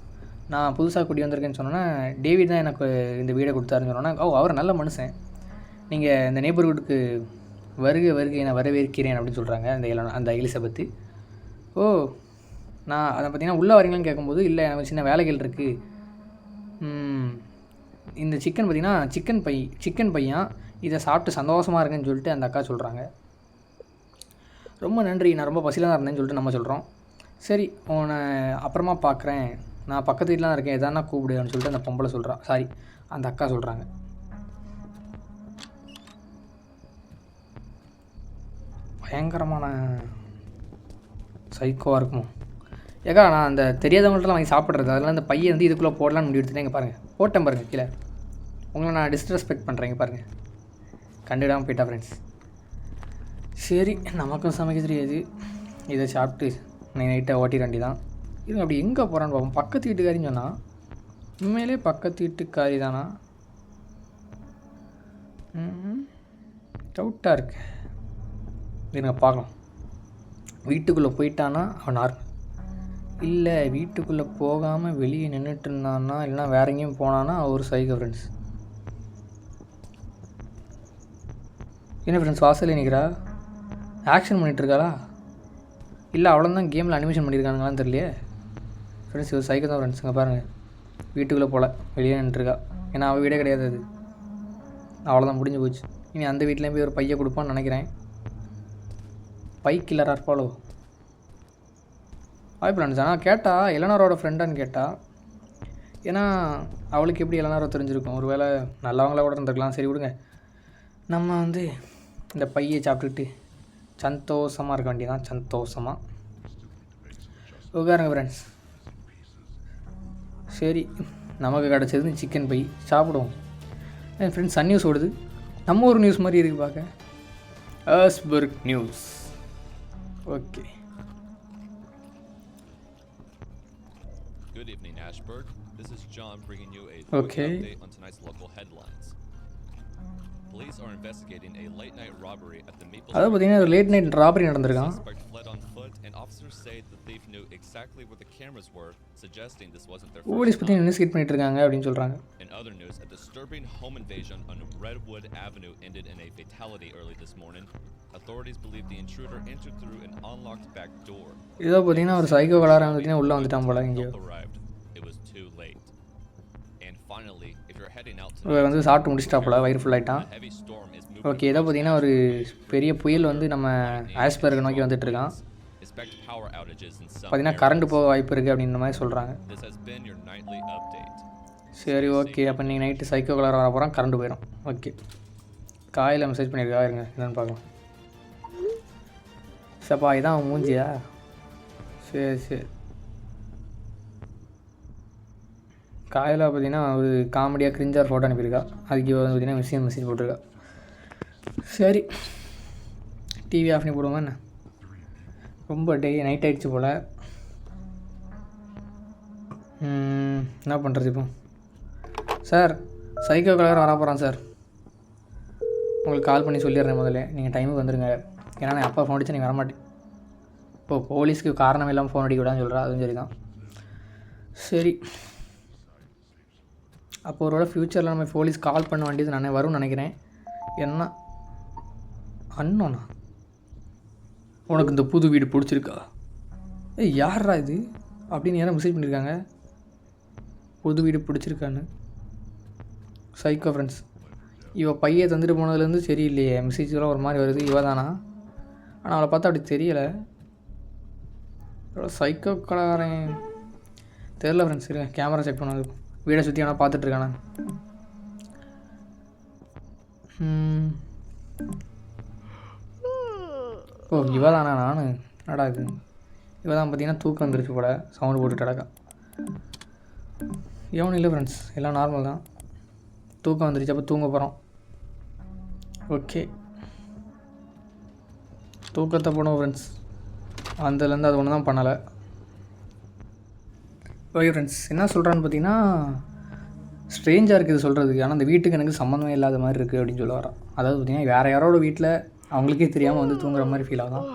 நான் புதுசாக குடி வந்திருக்கேன்னு சொன்னோன்னே டேவிட் தான் எனக்கு இந்த வீடை கொடுத்தாருன்னு சொன்னோன்னே அவர் நல்ல மனுஷன். நீங்கள் இந்த நெய்பர்ஹுட்டுக்கு வருகை நான் வரவேற்கிறேன் அப்படின்னு சொல்கிறாங்க அந்த எலிசபெத்து. ஓ நான் அதை பார்த்தீங்கன்னா உள்ளே வரீங்களான்னு கேட்கும்போது, இல்லை எனக்கு சின்ன வேலைகள் இருக்குது, இந்த சிக்கன் பார்த்திங்கன்னா சிக்கன் பையன் இதை சாப்பிட்டு சந்தோஷமாக இருக்குன்னு சொல்லிட்டு அந்த அக்கா சொல்கிறாங்க. ரொம்ப நன்றி, நான் ரொம்ப பசியில் தான் இருந்தேன்னு சொல்லிட்டு நம்ம சொல்கிறோம். சரி உன்னை அப்புறமா பார்க்குறேன், நான் பக்கத்து வீட்டில் தான் இருக்கேன், எதானா கூப்பிடுன்னு சொல்லிட்டு அந்த பொம்பளை சொல்கிறான், அந்த அக்கா சொல்கிறாங்க. பயங்கரமான சைக்கோவாக இருக்குமோ. ஏக்கா நான் அந்த தெரியாதவங்கள்ட்டலாம் வாங்கி சாப்பிட்றது, அதெல்லாம் அந்த பையன் வந்து இதுக்குள்ளே போடலான்னு முடிவு எடுத்துட்டேங்க பாருங்கள், போட்டேன் பாருங்கள் கீழே. உங்களை நான் டிஸ்ரெஸ்பெக்ட் பண்ணுறேங்க பாருங்கள், கண்டுடாமல் போயிட்டா ஃப்ரெண்ட்ஸ். சரி நமக்கும் சமைக்க தெரியாது, இதை சாப்பிட்டு நைட்டை ஓட்டிட தான். இவங்க அப்படி எங்கே போகிறான்னு பார்ப்போம். பக்கத்து வீட்டுக்காரின்னு சொன்னால் உண்மையிலே பக்கத்து வீட்டுக்காரி தானா? டவுட்டாக இருக்கு, இருங்க பார்க்கலாம். வீட்டுக்குள்ளே போயிட்டானா அவன் நார்மல், இல்லை வீட்டுக்குள்ளே போகாமல் வெளியே நின்றுட்டு இருந்தான்னா, இல்லைனா வேற எங்கேயும் போனான்னா ஒரு சைக்கோ ஃப்ரெண்ட்ஸ். என்ன ஃப்ரெண்ட்ஸ் வாசலில் நிற்கிறா, ஆக்ஷன் பண்ணிகிட்ருக்காளா, இல்லை அவ்வளோதான் கேமில் அனிமேஷன் பண்ணியிருக்கானுங்களான்னு தெரியலையே ஃப்ரெண்ட்ஸ். ஒரு சைக்கோ தான் ஃப்ரெண்ட்ஸ். இங்கே பாருங்கள், வீட்டுக்குள்ளே போகல, வெளியே நின்றுருக்கா. ஏன்னா அவள் வீடே கிடையாது அது, அவ்வளோதான் முடிஞ்சு போச்சு. இனி அந்த வீட்லேயும் போய் ஒரு பையை கொடுப்பான்னு நினைக்கிறேன். பை கில்லராக இருப்பாளோ வாய்ப்பு நினச்சா. ஆனால் கேட்டால் எலனாரோட ஃப்ரெண்டான்னு கேட்டால், ஏன்னா அவளுக்கு எப்படி எலனாரோ தெரிஞ்சிருக்கும், ஒரு வேளை நல்லவங்களா கூட இருந்திருக்கலாம். சரி விடுங்க, நம்ம வந்து இந்த பையை சாப்பிட்டுக்கிட்டு சந்தோஷமாக இருக்க வேண்டியதான், சந்தோஷமாக உட்காருங்க ஃப்ரெண்ட்ஸ். சரி நமக்கு கிடச்சது சிக்கன் பை, சாப்பிடுவோம். என் ஃப்ரெண்ட்ஸ் சன் நியூஸ் ஓடுது, நம்ம ஒரு நியூஸ் மாதிரி இருக்குது பார்க்க, Ashburg news. Okay, good evening Ashburg, this is John bringing you a Okay. quick update on tonight's local headlines. Police are investigating a late night robbery at the Maple அதாவது பார்த்தீங்கன்னா ஒரு லேட் நைட் ராபரி நடந்திருக்கான். suspect fled on foot and officers say the thief knew exactly where the cameras were, suggesting this wasn't their police first பற்றி time. இன்வெஸ்டிகேட் பண்ணிட்டு இருக்காங்க அப்படின்னு சொல்கிறாங்க. In other news, a disturbing home invasion on Redwood Avenue ended in a fatality early this morning. Authorities believe the intruder entered through an unlocked back door. இதோ பார்த்தீங்கன்னா ஒரு சைக்கோ கலாரம் பார்த்தீங்கன்னா உள்ளே வந்துட்டான் போல இங்கேயோ. Help arrived. It was too late. And finally, if you're heading out இவன் வந்து சாப்பிட்டு முடிச்சிட்டாப்புல, வயிறு ஃபுல்லாகிட்டான். a heavy storm is moving. Okay, இதோ பார்த்தீங்கன்னா ஒரு பெரிய புயல் வந்து நம்ம ஆஸ்பர்கை நோக்கி வந்துட்டுருக்கான். Expect power outages in some பார்த்தீங்கன்னா areas. கரண்ட் போக வாய்ப்பு இருக்குது அப்படின்ற மாதிரி சொல்கிறாங்க. This has been your nightly update. சரி ஓகே, அப்போ நீங்கள் நைட்டு சைக்கோ கலர் வர போகிறோம், கரண்ட் போயிடும். ஓகே, காலையில் மெசேஜ் பண்ணியிருக்கா, இருங்க என்னென்னு பார்க்கலாம். சப்பா இதான் அவன் மூஞ்சியா? சரி காலையில் பார்த்தீங்கன்னா ஒரு காமெடியாக கிரிஞ்சார் ஃபோட்டோ அனுப்பியிருக்கா, அதுக்கு வந்து பார்த்தீங்கன்னா மெசேஜ் போட்டிருக்கா. சரி டிவி ஆஃப் பண்ணி போடுவோமா என்ன, ரொம்ப நைட் ஆகிடுச்சு போல். என்ன பண்ணுறது இப்போ? சார் சைக்கோ கலர் வர போகிறான் சார், உங்களுக்கு கால் பண்ணி சொல்லிடுறேன் முதல்ல, நீங்கள் டைமுக்கு வந்துடுங்க. ஏன்னா நான் அப்பா ஃபோன் அடிச்சா நீங்கள் வரமாட்டேன். இப்போது போலீஸ்க்கு காரணம் இல்லாமல் ஃபோன் அடிக்கூடாதுன்னு சொல்கிறா, அதுவும் சரி தான். சரி அப்போ ஒரு ஃப்யூச்சரில் நம்ம போலீஸ் கால் பண்ண வேண்டியது நான் வரும்னு நினைக்கிறேன். என்ன அண்ணோண்ணா, உனக்கு இந்த புது வீடு பிடிச்சிருக்கா? யாரா இது அப்படின்னு யாரும் மெசேஜ் பண்ணியிருக்காங்க, புது வீடு பிடிச்சிருக்கான்னு. சைக்கோ ஃப்ரெண்ட்ஸ், இவ பையை தந்துட்டு போனதுலேருந்து சரியில்லையே, மெசேஜ்லாம் ஒரு மாதிரி வருது. இவ தானா? ஆனால் அவளை பார்த்தா அப்படி தெரியலை. சைக்கோ கலகாரன் தெரில ஃப்ரெண்ட்ஸ். சரி கேமரா செக் பண்ணது, வீடை சுற்றி ஆனால் பார்த்துட்ருக்கானே. ஓ இவ தானா? நான் என்னடா இது, இவ தான் பார்த்தீங்கன்னா தூக்கம் வந்துருச்சு போல, சவுண்டு போட்டுட்டு அடக்கா. எவனும் இல்லை ஃப்ரெண்ட்ஸ், எல்லாம் நார்மல் தான். தூக்கம் வந்துருச்சு, அப்போ தூங்க போகிறோம். ஓகே தூக்கத்தை போனோம் ஃப்ரெண்ட்ஸ், அதுலேருந்து அது ஒன்று தான் பண்ணலை. ஓகே ஃப்ரெண்ட்ஸ், என்ன சொல்கிறான்னு பார்த்தீங்கன்னா ஸ்ட்ரேஞ்சாக இருக்குது சொல்கிறதுக்கு, ஆனால் அந்த வீட்டுக்கு எனக்கு சம்மந்தமே இல்லாத மாதிரி இருக்குது அப்படின்னு சொல்ல வரான். அதாவது பார்த்தீங்கன்னா வேறு யாரோட வீட்டில் அவங்களுக்கே தெரியாமல் வந்து தூங்குற மாதிரி ஃபீல் ஆகும்.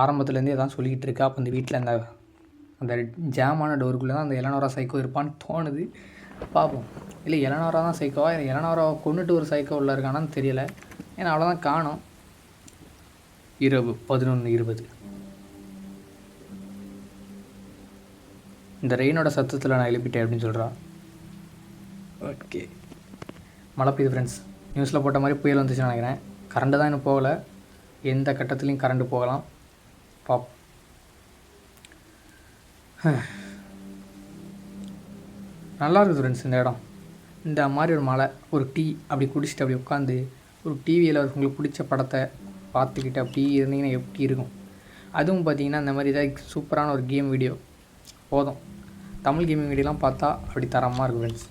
ஆரம்பத்துலேருந்தே அதான் சொல்லிக்கிட்டு இருக்கா. அப்போ அந்த வீட்டில் அந்த ஜாமான டோருக்குள்ளே தான் அந்த எலனோரா சைக்கோ இருப்பான்னு தோணுது. பார்ப்போம். இல்லை எலனோரா தான் சைக்கோவா, இல்லை எலனோராவை கொண்டுட்டு ஒரு சைக்கோ உள்ள இருக்கானான்னு தெரியல. ஏன்னா அவ்வளோதான் காணும். இரவு 11:20. இந்த ரெயினோட சத்தத்தில் நான் எழுப்பிட்டேன் அப்படின்னு சொல்கிறா. ஓகே, மழை பெய்யுது ஃப்ரெண்ட்ஸ். நியூஸில் போட்ட மாதிரி புயல் வந்துச்சுன்னு நினைக்கிறேன். கரண்ட்டு தான் இன்னும் போகலை. எந்த கட்டத்துலேயும் கரண்ட்டு போகலாம். பாப் நல்லா இருக்குது ஃப்ரெண்ட்ஸ் இந்த இடம். இந்த மாதிரி ஒரு மழை, ஒரு டீ அப்படி குடிச்சிட்டு அப்படி உட்காந்து ஒரு டிவியில் உங்களுக்கு பிடிச்ச படத்தை பார்த்துக்கிட்டு அப்படி இருந்தீங்கன்னா எப்படி இருக்கும். அதுவும் பார்த்தீங்கன்னா இந்த மாதிரி ஏதாவது சூப்பரான ஒரு கேம் வீடியோ போதும். தமிழ் கேமிங் வீடியோலாம் பார்த்தா அப்படி தரமாக இருக்கும் ஃப்ரெண்ட்ஸ்.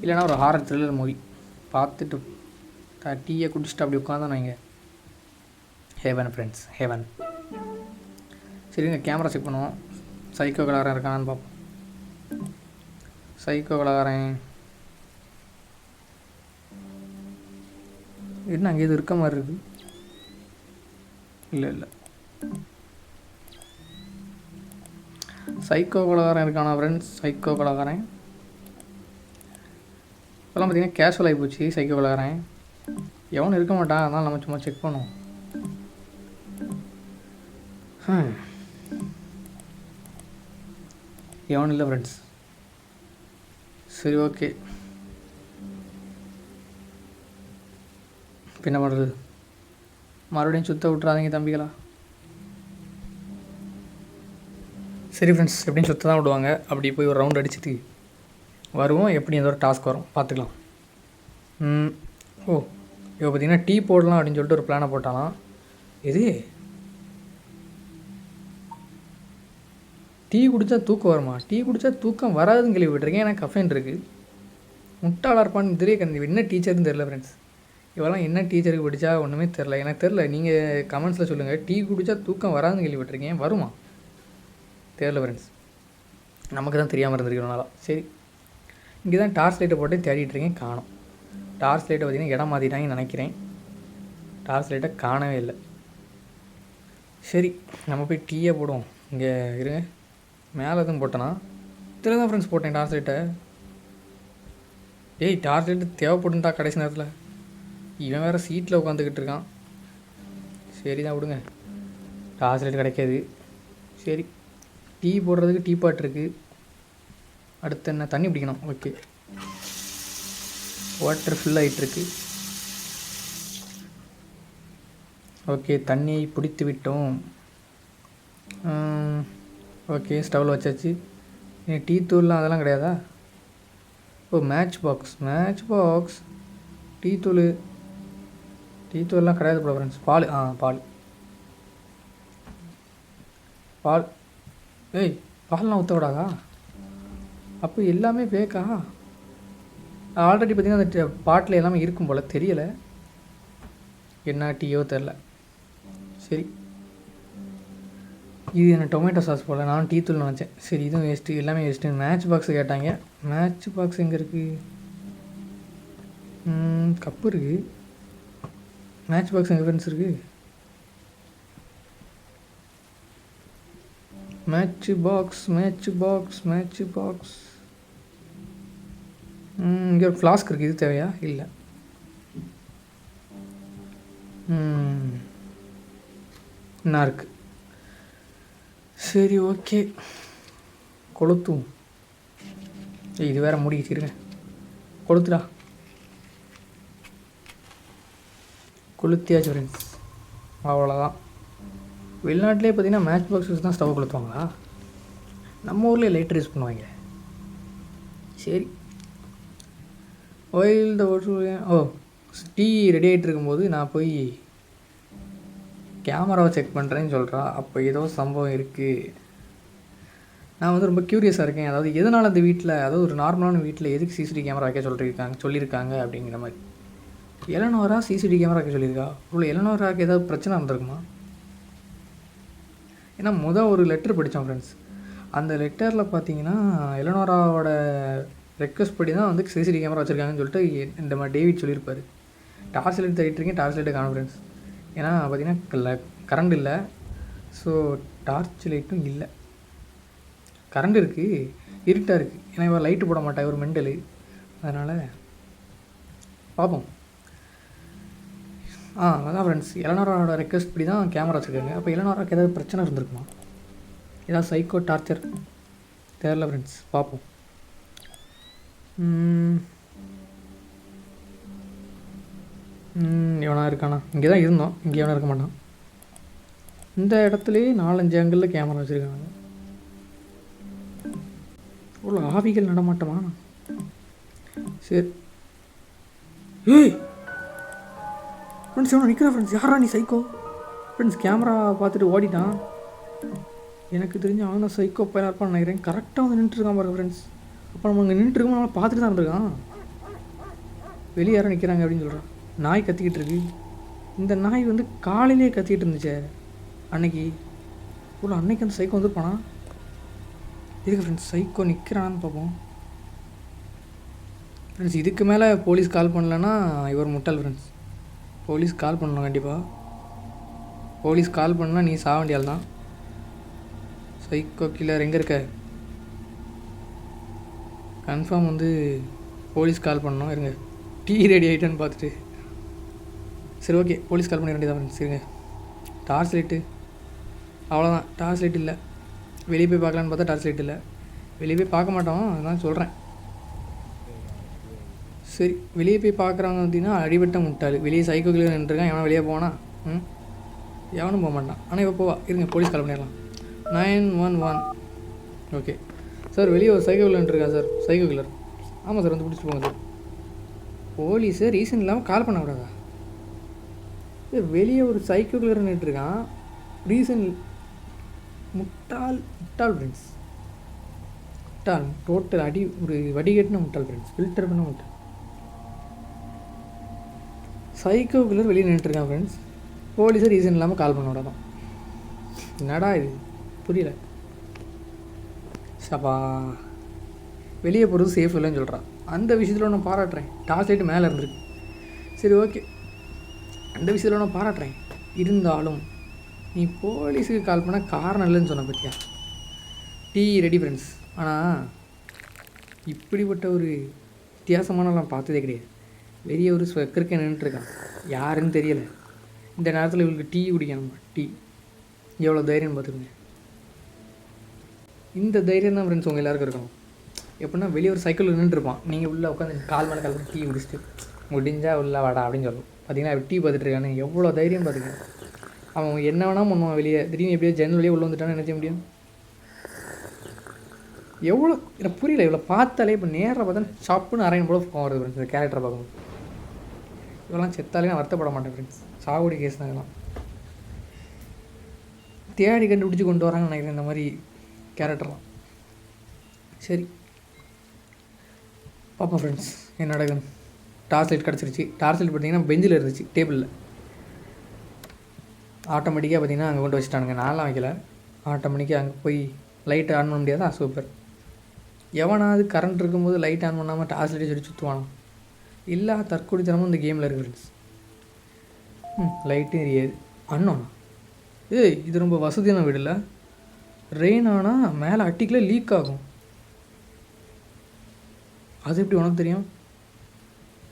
இல்லைனா ஒரு ஹாரர் த்ரில்லர் மூவி பார்த்துட்டு டீயை குடிச்சிட்டு அப்படி உட்காந்தோம் நீங்கள் ஹேவன் ஃப்ரெண்ட்ஸ், ஹேவன். சரிங்க, கேமரா செக் பண்ணுவோம். சைக்கோ கலராக இருக்கானான்னு பார்ப்போம். சைக்கோ கலகாரன் என்ன அங்கே இது இருக்க மாதிரி இருக்குது. இல்லை சைக்கோ கலகாரன் இருக்கானா ஃப்ரெண்ட்ஸ்? சைக்கோ கலகாரன் இப்போலாம் பார்த்தீங்கன்னா கேஷுவல் ஆகி போச்சு. சைக்கோ கலகாரன் எவனும் இருக்க மாட்டான், அதனால் நம்ம சும்மா செக் பண்ணுவோம். எவனும் இல்லை ஃப்ரெண்ட்ஸ். சரி, ஓகே. இப்போ என்ன பண்ணுறது? மறுபடியும் சுத்த விட்றாதீங்க தம்பிகளா. சரி ஃப்ரெண்ட்ஸ், எப்படியும் சுத்த தான் விடுவாங்க. அப்படி போய் ஒரு ரவுண்ட் அடிச்சுட்டு வருவோம். எப்படி ஏதோ ஒரு டாஸ்க் வரும் பார்த்துக்கலாம். இப்போ பார்த்தீங்கன்னா டீ போடலாம் அப்படின்னு சொல்லிட்டு ஒரு பிளானை போட்டாலாம். இது டீ குடித்தா தூக்கம் வருமா? டீ குடித்தா தூக்கம் வராதுன்னு கேள்விப்பட்டிருக்கேன். எனக்கு கஃபைன் இருக்குது. முட்டாளாக இருப்பான்னு தெரிய என்ன டீச்சர்னு தெரில ஃப்ரெண்ட்ஸ். இவெல்லாம் என்ன டீச்சருக்கு படித்தா ஒன்றுமே தெரில, எனக்கு தெரில. நீங்கள் கமெண்ட்ஸில் சொல்லுங்கள். டீ குடித்தா தூக்கம் வராதுன்னு கேள்விப்பட்டிருக்கேன், வருமா? தெரில ஃப்ரெண்ட்ஸ், நமக்கு தான் தெரியாமல் இருந்திருக்கிறனால. சரி, இங்கே தான் டார்ச் லைட்டை போட்டு தேடிட்டுருக்கேன், காணும். டார்ச் லைட்டை பார்த்திங்கன்னா இடம் மாற்றிட்டாங்கன்னு நினைக்கிறேன். டார்ச் லைட்டை காணவே இல்லை. சரி, நம்ம போய் டீயை போடுவோம். இங்கே இருங்க, மேலே எதுவும் போட்டேன்னா இதில் தான் ஃப்ரெண்ட்ஸ் போட்டேன் டார்ச் லைட்டை. டார்ச் லைட்டு தேவைப்படுண்டா கடைசி நேரத்தில். இவன் வேறு சீட்டில் உட்காந்துக்கிட்டு இருக்கான். சரி தான் விடுங்க, டார்ச் லைட் கிடைக்காது. சரி, டீ போடுறதுக்கு டீ பாட் இருக்குது. அடுத்து என்ன? தண்ணி பிடிக்கணும். ஓகே, வாட்டர் ஃபில் ஆகிட்டுருக்கு. ஓகே, தண்ணியை பிடித்து விட்டோம். ஓகே, ஸ்டவ்வில் வச்சாச்சு. டீ தூள்லாம் அதெல்லாம் கிடையாதா? மேட்ச் பாக்ஸ் டீ தூள்லாம் கிடையாது போல ஃப்ரெண்ட்ஸ். பால் பால்லாம் ஊற்ற விடாதா? அப்போ எல்லாமே பேக்கா? ஆல்ரெடி பார்த்திங்கன்னா அந்த பாட்டில் எல்லாமே இருக்கும் போல், தெரியலை என்ன டீயோ தெரில. சரி, இது என்ன டொமேட்டோ சாஸ் போல், நானும் டீ தூள் நினச்சேன். சரி, இதுவும் வேஸ்ட்டு, எல்லாமே வேஸ்ட்டு. மேட்ச் பாக்ஸ் கேட்டாங்க. மேட்ச் பாக்ஸ் எங்கே இருக்குது? கப்பு இருக்குது. மேட்ச் பாக்ஸ் எங்கே ஃப்ரெண்ட்ஸ் இருக்குது? மேட்ச் பாக்ஸ் இங்கே ஒரு ஃப்ளாஸ்க் இருக்குது. இது தேவையா? இல்லை. என்ன இருக்குது? சரி, ஓகே, கொளுத்தும். இது வேறு முடிக்கிச்சிருங்க. கொளுத்துடா. கொளுத்தியாச்சு ஃப்ரெண்ட்ஸ், அவ்வளோதான். வெளிநாட்டிலே பார்த்தீங்கன்னா மேட்ச் பாக்ஸஸ் தான் ஸ்டவ் கொளுத்துவாங்களா? நம்ம ஊர்லேயே லைட்டர் யூஸ் பண்ணுவாங்க. சரி, டீ ரெடி ஆகிட்டு இருக்கும்போது நான் போய் கேமராவை செக் பண்ணுறேன்னு சொல்கிறா. அப்போ ஏதோ சம்பவம் இருக்குது. நான் வந்து ரொம்ப க்யூரியஸாக இருக்கேன். அதாவது எதனால் அந்த வீட்டில், அதாவது ஒரு நார்மலான வீட்டில் எதுக்கு சிசிடிவி கேமரா வைக்க சொல்லியிருக்காங்க அப்படிங்கிற மாதிரி. எலனோரா சிசிடிவி கேமரா வைக்க சொல்லியிருக்கா? இவ்வளோ எலனோராவுக்கு ஏதாவது பிரச்சனை இருந்திருக்குமா? ஏன்னா ஒரு லெட்டர் படித்தோம் ஃப்ரெண்ட்ஸ். அந்த லெட்டரில் பார்த்தீங்கன்னா எலனோராவோட ரெக்வஸ்ட் படி தான் வந்து சிசிடிவி கேமரா வச்சுருக்காங்கன்னு சொல்லிட்டு இந்த மாதிரி டேவிட் சொல்லியிருப்பார். டார்ச் லைட் தேடிட்டு இருக்கேன், டார்ச் லைட்டை காணும் ஃப்ரெண்ட்ஸ். ஏன்னா பார்த்திங்கன்னா கரண்ட் இல்லை, ஸோ டார்ச் லைட்டும் இல்லை. கரண்ட் இருக்குது, இருட்டாக இருக்குது. ஏன்னா இவர் லைட்டு போட மாட்டா, இவர் மெண்டலு. அதனால் பார்ப்போம். அதான் ஃப்ரெண்ட்ஸ், எலனோராவோட ரெக்வஸ்ட் படி தான் கேமரா வச்சுருக்காங்க. அப்போ எலனோராவுக்கு ஏதாவது பிரச்சனை இருந்திருக்குமா, ஏதாவது சைக்கோ டார்ச்சர் தெரில ஃப்ரெண்ட்ஸ். பார்ப்போம். எவனா இருக்கானா? இங்கே தான் இருந்தோம், இங்கே எவனா இருக்க மாட்டான். இந்த இடத்துலையே 4-5 ஆங்கிளில் கேமரா வச்சுருக்காங்க. இவ்வளோ ஆவிகள் நடமாட்டமா? சரி. ஏய் ஃப்ரெண்ட்ஸ், எவனா நிற்கிறா ஃப்ரெண்ட்ஸ். யாரா நீ சைக்கோ? ஃப்ரெண்ட்ஸ் கேமரா பார்த்துட்டு ஓடிட்டான். எனக்கு தெரிஞ்சு அவன் தான் சைக்கோ பையனாக இருப்பான்னு நினைக்கிறேன். கரெக்டாக வந்து நின்றுருக்கான் பாருங்க ஃப்ரெண்ட்ஸ். அப்போ நம்ம அங்கே நின்றுருக்கோம், நம்மளை பார்த்துட்டு தான் இருந்திருக்கான். வெளியே யாரும் நிற்கிறாங்க அப்படின்னு சொல்கிறான். நாய் கத்திக்கிட்டு இருக்கு. இந்த நாய் வந்து காலையிலே கத்திக்கிட்டு இருந்துச்சே அன்னைக்கு. அன்னைக்கு அந்த சைக்கோ வந்துருப்பானா? இதுக்கு ஃப்ரெண்ட்ஸ் சைக்கோ நிற்கிறான்னு பார்ப்போம். ஃப்ரெண்ட்ஸ் இதுக்கு மேலே போலீஸ் கால் பண்ணலன்னா இவர் முட்டாள் ஃப்ரெண்ட்ஸ். போலீஸ் கால் பண்ணணும் கண்டிப்பாக. போலீஸ் கால் பண்ணால் நீ சாக வேண்டியால் தான். சைக்கோ கில்லர் எங்கே இருக்க? கன்ஃபார்ம் வந்து போலீஸ் கால் பண்ணணும். இருங்க, டீ ரெடி ஆகிட்டேன்னு பார்த்துட்டு. சரி ஓகே, போலீஸ் கால் பண்ண வேண்டியதான் ஃப்ரெண்ட்ஸ். இருங்க, டார்ச் லைட்டு அவ்வளோதான். டார்ச் லைட் இல்லை. வெளியே போய் பார்க்கலான்னு பார்த்தா டார்ச் லைட் இல்லை. வெளியே போய் பார்க்க மாட்டோம், அதான் சொல்கிறேன். சரி, வெளியே போய் பார்க்குறாங்க அப்படின்னா அடிபட்ட முட்டாள். வெளியே சைக்கோ கில்லர் நின்றுருக்கான். எவனா வெளியே போவானா? எவனும் போக மாட்டான். ஆனால் இப்போ போவா. இருங்க, போலீஸ் கால் பண்ணிடலாம். 911. ஓகே சார், வெளியே ஒரு சைக்கோ கில்லர் இருக்கா சார்? Psycho killer? ஆமாம் சார், வந்து பிடிச்சிட்டு போங்க சார். போலீஸு ரீசன் இல்லாமல் கால் பண்ண விடாதா? வெளியே ஒரு சைக்கோ கில்லர் நின்றுருக்கான். ரீசன் முட்டாள் ஃப்ரெண்ட்ஸ். முட்டாள் டோட்டல் அடி, ஒரு வடிகட்டின முட்டாள் ஃப்ரெண்ட்ஸ். ஃபில்டர் பண்ண முட்டாள். சைக்கோ கில்லர் வெளியே நின்றுருக்கான் ஃப்ரெண்ட்ஸ். போலீஸை ரீசன் இல்லாமல் கால் பண்ண விடாதான். என்னடா இது புரியல. சப்பா, வெளியே போகிறது சேஃப் இல்லைன்னு சொல்கிறான். அந்த விஷயத்தில் நான் பாராட்டுறேன். டார்ச் லைட்டு மேலே இருந்திருக்கு. சரி ஓகே, அந்த விஷயத்தில் நான் பாராட்டுறேன். இருந்தாலும் நீ போலீஸுக்கு கால் பண்ண காரணம் இல்லைன்னு சொன்ன பற்றியா? Tea ready friends. ஆனால் இப்படிப்பட்ட ஒரு வித்தியாசமான நான் பார்த்ததே கிடையாது. வெளியே ஒரு கிறுக்க நின்றுட்டுருக்கான், யாருன்னு தெரியலை. இந்த நேரத்தில் இவங்களுக்கு டீ குடிக்கணும். டீ எவ்வளோ தைரியம் பார்த்துக்குங்க. இந்த தைரியம் தான் ஃப்ரெண்ட்ஸ் உங்கள் எல்லாருக்கும் இருக்கணும். எப்படின்னா வெளியே ஒரு சைக்கிள் நின்றுருப்பான், நீங்கள் உள்ளே உட்காந்து கால் மேலே கால் பண்ணி டீ குடிச்சிட்டு முடிஞ்சா உள்ளே வாடா அப்படின்னு சொல்லணும். பார்த்தீங்கன்னா டீ பார்த்துட்டு இருக்கானு எவ்வளோ தைரியம் பார்த்துக்கங்க. அவன் என்ன வேணால் பண்ணுவான். வெளியே திடீர்னு எப்படியோ ஜன்னல் வழியே உள்ளே வந்துட்டான்னு என்ன செய்ய முடியும்? எவ்வளோ எனக்கு புரியல. இவ்வளோ பார்த்தாலே இப்போ நேராக பார்த்தா சாப்புன்னு அரையன் போல போகும் வருது ஃப்ரெண்ட்ஸ். இந்த கேரக்டரை பார்க்கணும். இவெல்லாம் செத்தாலே நான் வருத்தப்பட மாட்டேன் ஃப்ரெண்ட்ஸ். சாகுடி கேஸ் தான் இதெல்லாம். தேடி கண்டுபிடிச்சி கொண்டு வராங்கன்னு நினைக்கிறேன் இந்த மாதிரி கேரக்டர்லாம். சரி பார்ப்போம் ஃப்ரெண்ட்ஸ் என்ன நடக்குது. டார்ச் லைட் கிடச்சிருச்சு. டார்ச் லைட் பார்த்தீங்கன்னா பெஞ்சில் இருந்துச்சு, டேபிளில். ஆட்டோமேட்டிக்காக பார்த்தீங்கன்னா அங்கே கொண்டு வச்சுட்டானுங்க. நான்லாம் வைக்கல. ஆட்டோமேட்டிக்காக அங்கே போய் லைட் ஆன் பண்ண முடியாதா? சூப்பர். எவனாவது கரண்ட் இருக்கும்போது லைட் ஆன் பண்ணாமல் டார்ச் லைட்டை சொல்லி சுற்றுவானோ? எல்லா தற்கொலைத்தனமும் இந்த கேமில் இருக்குது ஃப்ரெண்ட்ஸ். லைட்டும் எரியாது. அண்ணோண்ணா இது ரொம்ப வசதியான வீடு இல்லை? ரெயின் ஆனால் மேலே அட்டிக்கில் லீக் ஆகும். அது எப்படி உனக்கு தெரியும்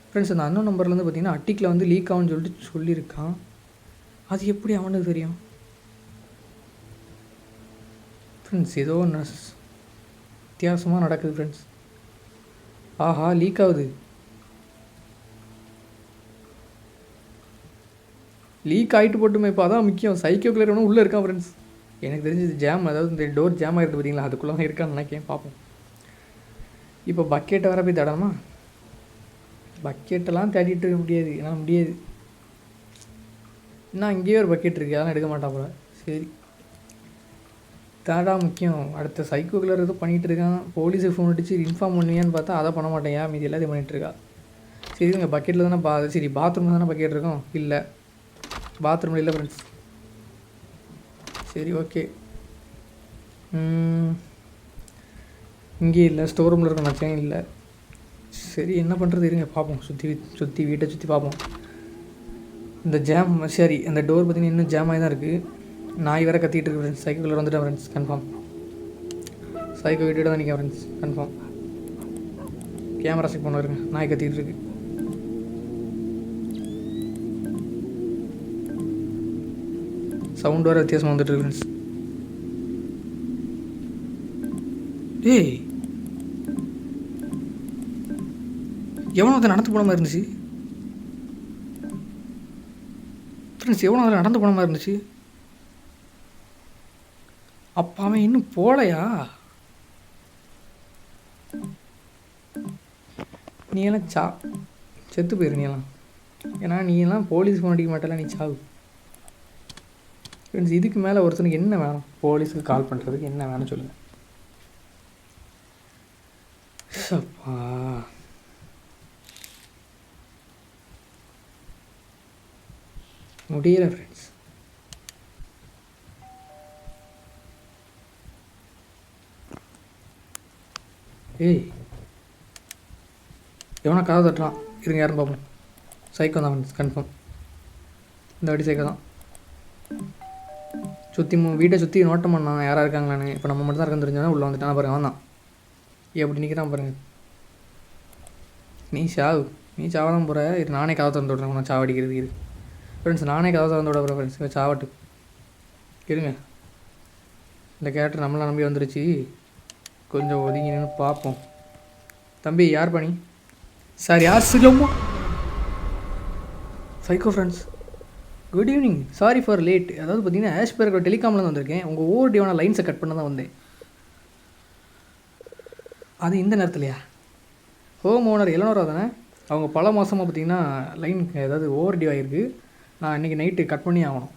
ஃப்ரெண்ட்ஸ்? அந்த அண்ணன் நம்பர்லேருந்து பார்த்தீங்கன்னா அட்டிக்கில் வந்து லீக் ஆகும்னு சொல்லிட்டு சொல்லியிருக்கான். அது எப்படி அவனுக்கு தெரியும் ஃப்ரெண்ட்ஸ்? ஏதோ ஒன்று வித்தியாசமாக நடக்குது ஃப்ரெண்ட்ஸ். ஆஹா, லீக் ஆகுது. லீக் ஆகிட்டு போட்டுமே. இப்போ அதான் முக்கியம். சைக்கோ கில்லர் ஒன்று உள்ளே இருக்கான் ஃப்ரெண்ட்ஸ். எனக்கு தெரிஞ்சது ஜாம், அதாவது இந்த டோர் ஜாம் ஆகிருக்கு பார்த்தீங்களா, அதுக்குள்ளே தான் இருக்கான்னு நினைக்கிறேன். பார்ப்போம். இப்போ பக்கெட்டை வர போய் தடணுமா? பக்கெட்டெல்லாம் தேடிட்டு இருக்க முடியாது, என்னால் முடியாது. இன்னும் இங்கேயே ஒரு பக்கெட் இருக்குது, அதெல்லாம் எடுக்க மாட்டா போல. சரி, தாடா முக்கியம். அடுத்த சைக்கோ கில்லர் ஏதோ பண்ணிகிட்டு இருக்கான். போலீஸுக்கு ஃபோன் அடிச்சு இன்ஃபார்ம் பண்ணுவியான்னு பார்த்தா அதை பண்ண மாட்டேன். மீதி எல்லாத்தையும் பண்ணிகிட்ருக்கா. சரி, இங்கே பக்கெட்டில் தானே சரி பாத்ரூமில் தானே பக்கெட் இருக்கும். இல்லை, பாத்ரூமில் இல்லை ஃப்ரெண்ட்ஸ். சரி ஓகே, இங்கே இல்லை. ஸ்டோர் ரூமில் இருக்க நினச்சேன், இல்லை. சரி என்ன பண்ணுறது, இருங்க பார்ப்போம். சுற்றி வீட்டை சுற்றி பார்ப்போம். இந்த ஜாம், சரி அந்த டோர் பார்த்திங்கன்னா இன்னும் ஜாம் ஆகி தான் இருக்குது. நாய் வேறு கத்திக்கிட்டு இருக்கு ஃப்ரெண்ட்ஸ். சைக்கிளில் வந்துட்டேன் ஃப்ரெண்ட்ஸ், கன்ஃபார்ம். சைக்கோ கிட்டே தான் நிற்க ஃப்ரெண்ட்ஸ் கன்ஃபார்ம். கேமரா செக் பண்ண வருங்க, நாய் கத்திக்கிட்டு இருக்கு. சவுண்ட் வர வித்தியாசமாக வந்துட்டு இருக்கு ஃப்ரெண்ட்ஸ். ஏய் எவனோ அதை நடந்து போன மாதிரி இருந்துச்சு ஃப்ரெண்ட்ஸ். எவனோ அதில் நடந்து போன மாதிரி இருந்துச்சு. அப்போ அவன் இன்னும் போகலையா? நீ எல்லாம் செத்து போயிரு நீ எல்லாம். ஏன்னா நீ எல்லாம் போலீஸ் ஃபோன் அடிக்க மாட்டல, நீ சாவு ஃப்ரெண்ட்ஸ். இதுக்கு மேலே ஒருத்தனுக்கு என்ன வேணும்? போலீஸுக்கு கால் பண்ணுறதுக்கு என்ன வேணும் சொல்லுங்கள். அப்பா முடியல ஃப்ரெண்ட்ஸ். ஏய் எவனா கதை தட்டுறான், இருங்க யாரும் பார்ப்போம். சைக்கோ தான் ஃப்ரெண்ட்ஸ் கன்ஃபார்ம். இந்த வாட்டி சைக்கோ தான். சுற்றி வீட்டை சுற்றி நோட்டம் பண்ணான் யாராக இருக்காங்களான்னு. இப்போ நம்ம மட்டும் தான் இருக்கன்னு தெரிஞ்சோன்னா உள்ளே வந்துட்டான் பாருங்க. அவன் தான் எப்படி நிற்கிறான் பாருங்க. நீ சாவதான் போகிற. இது நானே கதை திறந்து விட்றேன் நான் சாவடிக்கிறதுக்கு. இது ஃப்ரெண்ட்ஸ் நானே கதை திறந்து விட போகிறேன் ஃப்ரெண்ட்ஸ். சாவட்டு இருங்க. இந்த கேரக்டர் நம்மளை நம்பி வந்துருச்சு. கொஞ்சம் ஒதுங்கி நின்று பார்ப்போம். தம்பி யார் பண்ணி சார்? யார் சிலமோ psycho friends. Good evening, sorry for late. அதாவது பார்த்தீங்கன்னா ஆஷ்பெர்கர் டெலிகாமில் வந்திருக்கேன். உங்கள் ஓவர்டியூவான லைன்ஸை கட் பண்ண தான் வந்தேன். அது இந்த நேரத்துலையா? ஹோம் ஓனர் எலனோரா தானே? அவங்க பல மாதமாக பார்த்தீங்கன்னா லைன் ஏதாவது ஓவர்டியூ ஆகிருக்கு. நான் இன்றைக்கி நைட்டு கட் பண்ணி ஆகணும்.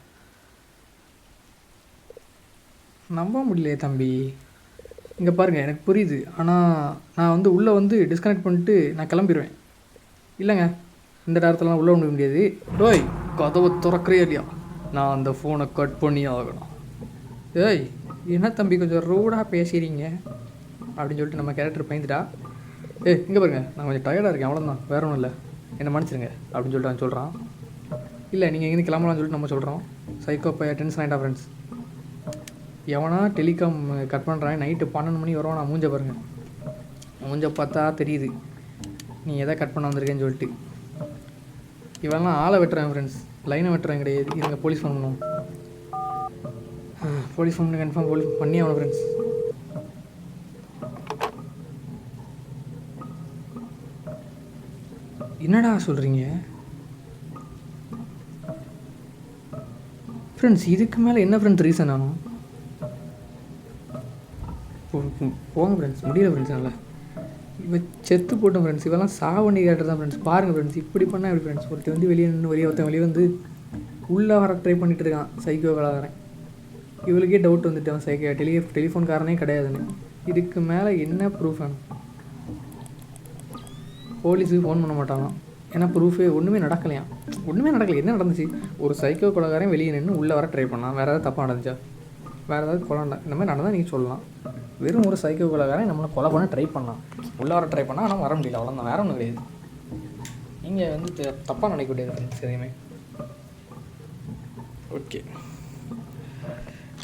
நம்ப முடியலையே தம்பி. இங்கே பாருங்கள் எனக்கு புரியுது. ஆனால் நான் வந்து உள்ளே வந்து டிஸ்கனெக்ட் பண்ணிட்டு நான் கிளம்பிடுவேன். இல்லைங்க இந்த நேரத்துலலாம் உள்ளே விட முடியாது. டோய் கதவை திறக்கிறே இல்லையா? நான் அந்த ஃபோனை கட் பண்ணி ஆகணும். ஏய் என்ன தம்பி கொஞ்சம் ரூடாக பேசுகிறீங்க அப்படின்னு சொல்லிட்டு நம்ம கேரக்டர் பயந்துட்டா. இங்கே பாருங்க நான் கொஞ்சம் டயர்டாக இருக்கேன் அவ்வளோதான், வேற ஒன்றும் இல்லை, என்ன மன்னிச்சிருங்க அப்படின்னு சொல்லிட்டு அவன் சொல்கிறான். இல்லை நீங்கள் எங்கேருந்து கிளம்பலாம்னு சொல்லிட்டு நம்ம சொல்கிறோம். சைக்கோ பையன் டென்ஷன் ஆகிட்டா ஃப்ரெண்ட்ஸ். எவனா டெலிகாம் கட் பண்ணுறான். நைட்டு 12 மணி வருவான். நான் மூஞ்ச பாருங்கள், மூஞ்ச பார்த்தா தெரியுது நீ எதை கட் பண்ண வந்திருக்கேன்னு சொல்லிட்டு. இவெல்லாம் ஆளை வெட்டுறான் ஃப்ரெண்ட்ஸ், லைனை வெட்டுறான் கிடையாது. இவங்க போலீஸ் ஃபோன் பண்ணுவோம். போலீஸ் ஃபோன் கன்ஃபார்ம் போலீஸ் பண்ணி ஆகணும் ஃப்ரெண்ட்ஸ். என்னடா சொல்கிறீங்க ஃப்ரெண்ட்ஸ்? இதுக்கு மேலே என்ன ஃப்ரெண்ட்ஸ் ரீசன் ஆகும்? போங்க ஃப்ரெண்ட்ஸ், முடியல ஃப்ரெண்ட்ஸ். நல்லா இவன் செத்து போட்டோம் ஃப்ரெண்ட்ஸ். இவெல்லாம் சாவண்டி கேட்டர் தான் ஃப்ரெண்ட்ஸ். பாருங்கள் ஃப்ரெண்ட்ஸ் இப்படி பண்ணால் எப்படி ஃப்ரெண்ட்ஸ்? ஒருத்தர் வந்து வெளியே நின்று ஒருத்தன் வெளியே வந்து உள்ளே வர ட்ரை பண்ணிகிட்டு இருக்கான் சைக்கோ கலாகாரன். இவளுக்கே டவுட் வந்துட்டு அவன் சைக்கோ டெலிஃபோன்காரனே கிடையாதுன்னு. இதுக்கு மேலே என்ன ப்ரூஃப் வேணும்? போலீஸுக்கு ஃபோன் பண்ண மாட்டாங்களாம். ஏன்னா ப்ரூஃபே ஒன்றுமே நடக்கலையாம். என்ன நடந்துச்சு? ஒரு சைக்கோ கொலைகாரன் வெளியே நின்று உள்ளே வர ட்ரை பண்ணான். வேறு ஏதாவது தப்பாக நடந்துச்சா? வேறு ஏதாவது கொலை இந்த மாதிரி நடந்தால் நீங்கள் சொல்லலாம். வெறும் ஒரு சைக்கோ கொலைகாரன் நம்மளை கொலை பண்ண ட்ரை பண்ணான், உள்ளே வர ட்ரை பண்ணால் ஆனால் வர முடியல, அவ்வளோதான், வேறு ஒன்றும் கிடையாது. நீங்கள் வந்து தப்பாக நினைக்க முடியாது எதையுமே. ஓகே,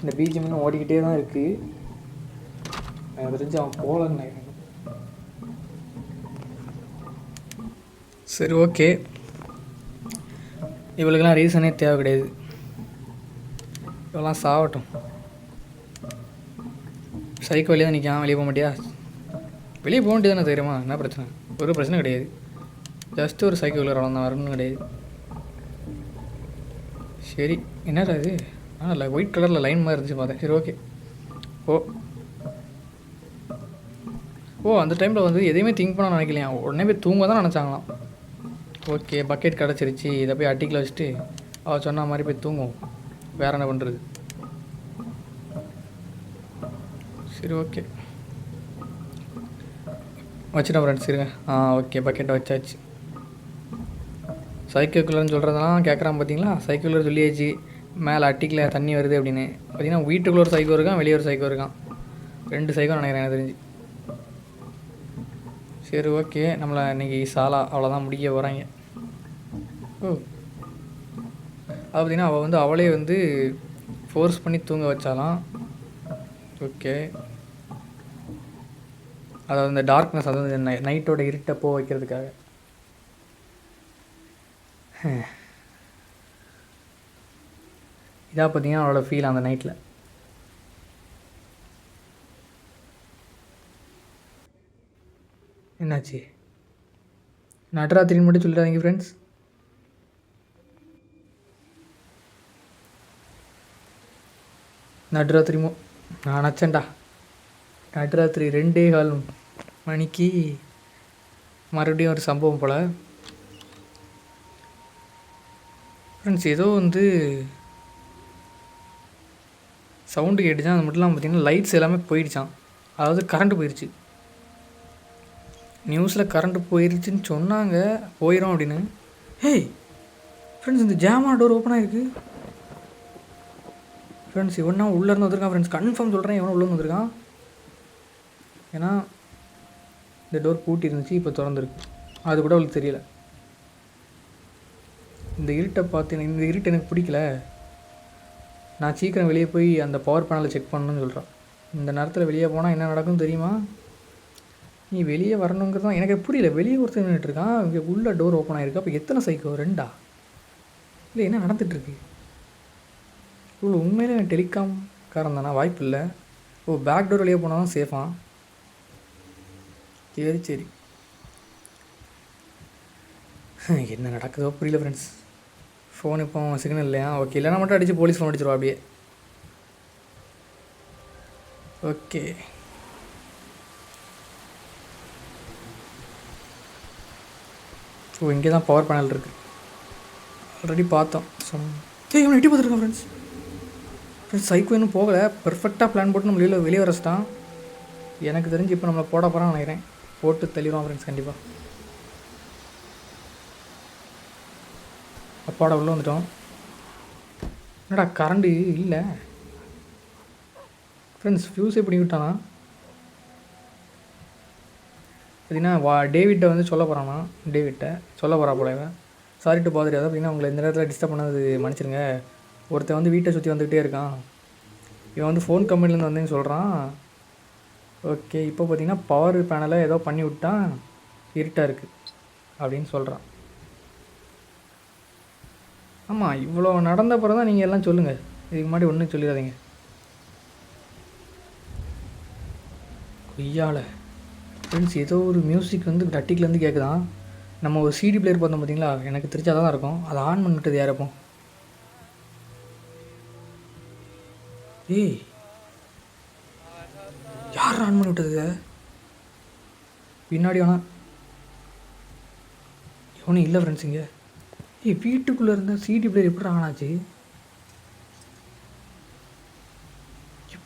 இந்த பிஜிஎம் இன்னும் ஓடிக்கிட்டே தான் இருக்குது. எனக்கு தெரிஞ்சு அவன் போகலன்னு நினைக்கிறேன். சரி ஓகே, இவளுக்கெல்லாம் ரீசனே தேவை கிடையாது. இவெல்லாம் சாவட்டும். சைக்கோ வெளியே தான் நிற்கான். வெளியே போக மாட்டியா? வெளியே போக வேண்டியது தானே, தெரியுமா? என்ன பிரச்சனை? ஒரு பிரச்சனை கிடையாது. ஜஸ்ட் ஒரு சைக்கோ விளையாட வளர்ந்தான், வரணும் கிடையாது. சரி, என்னடா இது? இல்லை, ஒயிட் கலரில் லைன் மாதிரி இருந்துச்சு பார்த்தேன். சரி ஓகே. அந்த டைமில் வந்து எதையுமே திங்க் பண்ண நினைக்கலையா, உடனே போய் தூங்க தான் நினச்சாங்களாம். ஓகே, பக்கெட் கிடச்சிருச்சு, இதை போய் அட்டிக்கில் வச்சுட்டு அவள் சொன்ன மாதிரி போய் தூங்கும். வேறு என்ன பண்ணுறது? சரி ஓகே, வச்சுட்டேன் ஃப்ரெண்ட்ஸ். இருங்க. ஓகே, பக்கெட்டை வச்சாச்சு. சைக்கிள்குள்ளர்னு சொல்கிறதெல்லாம் கேட்குறான் பார்த்தீங்களா? சைக்கிள்குள்ளர் சொல்லியாச்சு. மேலே அட்டிக்கில் தண்ணி வருது அப்படின்னு. பார்த்தீங்கன்னா வீட்டுக்குள்ளே ஒரு சைக்கோ இருக்கான், வெளியே ஒரு சைக்கோ இருக்கான். 2 சைக்கோ நினைக்கிறேன் எனக்கு தெரிஞ்சு. சரி ஓகே, நம்மளை இன்றைக்கி சாலா அவ்வளோதான் முடிக்க போகிறாங்க. அது பார்த்திங்கன்னா அவள் வந்து அவளே வந்து ஃபோர்ஸ் பண்ணி தூங்க வச்சாலாம். ஓகே, அதாவது இந்த டார்க்னஸ், அதாவது நைட்டோட இருட்டை போக வைக்கிறதுக்காக. இதாக பார்த்தீங்கன்னா அவளோட ஃபீல் அந்த நைட்டில். என்னாச்சு? நடுராத்திரின்னு மட்டும் சொல்லிடாதீங்க ஃப்ரெண்ட்ஸ். நடுராத்திரி நான் நினச்சேன்டா நடுராத்திரி 2:15 மணிக்கு மறுபடியும் ஒரு சம்பவம் போல். ஃப்ரெண்ட்ஸ் ஏதோ வந்து சவுண்டு கேட்டுச்சான். அது மட்டும் இல்லாமல் பார்த்திங்கன்னா லைட்ஸ் எல்லாமே போயிடுச்சான். அதாவது கரண்ட்டு போயிடுச்சு. நியூஸில் கரண்ட்டு போயிடுச்சுன்னு சொன்னாங்க, போயிடும் அப்படின்னு. ஹேய் ஃப்ரெண்ட்ஸ், இந்த ஜாமான டோர் ஓப்பன் ஆகிருக்கு ஃப்ரெண்ட்ஸ். இவனா உள்ளேருந்து வந்திருக்கான் ஃப்ரெண்ட்ஸ், கன்ஃபார்ம் சொல்கிறேன். இவனா உள்ளே வந்திருக்கான். ஏன்னா இந்த டோர் பூட்டி இருந்துச்சு, இப்போ திறந்துருக்கு. அது கூட அவளுக்கு தெரியல. இந்த இருட்டை பார்த்து இந்த இருட்டு எனக்கு பிடிக்கல, நான் சீக்கிரம் வெளியே போய் அந்த பவர் பேனலை செக் பண்ணணும்னு சொல்கிறான். இந்த நேரத்தில் வெளியே போனால் என்ன நடக்கும்னு தெரியுமா? நீ வெளியே வரணுங்கிறது தான் எனக்கு புரியல. வெளியே ஒருத்தர் நின்றுட்டுருக்கான், இங்கே உள்ள டோர் ஓப்பன் ஆகிருக்கு. அப்போ எத்தனை சைக்கோ? 2 இல்லை, என்ன நடந்துகிட்ருக்கு? இவ்வளோ உண்மையிலே டெலிகாம் காரன் தானா? வாய்ப்பு இல்லை. ஓ, பேக் டோர் வெளியே போனால் தான் சேஃபான். சரி என்ன நடக்குதோ புரியல ஃப்ரெண்ட்ஸ். ஃபோன் இப்போ சிக்னல் இல்லையா? ஓகே, இல்லைனா மட்டும் அடித்து போலீஸ் ஃபோன் அடிச்சிருவா அப்படியே. ஓகே, ஸோ இங்கே தான் பவர் பேனல் இருக்குது. ஆல்ரெடி பார்த்தோம். இவனை எட்டி பார்த்துருக்கான் ஃப்ரெண்ட்ஸ். சைக்கோ இன்னும் போகலை. பெர்ஃபெக்டாக பிளான் போட்டு நம்ம வெளியே வரச்சிட்டான். எனக்கு தெரிஞ்சு இப்போ நம்மளை போட போகிறான்னு நினைக்கிறேன். போட்டு தெளிவான் ஃப்ரெண்ட்ஸ் கண்டிப்பாக. அப்பாட உள்ளே வந்துட்டோம். என்னடா கரண்டு இல்லை ஃப்ரெண்ட்ஸ். ஃப்யூஸே பண்ணி விட்டானா? பார்த்தீங்கன்னா டேவிட்டை வந்து சொல்ல போகிறானா? டேவிட்டை சொல்ல போகிறா போல. Sorry to father. அதாவது பார்த்தீங்கன்னா உங்களை இந்த நேரத்தில் டிஸ்டர்ப் பண்ணது மன்னிச்சிருங்க. ஒருத்தன் வந்து வீட்டை சுற்றி வந்துக்கிட்டே இருக்கான். இவன் வந்து ஃபோன் கம்பெனிலேருந்து வந்தேன்னு சொல்கிறான். ஓகே, இப்போ பார்த்தீங்கன்னா பவர் பேனலை ஏதோ பண்ணி விட்டான், இருட்டாக இருக்குது அப்படின்னு சொல்கிறான். ஆமாம், இவ்வளோ நடந்த பிறகு தான் நீங்கள் எல்லாம் சொல்லுங்கள். இதுக்கு முன்னாடி ஒன்றும் சொல்லிடாதீங்க. கொய்யால ஃப்ரெண்ட்ஸ், ஏதோ ஒரு மியூசிக் வந்து டட்டிக்லேருந்து கேட்குதான். நம்ம ஒரு சிடி பிளேயர் பார்த்தோம் பார்த்தீங்களா? எனக்கு தெரிஞ்சால் தான் இருக்கும். அதை ஆன் பண்ணிவிட்டது யாரப்போ? ஏய், யார் ஆன் பண்ணி விட்டது? பின்னாடி வேணா எவனும் இல்லை ஃப்ரெண்ட்ஸ் இங்கே. ஏய், வீட்டுக்குள்ளே இருந்த சிடி பிளேயர் எப்படி ஆன் ஆச்சு?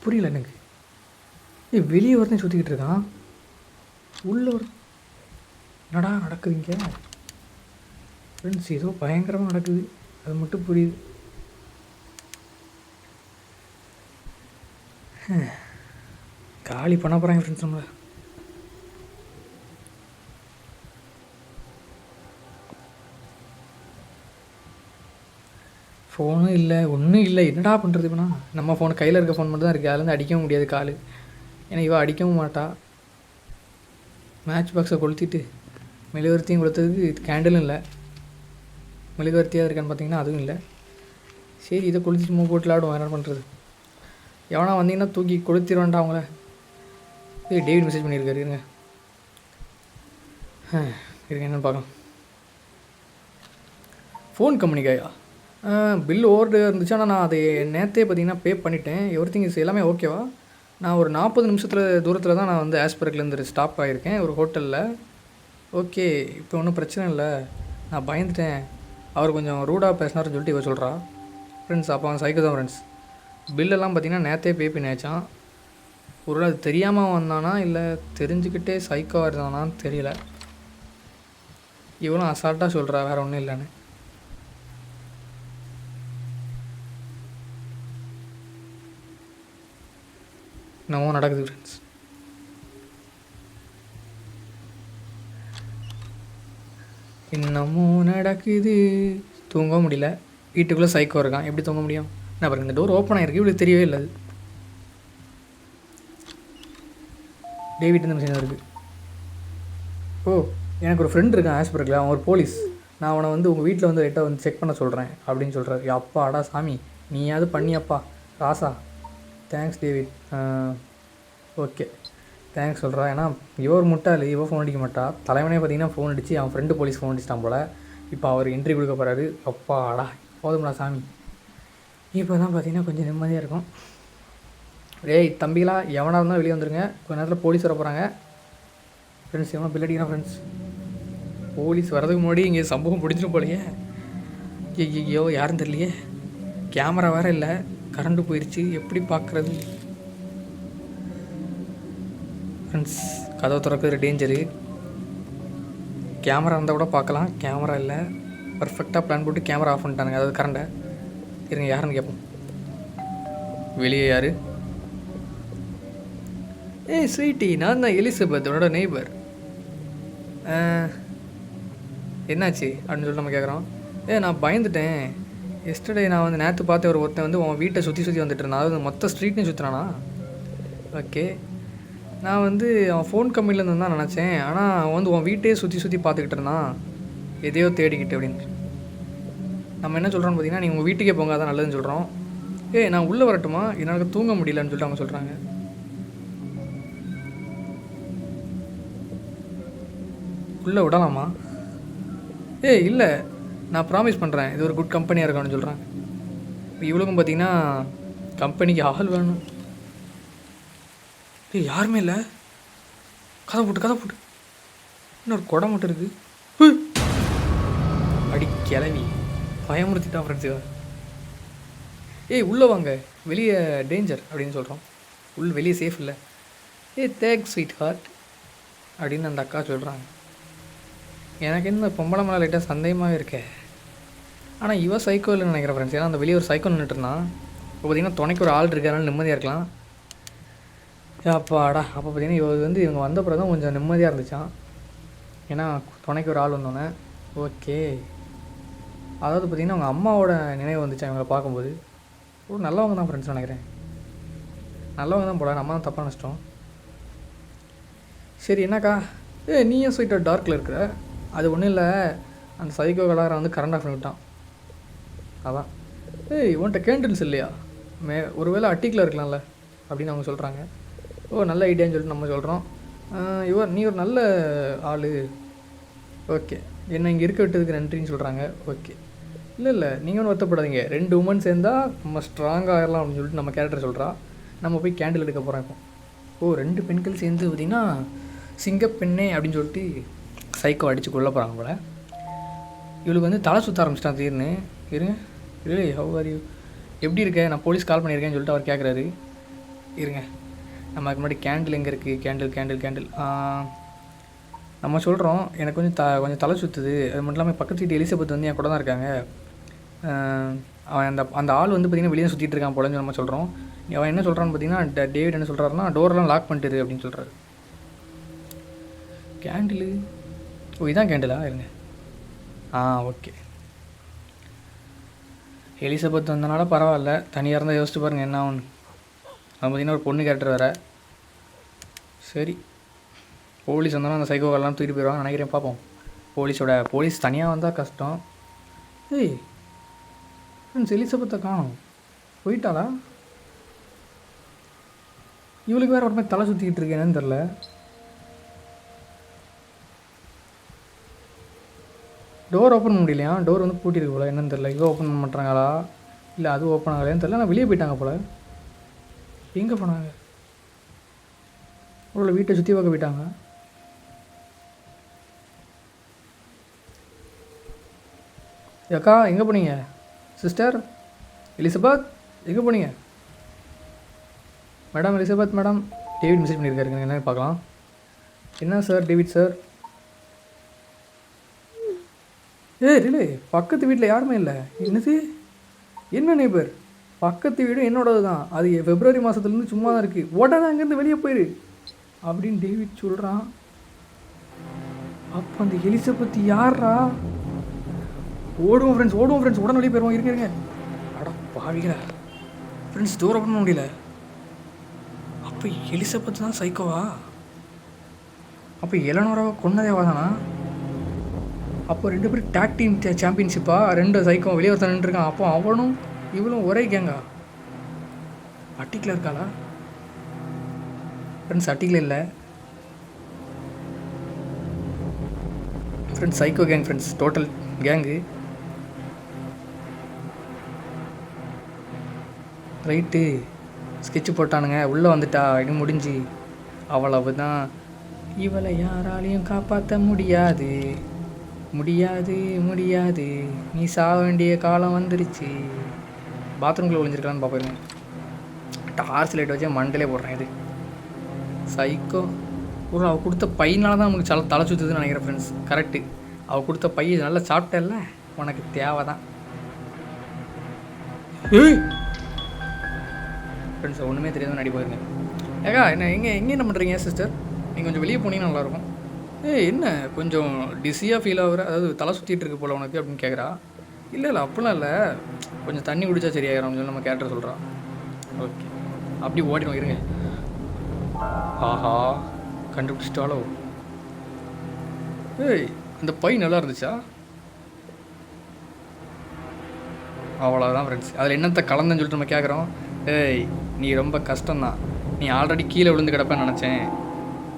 புரியல எனக்கு. ஏய், வெளியே ஒருத்தன் சுற்றிக்கிட்டு இருக்கான், உள்ள ஒரு என்னடா நடக்குது இங்கே ஃப்ரெண்ட்ஸ்? ஏதோ பயங்கரமாக நடக்குது, அது மட்டும் புரியுது. காலி பண்ண போகிறாங்க ஃப்ரெண்ட்ஸ் நம்மளை. ஃபோனும் இல்லை, ஒன்றும் இல்லை. என்னடா பண்ணுறது இப்போனா? நம்ம ஃபோன் கையில் இருக்க ஃபோன் மட்டும் தான் இருக்குது. அதுலேருந்து அடிக்கவும் முடியாது கால். ஏன்னா இவள் அடிக்கவும் மாட்டா. மேட்ச் பாக்ஸை கொளுத்திட்டு மெழுகுவர்த்தியும் கொளுத்துறதுக்கு கேண்டிலும் இல்லை. மெழுகுவர்த்தியாக இருக்கான்னு பார்த்தீங்கன்னா அதுவும் இல்லை. சரி, இதை கொளுத்திட்டு மூவ் போட்டு விளாடுவோம். என்ன பண்ணுறது? எவனா வந்தீங்கன்னா தூக்கி கொளுத்திடுவான்டா அவங்கள. டேவிட் மெசேஜ் பண்ணியிருக்காரு. இருங்க என்னென்னு பார்க்கலாம். ஃபோன் கம்பெனிக்காயா? பில் ஓவர்டு இருந்துச்சு. ஆனால் நான் அதை நேற்றே பார்த்தீங்கன்னா பே பண்ணிட்டேன். எவ்ரிதிங் இஸ் எல்லாமே ஓகேவா? நான் ஒரு 40 நிமிஷத்தில் தூரத்தில் தான் நான் வந்து ஆஸ்பர்க்லேருந்து ஸ்டாப் ஆகியிருக்கேன் ஒரு ஹோட்டலில். ஓகே, இப்போ ஒன்றும் பிரச்சனை இல்லை. நான் பயந்துட்டேன், அவர் கொஞ்சம் ரூடாக பேசினார்னு சொல்லிட்டு இவ சொல்கிறா. ஃப்ரெண்ட்ஸ், அப்போ அவன் சைக்கோ தான் ஃப்ரெண்ட்ஸ். பில்லெல்லாம் பார்த்தீங்கன்னா நேற்றே பே பண்ணியாச்சான். ஒரு அது தெரியாமல் வந்தானா இல்லை தெரிஞ்சுக்கிட்டே சைக்கோவாக இருந்தானான்னு தெரியல. இவனும் அசால்ட்டாக சொல்கிறா, வேறு ஒன்றும் இல்லைன்னு. என்னமோ நடக்குது ஃப்ரெண்ட்ஸ். என்னமோ நடக்குது. தூங்க முடியல, வீட்டுக்குள்ளே சைக்கோ இருக்கான், எப்படி தூங்க முடியும்? என்ன பாருங்க, இந்த டோர் ஓப்பன் ஆகிருக்கு, இவ்வளோ தெரியவே இல்லை. அது டேவிட் இந்த மிஷின் இருக்குது. ஓ எனக்கு ஒரு ஃப்ரெண்ட் இருக்கான் ஆஸ்பர்கில், அவன் ஒரு போலீஸ். நான் அவனை வந்து உங்கள் வீட்டில் வந்து லைட்டாக வந்து செக் பண்ண சொல்கிறேன் அப்படின்னு சொல்கிறாரு. அப்பா அடா சாமி, நீயாவது பண்ணியப்பா ராசா. Thanks David. ஓகே தேங்க்ஸ் சொல்கிறா. ஏன்னா இவர் முட்டாள், இவ ஃபோன் அடிக்க மாட்டா. தலைவனே பார்த்தீங்கன்னா ஃபோன் அடித்து அவன் ஃப்ரெண்டு போலீஸ் ஃபோன் அடிச்சிட்டான் போல். இப்போ அவர் என்ட்ரி கொடுக்க போகிறாரு. அப்பா அடா போதும்டா சாமி. இப்போ தான் பார்த்தீங்கன்னா கொஞ்சம் நிம்மதியாக இருக்கும். ஏய் தம்பிகளா, எவனாக இருந்தாலும் வெளியே வந்துடுங்க, கொஞ்ச நேரத்தில் போலீஸ் வர போகிறாங்க. ஃப்ரெண்ட்ஸ் எவனோ பில் அடிக்கிறான் ஃப்ரெண்ட்ஸ். போலீஸ் வரதுக்கு முன்னாடி இங்கே சம்பவம் பிடிச்சிடும் போலையே. ஐயோ யாரும் தெரியலையே, கேமரா வேறு இல்லை, கரண்ட்டு போயிடுச்சு, எப்படி பார்க்குறது? ஃப்ரெண்ட்ஸ் கதவை திறக்கிற டேஞ்சரு. கேமரா இருந்தால் கூட பார்க்கலாம், கேமரா இல்லை. பர்ஃபெக்டாக பிளான் போட்டு கேமரா ஆஃப் பண்ணிட்டானுங்க, அதாவது கரண்ட்டை. இருங்க யாருன்னு கேட்போம். வெளியே யார்? ஏய் ஸ்வீட்டி, நான் தான் எலிசபெத், உன்னோட நெய்பர். என்னாச்சு அப்படின்னு சொல்லிட்டு நம்ம கேட்குறோம். நான் பயந்துட்டேன். எஸ்டர்டே நான் வந்து நேற்று பார்த்த ஒருத்தன் வந்து உன் வீட்டை சுற்றி சுற்றி வந்துட்டு இருந்தான், அதாவது மொத்த ஸ்ட்ரீட்டையும் சுற்றுறானா? ஓகே, நான் வந்து அவன் ஃபோன் கம்பெனிலேருந்து தான் நினச்சேன், ஆனால் அவன் வந்து உன் வீட்டையே சுற்றி சுற்றி பார்த்துக்கிட்டு இருந்தான், எதையோ தேடிக்கிட்டு அப்படின்னு. நம்ம என்ன சொல்கிறோன்னு பார்த்தீங்கன்னா, நீங்கள் உங்கள் வீட்டுக்கே போங்க, அதான் நல்லதுன்னு சொல்கிறோம். நான் உள்ளே வரட்டுமா, என்னால் தூங்க முடியலன்னு சொல்லிட்டு அவங்க சொல்கிறாங்க. உள்ளே விடலாமா? இல்லை நான் ப்ராமிஸ் பண்ணுறேன், இது ஒரு குட் கம்பெனியாக இருக்கான்னு சொல்கிறாங்க. இப்போ இவளுக்கும் பார்த்தீங்கன்னா கம்பெனிக்கு ஆள் வேணும். யாருமே இல்லை, கதை போட்டு இன்னொரு குடம் மட்டும் இருக்குது. அடி கிளவி பயமுறுத்திட்டான் ஃப்ரெண்ட்ஸு. உள்ளே வாங்க, வெளியே டேஞ்சர் அப்படின்னு சொல்கிறோம். வெளியே சேஃப் இல்லை. தேங்க்ஸ் ஸ்வீட் ஹார்ட் அப்படின்னு அந்த அக்கா சொல்கிறாங்க. எனக்கு என்ன பொம்பளை மேலே லைட்டாக சந்தேகமாகவே இருக்கே. ஆனால் இவன் சைக்கோ இல்லைன்னு நினைக்கிறேன் ஃப்ரெண்ட்ஸ். ஏன்னா அந்த வெளியே ஒரு சைக்கோ நின்றுட்டுருந்தான். இப்போ பார்த்திங்கன்னா துணைக்கு ஒரு ஆள் இருக்கிறனால நிம்மதியாக இருக்கலாம். அப்பாடா. அப்போ பார்த்திங்கன்னா இவங்க வந்த பிறகு தான் கொஞ்சம் நிம்மதியாக இருந்துச்சான். ஏன்னா துணைக்கு ஒரு ஆள் வந்தோன்னே ஓகே. அதாவது பார்த்திங்கன்னா அவங்க அம்மாவோட நினைவு வந்துச்சு அவங்கள பார்க்கும்போது. நல்லவங்க தான் ஃப்ரெண்ட்ஸ் நினைக்கிறேன், நல்லவங்க தான் போல, நம்ம தான் தப்பாக நினச்சிட்டோம். சரி என்னக்கா, நீ ஏன் ஸ்வீட்டாக டார்க்கில் இருக்கிற? அது ஒன்றும் இல்லை, அந்த சைக்கோ கலாரை வந்து கரண்ட் ஆஃப் பண்ணிவிட்டான், அதான். உன்கிட்ட கேண்டில்ஸ் இல்லையா? ஒருவேளை அட்டிக்கில் இருக்கலாம்ல அப்படின்னு அவங்க சொல்கிறாங்க. நல்ல ஐடியான்னு சொல்லிட்டு நம்ம சொல்கிறோம். நீ ஒரு நல்ல ஆள், ஓகே, என்னை இங்கே இருக்க விட்டதுக்கு நன்றின்னு சொல்கிறாங்க. ஓகே, இல்லை நீங்கள் ஒன்றும் வருத்தப்படாதீங்க, 2 உமன் சேர்ந்தால் நம்ம ஸ்ட்ராங்காக ஆகிடலாம் அப்படின்னு சொல்லிட்டு நம்ம கேரக்டர் சொல்கிறா. நம்ம போய் கேண்டில் எடுக்க போகிறோம் இப்போ. 2 பெண்கள் சேர்ந்து பார்த்திங்கன்னா சிங்கப்பெண்ணே அப்படின்னு சொல்லிட்டு சைக்கோ அடித்து கொள்ள போகிறாங்க போல். இவளுக்கு வந்து தலை சுற்ற ஆரம்பிச்சிட்டான் திடீர்னு. இருங்க ஹவ் ஆர் யூ, எப்படி இருக்க, நான் போலீஸ் கால் பண்ணியிருக்கேன்னு சொல்லிட்டு அவர் கேட்குறாரு. இருங்க நம்ம அதுக்கு முன்னாடி கேண்டில் எங்கே இருக்குது? கேண்டில் நம்ம சொல்கிறோம். எனக்கு கொஞ்சம் தலை சுற்றுது, அது மட்டும் இல்லாமல் பக்கத்து வீட்டு எலிசபெத் வந்து என் கூட தான் இருக்காங்க. அவன் அந்த ஆள் வந்து பார்த்திங்கன்னா வெளியே சுற்றிட்டு இருக்கான் போலன்னு நம்ம சொல்கிறோம். அவன் என்ன சொல்கிறான்னு பார்த்தீங்கன்னா, டேவிட் என்ன சொல்கிறாருன்னா, டோரெலாம் லாக் பண்ணிட்டுரு அப்படின்னு சொல்கிறாரு. கேண்டிலு, இதான் கேண்டிலா? இருங்க, ஓகே. எலிசபெத் வந்தனால பரவாயில்ல, தனியாக இருந்தால் யோசிச்சு பாருங்கள் என்ன ஆகுன்னு. அது பார்த்திங்கன்னா ஒரு பொண்ணு கேரக்டர் வேறு. சரி, போலீஸ் வந்தாலும் அந்த சைக்கோக்கெல்லாம் தூக்கிட்டு போயிடுவாங்க நினைக்கிறேன், பார்ப்போம். போலீஸ் தனியாக வந்தால் கஷ்டம். ஃப்ரெண்ட்ஸ் எலிசபெத்தை காணும், போயிட்டாளா? இவளுக்கு வேறு ஒரு மாதிரி தலை சுற்றிக்கிட்டு இருக்கேன்னு தெரில. டோர் ஓப்பன் பண்ண முடியலையா? டோர் வந்து பூட்டிருக்கு போல், என்னன்னு தெரில. இவ ஓப்பன் பண்ண மாட்டாங்களா இல்லை அது ஓப்பன் ஆகலையான்னு தெரில. ஆனால் வெளியே போயிட்டாங்க போல். எங்கே போனாங்க? உள்ள வீட்டை சுற்றி பார்க்க போயிட்டாங்க. அக்கா எங்கே போனீங்க? சிஸ்டர் எலிசபெத் எங்கே போனீங்க? Madam Elizabeth madam, David message பண்ணியிருக்காருங்க, என்ன பார்க்கலாம். என்ன சார் டேவிட் சார்? ரிலே, பக்கத்து வீட்டில் யாருமே இல்லை. என்னது, என்ன நெய்பர்? பக்கத்து வீடு என்னோடது தான், அது February மாதத்துலேருந்து சும்மா தான் இருக்குது, உடனே அங்கேருந்து வெளியே போயிரு அப்படின்னு டேவிட் சொல்கிறான். அப்போ அந்த எலிசபெத் யாரா? ஓடுவோம் ஃப்ரெண்ட்ஸ், உடனே வெளியே போயிடுவோம். இருங்க அட பாவிகளா ஃப்ரெண்ட்ஸ், தூரம் பண்ண முடியல. அப்போ எலிசபெத் தான் சைக்கோவா? அப்போ 700 கொன்னதே வாதானா? அப்போ 2 பேரும் டேக் டீம் சாம்பியன்ஷிப்பா? 2 சைக்கோ வெளியே ஒருத்தன் நின்றுருக்கான். அப்போ அவனும் இவளும் ஒரே கேங்கா? அட்டிக்கில் இருக்காளா ஃப்ரெண்ட்ஸ்? அட்டிக்கில் இல்லை friends, psycho gang friends, total gang. Right, sketch போட்டானுங்க, உள்ளே வந்துட்டா, இது முடிஞ்சு அவ்வளவு தான். இவளை யாராலையும் காப்பாற்ற முடியாது, முடியாது முடியாது, நீ சாக வேண்டிய காலம் வந்துருச்சு. பாத்ரூம்குள்ளே ஒழிஞ்சிருக்கலான்னு பார்ப்பேன். டார்ச் லைட் வச்சே மண்டலே போடுறேன். இது சைக்கோ. ஒரு அவள் கொடுத்த பையனால தான் நமக்கு தலை சுற்றுதுன்னு நினைக்கிறேன் ஃப்ரெண்ட்ஸ். கரெக்டு, அவள் கொடுத்த பைய நல்லா சாப்பிட்டல, உனக்கு தேவை தான். ஃப்ரெண்ட்ஸ் ஒன்றுமே தெரியாத நடி போயிருங்க. ஏக்கா என்ன பண்ணுறீங்க சிஸ்டர்? நீங்கள் கொஞ்சம் வெளியே போனீங்கன்னா நல்லாயிருக்கும். என்ன கொஞ்சம் டிஸியாக ஃபீல் ஆகுற, அதாவது தலை சுற்றிட்டு இருக்கு போல் உனக்கு அப்படின்னு கேட்குறா. இல்லை அப்படிலாம் இல்லை, கொஞ்சம் தண்ணி குடித்தா சரியாயிரும் சொல்லி நம்ம கேரக்டர் சொல்கிறான். ஓகே, அப்படி ஓடிடும். இருங்க. ஆஹா, கண்டுபிடிச்சிட்டாலோ. அந்த பை நல்லா இருந்துச்சா? அவ்வளோதான் ஃப்ரெண்ட்ஸ். அதில் என்னத்தை கலந்துன்னு சொல்லிட்டு நம்ம கேட்குறோம். நீ ரொம்ப கஷ்டம்தான், நீ ஆல்ரெடி கீழே விழுந்து கிடப்பேன்னு நினச்சேன்.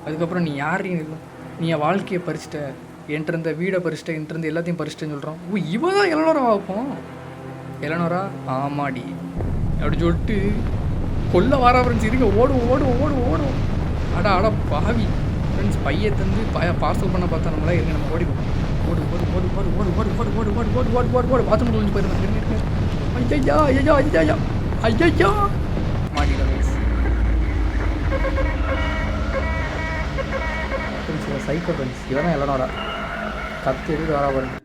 அதுக்கப்புறம் நீ யார்? நீ என் வாழ்க்கையை பறிச்சிட்ட, என்கிட்ட இருந்த வீடை பறிச்சிட்ட, என்கிட்ட இருந்து எல்லாத்தையும் பறிச்சிட்டேன்னு சொல்கிறோம். இவ தான் 700 வைப்போம். 700 ஆமாடி அப்படி சொல்லிட்டு கொல்ல வாரா ஃப்ரெண்ட்ஸ். இருங்க, ஓடுவோம் ஓடுவோம் ஓடுவோம் ஓடுவோம். அடா பாவி ஃப்ரெண்ட்ஸ், பையை தந்து பார்சல் பண்ண பார்த்தா நம்மளா. இருங்க, நம்ம ஓடிவோம். ஓடு ஓடு ஓடு ஓடு ஓடு ஓடு ஓடு ஓடு ஓடு ஓடு ஓடு ஓடு ஓடு பாத்ரூம் ஒழிஞ்சு போயிருந்தேன். இருங்க, ஐயா ஐயா ஐயா ஐயா ஐயா மாட்டிட்டேன் ஃப்ரெண்ட்ஸ். சைக்கோ ஃப்ரெண்ட்ஸ், இவன் தான் 700 கத்தி எடுத்து வரா பாருங்க.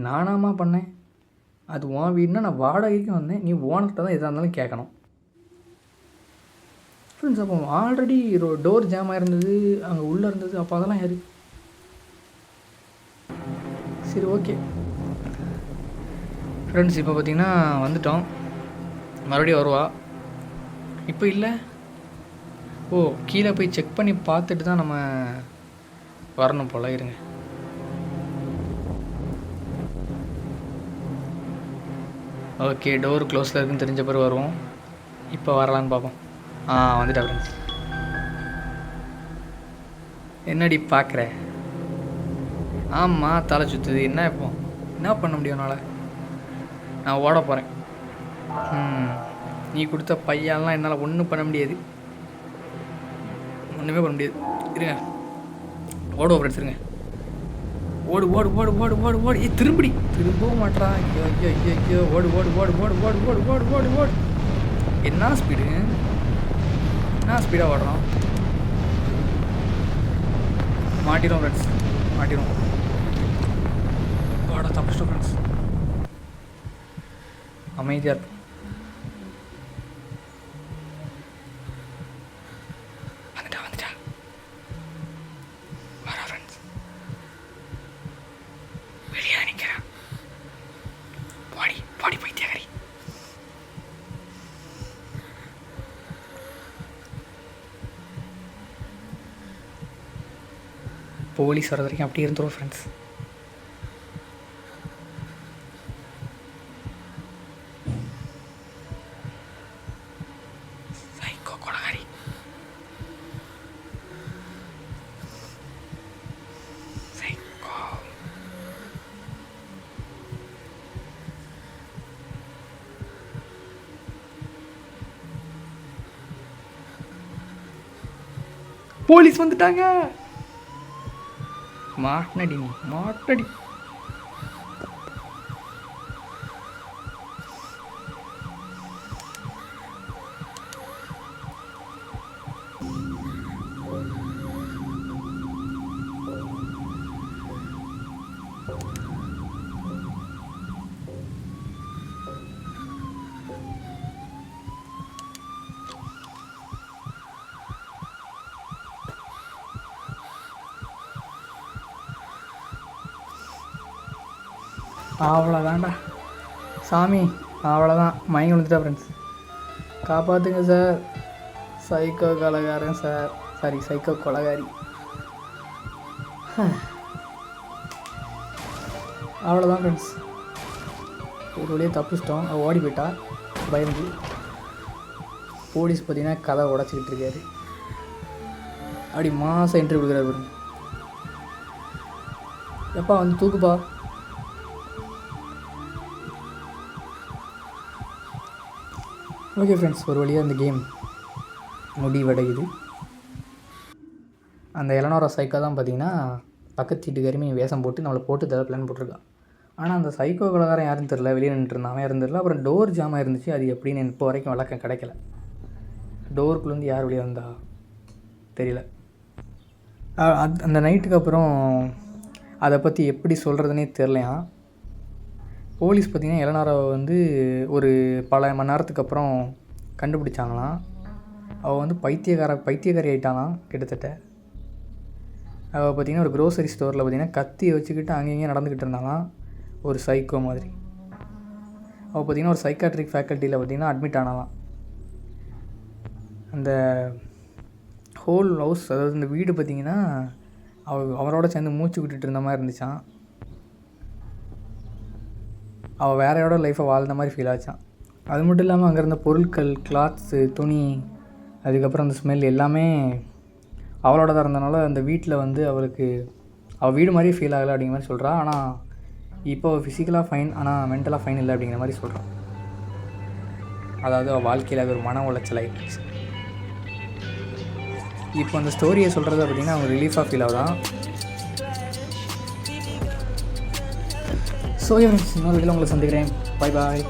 நானாமா பண்ணேன்? அது உன் வீடுனா நான் வாடகைக்கு வந்தேன், நீ ஓனர்கிட்ட தான் எதாக இருந்தாலும் கேட்கணும் ஃப்ரெண்ட்ஸ். அப்போ ஆல்ரெடி டோர் ஜாம் ஆகிருந்தது, அங்கே உள்ளே இருந்தது. அப்போ அதெல்லாம் யாரு? சரி, ஓகே ஃப்ரெண்ட்ஸ். இப்போ பார்த்திங்கன்னா வந்துட்டோம், மறுபடியும் வருவா. இப்போ இல்லை. ஓ, கீழே போய் செக் பண்ணி பார்த்துட்டு தான் நம்ம வரணும் போல். இருங்க. ஓகே, டோர் க்ளோஸில் இருக்குன்னு தெரிஞ்ச பிறகு வருவோம். இப்போ வரலான்னு பார்ப்போம். வந்துட்டா ஃப்ரெண்ட்ஸ். என்னடி பார்க்குற? ஆமாம், தலை சுற்றுது. என்ன இப்போ என்ன பண்ண முடியும் என்னால்? நான் ஓட போகிறேன். நீ கொடுத்த பையெல்லாம் என்னால் ஒன்றும் பண்ண முடியாது, ஒன்றுமே பண்ண முடியாது. இருங்க, ஓடுவோம் ஃப்ரெண்ட்ஸ். இருங்க, ஓடு ஓடு ஓடு ஓடு ஓடு ஓடு. திரும்பவும் மாட்டான். ஐயோ ஐயோ ஐயோ ஐயோ. ஓடு ஓடு ஓடு ஓடு ஓடு ஓடு ஓடு ஓடு ஓடு. என்ன ஸ்பீடு, என்ன ஸ்பீடாக ஓடுறோம். மாட்டிடும் ஃப்ரெண்ட்ஸ், மாட்டிடும். ஓட தப்பிச்சிட்டோம் ஃப்ரெண்ட்ஸ். அமைதியாக இருக்கும். வந்துட்டா வரா ஃப்ரெண்ட்ஸ். வெளியே நிற்கிறேன். பாடி பைத்தியக்காரி. போலீஸ் வர வரைக்கும் அப்படியே இருந்துரும் ஃப்ரெண்ட்ஸ். சைக்கோ கொலகாரி. சைக்கோ. போலீஸ் வந்துட்டாங்க. மாட்டடி நீ, மாட்டடி. அவ்வளோதான்டா சாமி, அவ்வளோதான். மயங்கி விழுந்துட்டா ஃப்ரெண்ட்ஸ். காப்பாற்றுங்க சார், சைக்கோ கொலகாரன் சார். சாரி, சைக்கோ கொலகாரி. அவ்வளோதான் ஃப்ரெண்ட்ஸ், ஒரு வழியாக தப்பிச்சிட்டோம். அவள் ஓடி போயிட்டா பயந்து. போலீஸ் பார்த்தீங்கன்னா கதை உடச்சிக்கிட்டு இருக்காரு. அப்படி மாதம் என்ட்ரி கொடுக்குறாரு பாருங்க. எப்பா வந்து தூக்குப்பா. ஓகே ஃப்ரெண்ட்ஸ், ஒரு வழியாக அந்த கேம் முடிவடையுது. அந்த எலனோரா சைக்கோ தான் பார்த்தீங்கன்னா பக்கத்து வீட்டுக்காருமே வேஷம் போட்டு நம்மளை போட்டு தர பிளான் போட்டிருக்கான். ஆனால் அந்த சைக்கோ கொலகாரன் யாருன்னு தெரில, வெளியே நின்றுருந்தான், அவன் இருந்திரல. அப்புறம் டோர் ஜாமாக இருந்துச்சு, அது எப்படின்னு இப்போ வரைக்கும் விளக்கம் கிடைக்கல. டோருக்குள்ளேருந்து யார் வெளியே வந்தா தெரியல. அந்த நைட்டுக்கு அப்புறம் அதை பற்றி எப்படி சொல்கிறதுனே தெரிலையாம். போலீஸ் பார்த்திங்கன்னா எலனோராவை வந்து ஒரு பல மணி நேரத்துக்கு அப்புறம் கண்டுபிடிச்சாங்களாம். அவள் வந்து பைத்தியக்காரி ஆகிட்டாலாம் கிட்டத்தட்ட. அவள் பார்த்திங்கன்னா ஒரு க்ரோசரி ஸ்டோரில் பார்த்திங்கன்னா கத்தியை வச்சுக்கிட்டு அங்கேயும் நடந்துக்கிட்டு இருந்தாலாம், ஒரு சைக்கோ மாதிரி. அவள் பார்த்திங்கன்னா ஒரு சைக்காட்ரிக் ஃபேக்கல்ட்டியில் பார்த்திங்கன்னா அட்மிட் ஆனாலாம். அந்த ஹோல் ஹவுஸ், அதாவது இந்த வீடு பார்த்திங்கன்னா அவரோட சேர்ந்து மூச்சு விட்டுட்டு இருந்த மாதிரி இருந்துச்சான். அவள் வேறையோட லைஃப்பை வாழ்ந்த மாதிரி ஃபீல் ஆச்சான். அது மட்டும் இல்லாமல் அங்கே இருந்த பொருட்கள், கிளாத்ஸு, துணி, அதுக்கப்புறம் அந்த ஸ்மெல் எல்லாமே அவளோட தான் இருந்தனால அந்த வீட்டில் வந்து அவளுக்கு அவள் வீடு மாதிரியே ஃபீல் ஆகலை அப்படிங்கிற மாதிரி சொல்கிறா. ஆனால் இப்போ ஃபிசிக்கலாக ஃபைன், ஆனால் மென்டலாக ஃபைன் இல்லை அப்படிங்கிற மாதிரி சொல்கிறான். அதாவது அவள் வாழ்க்கையில் அது ஒரு மன உளைச்சல் ஆகிடுச்சு. இப்போ அந்த ஸ்டோரியை சொல்கிறத பார்த்திங்கன்னா அவங்க ரிலீஃபாக ஃபீல் ஆகுதான். ஸோ ஃப்ரெண்ட்ஸ், இன்னொரு வீடியோவில் உங்களை சந்திக்கிறேன். பாய் பாய்.